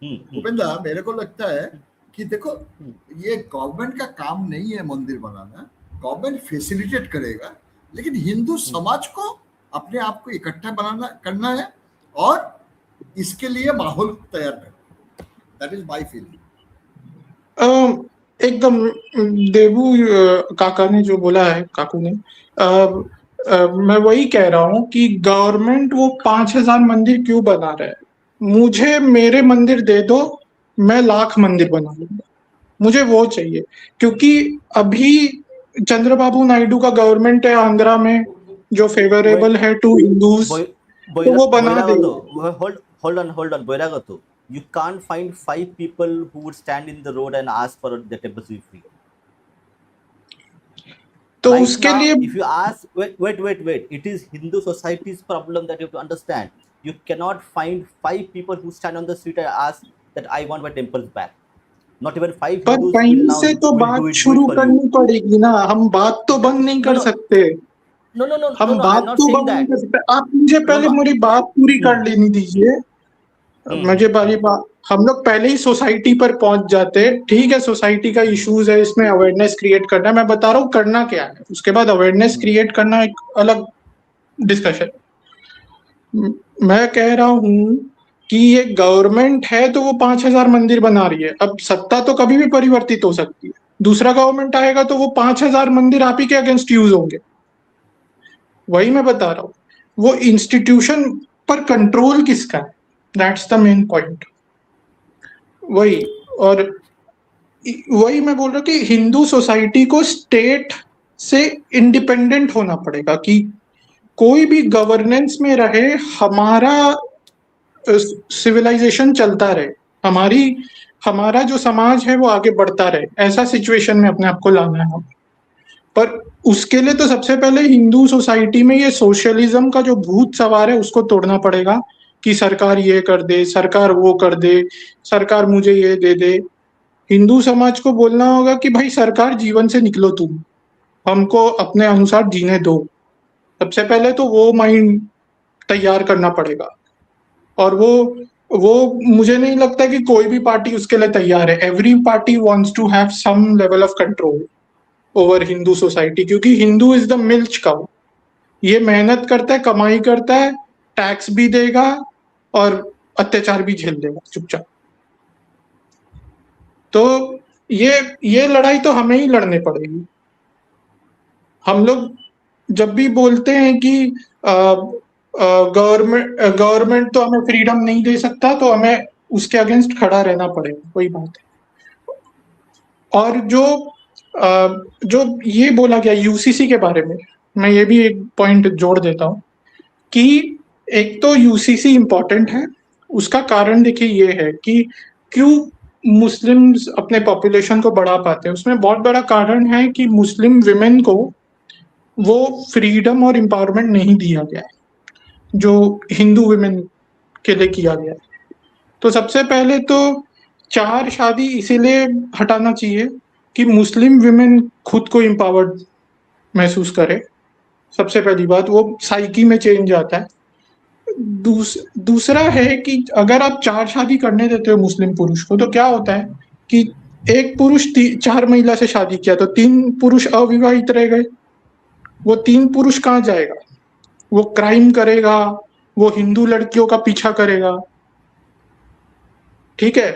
Speaker 1: Hmm, hmm,
Speaker 2: Bhupendra मेरे को लगता है कि देखो,
Speaker 1: hmm.
Speaker 2: ये government का काम नहीं है मंदिर बनाना। गवर्नमेंट फैसिलिटेट करेगा, लेकिन हिंदू समाज को अपने आप को इकट्ठा बनाना करना है और इसके लिए माहौल तैयार करना। That is my feeling.
Speaker 5: एकदम देबू काका ने जो बोला है, काकू ने, मैं वही कह रहा हूँ कि गवर्नमेंट वो 5,000 मंदिर क्यों बना रहा है। मुझे मेरे मंदिर दे दो, मैं लाख मंदिर बना लूंगा, मुझे वो चाहिए। क्योंकि अभी चंद्रबाबू नायडू का गवर्नमेंट है आंध्रा में, जो
Speaker 1: Wait,
Speaker 5: फेवरेबल है टू हिंदूज, तो वो बना देगा।
Speaker 1: Hold on, Boiragato. You can't find five people who would stand in the road and ask for the temple to be free.
Speaker 5: तो
Speaker 1: Right
Speaker 5: उसके
Speaker 1: now,
Speaker 5: लिए
Speaker 1: if you ask, wait. It is Hindu society's problem that you have to understand. You cannot find five people who stand on the street and ask that I want my temples back. Not even five
Speaker 5: पर
Speaker 1: Hindus
Speaker 5: कहीं से तो
Speaker 1: will
Speaker 5: बात
Speaker 1: do it
Speaker 5: शुरू
Speaker 1: for you.
Speaker 5: करनी पड़ेगी ना, हम बात तो बंद नहीं
Speaker 1: No,
Speaker 5: कर
Speaker 1: no,
Speaker 5: सकते। हम
Speaker 1: I'm
Speaker 5: बात
Speaker 1: not
Speaker 5: तो
Speaker 1: saying
Speaker 5: बंद नहीं
Speaker 1: that.
Speaker 5: कर सकते। आप मुझे
Speaker 1: No,
Speaker 5: पहले
Speaker 1: no.
Speaker 5: मेरी बात पूरी
Speaker 1: Hmm,
Speaker 5: कर लेनी दीजिए।
Speaker 1: hmm,
Speaker 5: मुझे
Speaker 1: hmm,
Speaker 5: बारी
Speaker 1: hmm.
Speaker 5: बात, हम लोग पहले ही सोसाइटी पर पहुंच जाते हैं। ठीक है, सोसाइटी का इश्यूज है, इसमें अवेयरनेस क्रिएट करना है। मैं बता रहा हूँ करना क्या है, उसके बाद अवेयरनेस
Speaker 1: Hmm.
Speaker 5: क्रिएट करना एक अलग डिस्कशन। मैं कह रहा हूँ कि ये गवर्नमेंट है तो वो 5,000 मंदिर बना रही है। अब सत्ता तो कभी भी परिवर्तित हो सकती है, दूसरा गवर्नमेंट आएगा तो वो 5,000 मंदिर आप ही के अगेंस्ट यूज होंगे। वही मैं बता रहा हूँ, वो इंस्टीट्यूशन पर कंट्रोल किसका है, दैट्स द मेन पॉइंट। वही, और वही मैं बोल रहा हूँ कि हिंदू सोसाइटी को स्टेट से इंडिपेंडेंट होना पड़ेगा कि कोई भी गवर्नेंस में रहे, हमारा सिविलाइजेशन चलता रहे, हमारी हमारा जो समाज है वो आगे बढ़ता रहे, ऐसा सिचुएशन में अपने आप को लाना है हमें। पर उसके लिए तो सबसे पहले हिंदू सोसाइटी में ये सोशलिज्म का जो भूत सवार है उसको तोड़ना पड़ेगा कि सरकार ये कर दे, सरकार वो कर दे, सरकार मुझे ये दे दे। हिंदू समाज को बोलना होगा कि भाई सरकार जीवन से निकलो, तुम हमको अपने अनुसार जीने दो। सबसे पहले तो वो माइंड तैयार करना पड़ेगा। और वो मुझे नहीं लगता कि कोई भी पार्टी उसके लिए तैयार है। Every party wants to have some level of control over Hindu society, क्योंकि Hindu is the milch cow. ये मेहनत करता है, कमाई करता है, टैक्स भी देगा और अत्याचार भी झेल लेगा चुपचाप। तो ये लड़ाई तो हमें ही लड़नी पड़ेगी। हम लोग जब भी बोलते हैं कि गवर्नमेंट तो हमें फ्रीडम नहीं दे सकता, तो हमें उसके अगेंस्ट खड़ा रहना पड़ेगा, वही बात है। और जो ये बोला गया यूसीसी के बारे में, मैं ये भी एक पॉइंट जोड़ देता हूँ कि एक तो यूसीसी इम्पोर्टेंट है। उसका कारण देखिए ये है कि क्यों मुस्लिम्स अपने पॉपुलेशन को बढ़ा पाते हैं, उसमें बहुत बड़ा कारण है कि मुस्लिम विमेन को वो फ्रीडम और एम्पावरमेंट नहीं दिया गया है जो हिंदू विमेन के लिए किया गया है। तो सबसे पहले तो चार शादी इसीलिए हटाना चाहिए कि मुस्लिम विमेन खुद को एम्पावर्ड महसूस करे। सबसे पहली बात, वो साइकी में चेंज आता है। दूसरा है कि अगर आप चार शादी करने देते हो मुस्लिम पुरुष को, तो क्या होता है कि एक पुरुष चार महिला से शादी किया तो तीन पुरुष अविवाहित रह गए। वो तीन पुरुष कहाँ जाएगा? वो क्राइम करेगा, वो हिंदू लड़कियों का पीछा करेगा, ठीक है।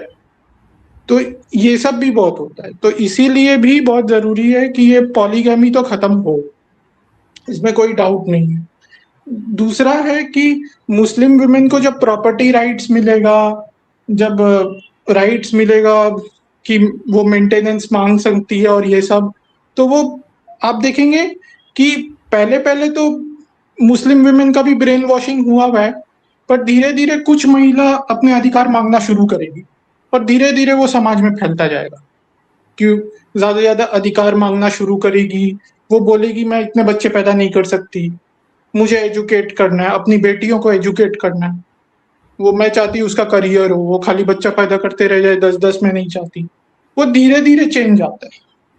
Speaker 5: तो ये सब भी बहुत होता है, तो इसीलिए भी बहुत जरूरी है कि ये पॉलीगैमी तो खत्म हो, इसमें कोई डाउट नहीं है। दूसरा है कि मुस्लिम वुमेन को जब प्रॉपर्टी राइट्स मिलेगा, जब राइट्स मिलेगा कि वो मेंटेनेंस मांग सकती है और ये सब, तो वो आप देखेंगे कि पहले पहले तो मुस्लिम वुमेन का भी ब्रेन वॉशिंग हुआ है, पर धीरे धीरे कुछ महिला अपने अधिकार मांगना शुरू करेगी और धीरे धीरे वो समाज में फैलता जाएगा। क्यों? ज्यादा से ज्यादा अधिकार मांगना शुरू करेगी, वो बोलेगी मैं इतने बच्चे पैदा नहीं कर सकती, मुझे एजुकेट करना है, अपनी बेटियों को एजुकेट करना है, वो मैं चाहती हूँ उसका करियर हो, वो खाली बच्चा पैदा करते रह जाए 10-10 में नहीं चाहती। वो धीरे धीरे चेंज आता है,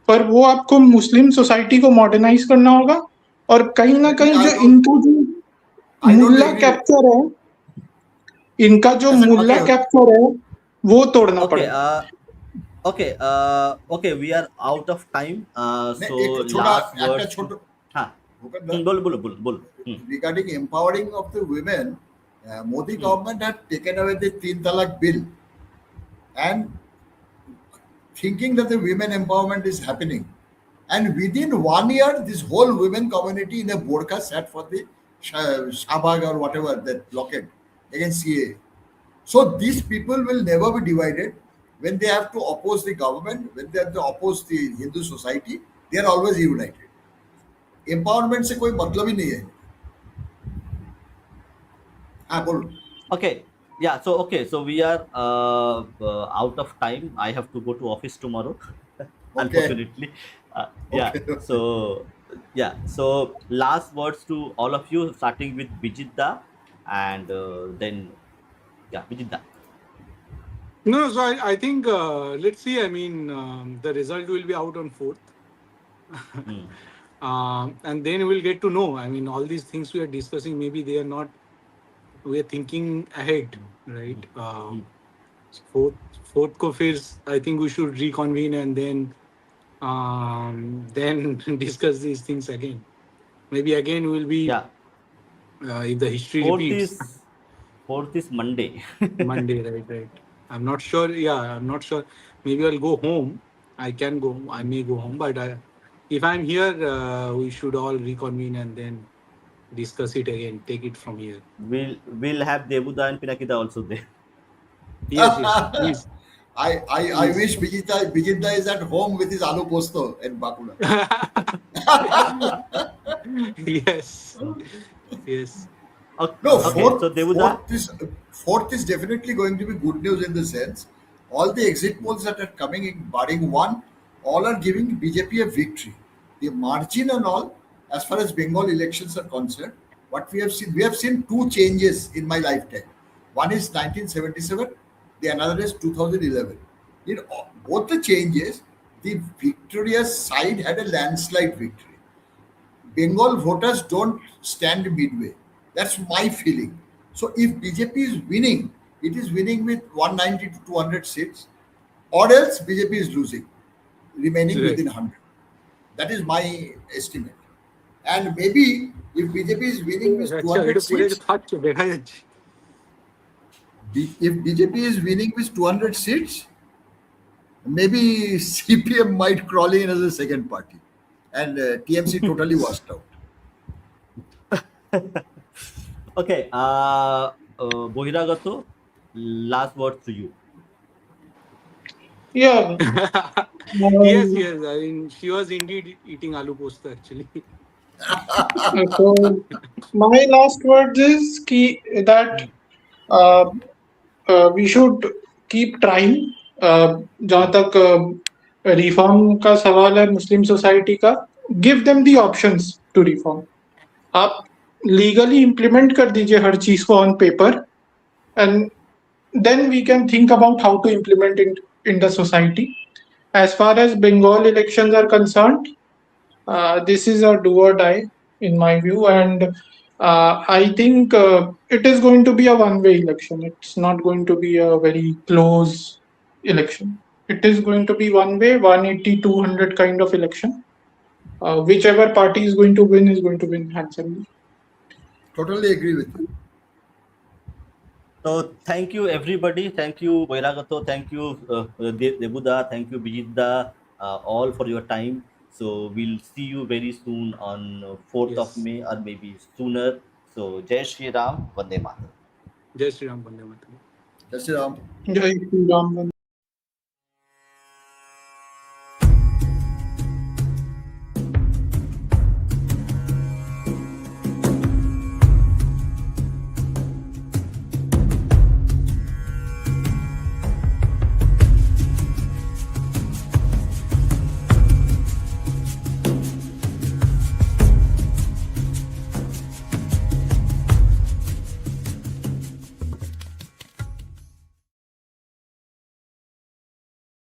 Speaker 5: पर वो आपको मुस्लिम सोसाइटी को मॉडर्नाइज करना होगा और कहीं ना
Speaker 2: Actually,
Speaker 5: कहीं जो
Speaker 2: I don't
Speaker 5: इनका जो
Speaker 2: I don't
Speaker 5: मुल्ला
Speaker 2: agree with.
Speaker 5: कैप्चर है, इनका जो
Speaker 2: As
Speaker 5: मुल्ला
Speaker 2: okay,
Speaker 5: कैप्चर है वो तोड़ना
Speaker 1: Okay.
Speaker 5: पड़ेगा।
Speaker 1: Okay. Okay. We are out of time.
Speaker 2: नहीं,
Speaker 1: So
Speaker 2: एक छोटा
Speaker 1: last
Speaker 2: একটা
Speaker 1: words.
Speaker 2: ছোট
Speaker 1: हाँ.
Speaker 2: भूपेंद्र,
Speaker 1: बोलो बोलो बोलो बोलो.
Speaker 2: regarding empowering of the women, Modi government had taken away the Teen Talak bill and thinking that the women empowerment is happening. And within 1 year, this whole women community in a burqa sat for the Shabag or whatever, that blockade against CA. So these people will never be divided. When they have to oppose the government, when they have to oppose the Hindu society, they are always united. Empowerment से कोई मतलब ही नहीं है. हाँ बोलो.
Speaker 1: Okay. Yeah. So okay. So we are out of time. I have to go to office tomorrow.
Speaker 2: Okay.
Speaker 1: Unfortunately. Yeah.
Speaker 2: Okay.
Speaker 1: So yeah. So last words to all of you, starting with Bijita, and then yeah, Bijita.
Speaker 3: No, so I think let's see. I mean, the result will be out on 4th.
Speaker 1: Hmm.
Speaker 3: And then we'll get to know. I mean, all these things we are discussing, maybe they are not, we are thinking ahead, right? Fourth, fourth को फिर I think we should reconvene and then discuss these things again. Maybe again we'll be,
Speaker 1: Yeah.
Speaker 3: if the history
Speaker 1: Fourth
Speaker 3: repeats,
Speaker 1: is fourth is Monday.
Speaker 3: Monday, right? I'm not sure. Yeah, I'm not sure. Maybe I'll go home. I can go. I may go home, but if I'm here, we should all reconvene and then discuss it again. Take it from here.
Speaker 1: We'll have Debuda and Pinakida also there.
Speaker 3: Yes, yes, please,
Speaker 2: I
Speaker 3: please.
Speaker 2: wish Bijita is at home with his aloo posto in Bakula.
Speaker 3: Yes, yes.
Speaker 1: Okay.
Speaker 2: No,
Speaker 1: Okay. So Debuda.
Speaker 2: fourth is definitely going to be good news in the sense all the exit polls that are coming in, barring one, all are giving BJP a victory. The margin and all, as far as Bengal elections are concerned, what we have seen two changes in my lifetime. One is 1977, the another is 2011. In both the changes, the victorious side had a landslide victory. Bengal voters don't stand midway. That's my feeling. So if BJP is winning, it is winning with 190 to 200 seats, or else BJP is losing, remaining
Speaker 3: Right.
Speaker 2: within 100. That is my estimate. And maybe if BJP is winning with
Speaker 3: अच्छा, এটা
Speaker 2: 200
Speaker 3: পুরো
Speaker 2: seats,
Speaker 3: থাকছে দেখা যাচ্ছে।
Speaker 2: if BJP is winning with 200 seats, maybe CPM might crawl in as a second party. and TMC totally washed out.
Speaker 1: Okay, Bohiragato, last word to you.
Speaker 5: Yeah.
Speaker 3: Yes,
Speaker 5: Um,
Speaker 3: yes. I mean, she was indeed eating aloo posta actually.
Speaker 5: so my last words is that uh, we should keep trying. जहाँ तक reform का सवाल है Muslim society का, give them the options to reform. आप legally implement कर दीजिए हर चीज को on paper, and then we can think about how to implement it in the society. As far as Bengal elections are concerned, this is a do or die in my view, and I think it is going to be a one-way election. It's not going to be a very close election. It is going to be one way, 180, 200 kind of election. Whichever party is going to win is going to win handsomely.
Speaker 2: Totally agree with you.
Speaker 1: So thank you everybody. Thank you Boiragato. Thank you Debuda. Thank you Bijitda. All for your time. So we'll see you very soon on 4th of
Speaker 3: Yes.
Speaker 1: May or maybe sooner. So Jai Shri Ram, Vande Mataram.
Speaker 3: Jai Sri Ram, Bande Mataram.
Speaker 2: Just
Speaker 5: Jai Shri Ram, Vande